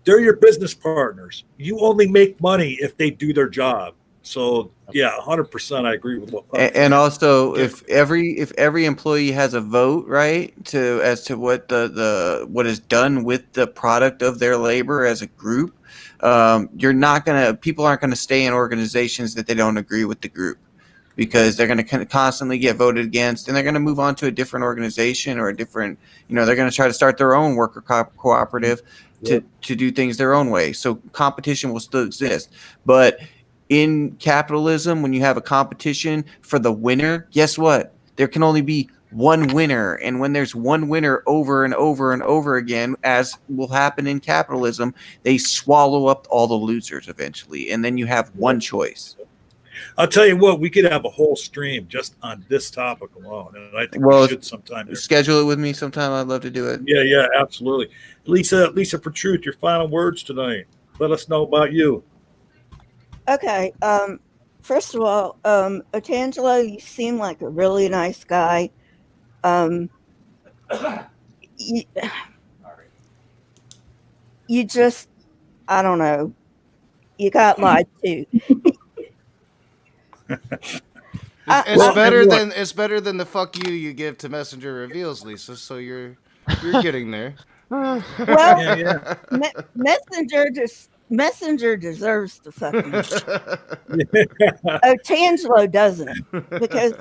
they're your business partners. You only make money if they do their job. So yeah, 100%. I agree with what. And also, if every employee has a vote, right, as to what what is done with the product of their labor as a group, people aren't gonna stay in organizations that they don't agree with the group, because they're going to constantly get voted against, and they're going to move on to a different organization or a different, they're going to try to start their own worker cooperative to do things their own way. So competition will still exist. But in capitalism, when you have a competition for the winner, guess what? There can only be one winner. And when there's one winner over and over and over again, as will happen in capitalism, they swallow up all the losers eventually. And then you have one choice. I'll tell you what, we could have a whole stream just on this topic alone. And I think we should sometime. Schedule it with me sometime. I'd love to do it. Yeah, absolutely. Lisa for truth, your final words tonight. Let us know about you. Okay. First of all, Otangelo, you seem like a really nice guy. You just, I don't know. You got lied to. It's better than the fuck you give to Messenger Reveals, Lisa. So you're getting there. Well, Messenger deserves the fucking Otangelo doesn't, because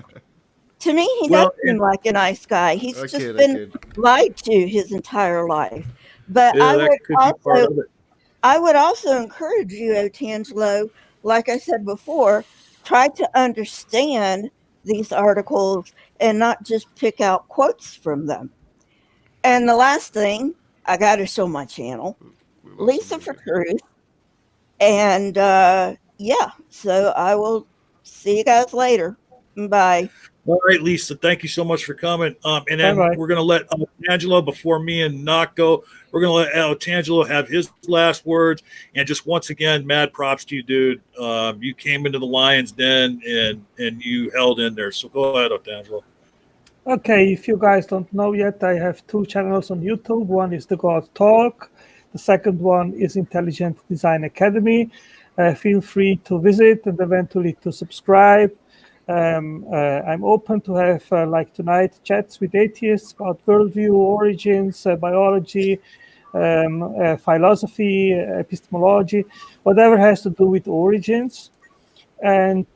to me he doesn't seem like a nice guy. He's just been lied to his entire life. But I would also encourage you, Otangelo, like I said before, try to understand these articles and not just pick out quotes from them. And the last thing, I got to show my channel, Lisa for Truth. And so I will see you guys later. Bye. All right, Lisa, thank you so much for coming. And then we're going to let Otangelo, before me and Knock go, we're going to let Otangelo have his last words. And just once again, mad props to you, dude. You came into the Lion's Den and you held in there. So go ahead, Otangelo. Okay, if you guys don't know yet, I have 2 channels on YouTube. One is The God Talk. The second one is Intelligent Design Academy. Feel free to visit and eventually to subscribe. I'm open to have, like tonight, chats with atheists about worldview, origins, biology, philosophy, epistemology, whatever has to do with origins. And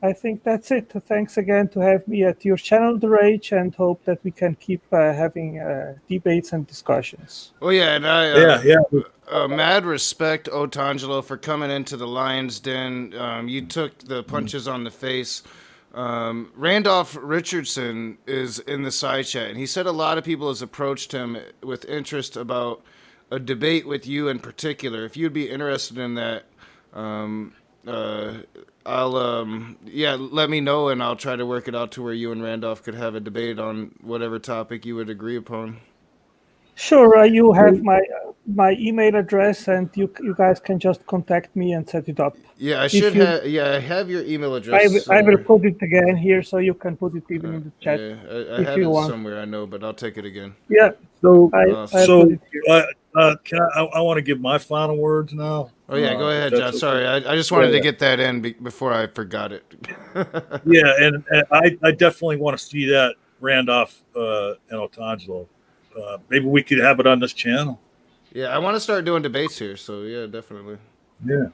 I think that's it. Thanks again to have me at your channel, The Rage, and hope that we can keep having debates and discussions. Well, yeah, and I mad respect, Otangelo, for coming into the Lion's Den. You took the punches on the face. Randolph Richardson is in the side chat, and he said a lot of people has approached him with interest about a debate with you in particular. If you'd be interested in that, let me know, and I'll try to work it out to where you and Randolph could have a debate on whatever topic you would agree upon. Sure, you have my email address, and you guys can just contact me and set it up. Yeah, I have your email address. I will put it again here, so you can put it even in the chat. Yeah, I have it somewhere, I know, but I'll take it again. Yeah. I want to give my final words now. Oh yeah, go ahead, John. Sorry, I just wanted to get that in before I forgot it. Yeah, and I definitely want to see that Randolph and Otangelo. Maybe we could have it on this channel. Yeah, I want to start doing debates here, so yeah, definitely. Yeah.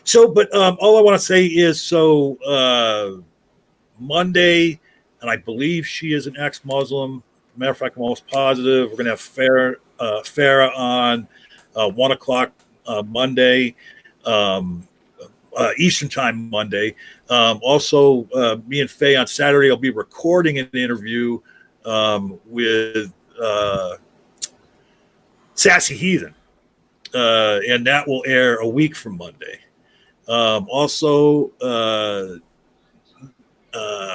So, but all I want to say is, Monday, and I believe she is an ex-Muslim. Matter of fact, I'm almost positive we're going to have Farah on 1 o'clock Monday, Eastern time Monday. Also, me and Faye on Saturday, I'll be recording an interview with Sassy Heathen, and that will air a week from Monday.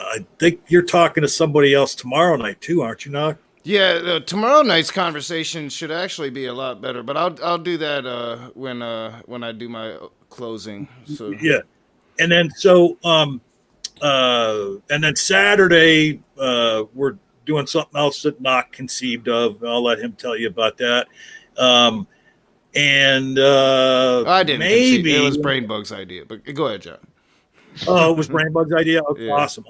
I think you're talking to somebody else tomorrow night too, aren't you, Knock? Yeah, tomorrow night's conversation should actually be a lot better, but I'll do that when I do my closing. So yeah, and then Saturday we're doing something else that Knock conceived of. I'll let him tell you about that. I didn't. Maybe it was Brainbug's idea, but go ahead, John. Oh, it was Brainbug's idea. Okay, yeah. Awesome.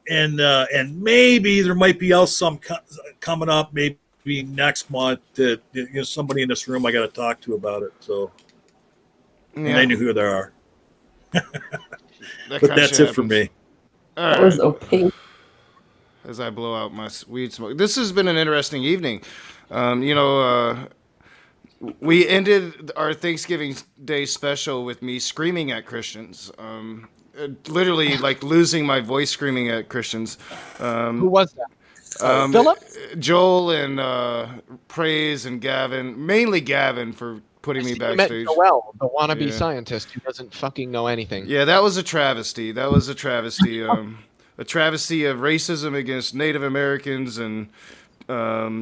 And maybe there might be some coming up, maybe next month that somebody in this room I got to talk to about it. So and they knew who they are. But that's it for me. All right. That was opaque. As I blow out my weed smoke. This has been an interesting evening. We ended our Thanksgiving Day special with me screaming at Christians. Literally, like losing my voice screaming at Christians. Who was that? Philip? Joel and Praise and Gavin. Mainly Gavin for putting me You met backstage. Joel, the wannabe Yeah. scientist who doesn't fucking know anything. Yeah, that was a travesty. A travesty of racism against Native Americans and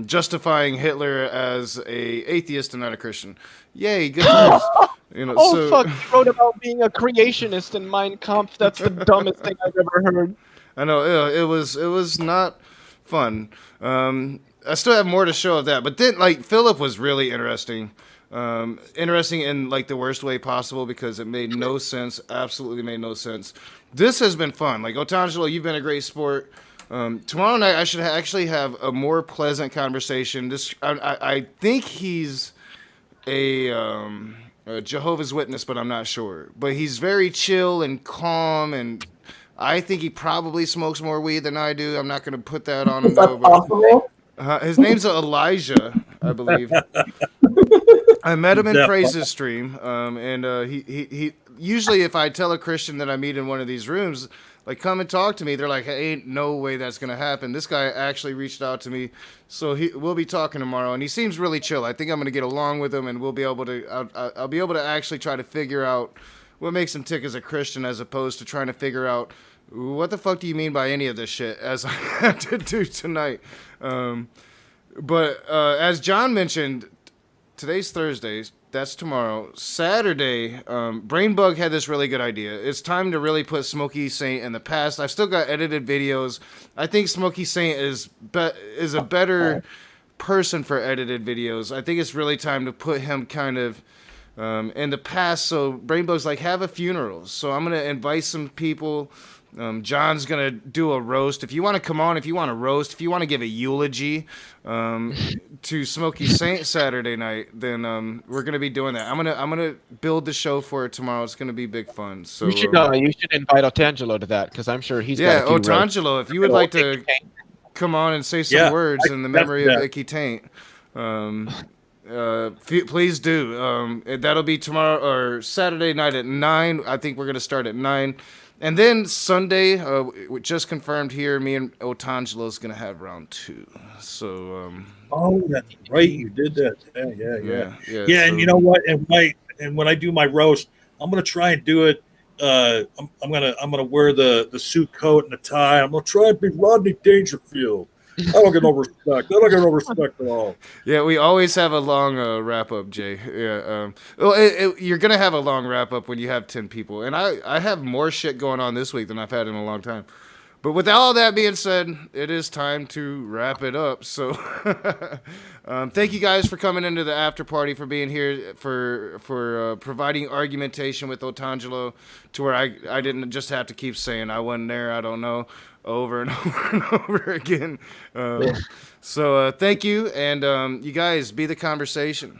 justifying Hitler as a atheist and not a Christian. Yay, good times. Fuck! He wrote about being a creationist in Mein Kampf. That's the dumbest thing I've ever heard. I know it was not fun. I still have more to show of that, but then like Philip was really interesting. Interesting in like the worst way possible because it made no sense. Absolutely made no sense. This has been fun. Like Otangelo, you've been a great sport. Tomorrow night I should actually have a more pleasant conversation. I think he's a Jehovah's Witness, but I'm not sure. But he's very chill and calm, and I think he probably smokes more weed than I do. I'm not going to put that on him. Is that possible? His name's Elijah, I believe. I met him in Praise's stream, and he usually if I tell a Christian that I meet in one of these rooms, like come and talk to me, they're like, hey, ain't no way that's gonna happen. This guy actually reached out to me, so we'll be talking tomorrow, and he seems really chill. I think I'm gonna get along with him, and we'll be able to. I'll be able to actually try to figure out what makes him tick as a Christian, as opposed to trying to figure out what the fuck do you mean by any of this shit, as I had to do tonight. But as John mentioned, today's Thursday. That's tomorrow. Saturday, Brainbug had this really good idea. It's time to really put Smokey Saint in the past. I've still got edited videos. I think Smokey Saint is a better person for edited videos. I think it's really time to put him kind of in the past. So Brainbug's like, have a funeral. So I'm going to invite some people. John's going to do a roast. If you want to come on, if you want to roast, if you want to give a eulogy to Smokey Saint Saturday night, then we're going to be doing that. I'm going to build the show for it tomorrow. It's going to be big fun. So you should invite Otangelo to that because I'm sure he's got a few Otangelo, if you would like to come on and say some words in the memory of Icky Taint, please do. That'll be tomorrow or Saturday night at 9. I think we're going to start at 9. And then Sunday, we just confirmed here, me and Otangelo is going to have round 2. So. Oh, that's right. You did that. Yeah. So, and you know what? And when I do my roast, I'm going to try and do it. I'm gonna wear the suit coat and the tie. I'm gonna try and be Rodney Dangerfield. I don't get no respect. At all. Yeah, we always have a long wrap up, Jay. Yeah, you're gonna have a long wrap up when you have 10 people, and I have more shit going on this week than I've had in a long time. But with all that being said, it is time to wrap it up. So, thank you guys for coming into the after party, for being here, for providing argumentation with Otangelo, to where I didn't just have to keep saying I wasn't there, I don't know, over and over and over again. So thank you, and you guys be the conversation.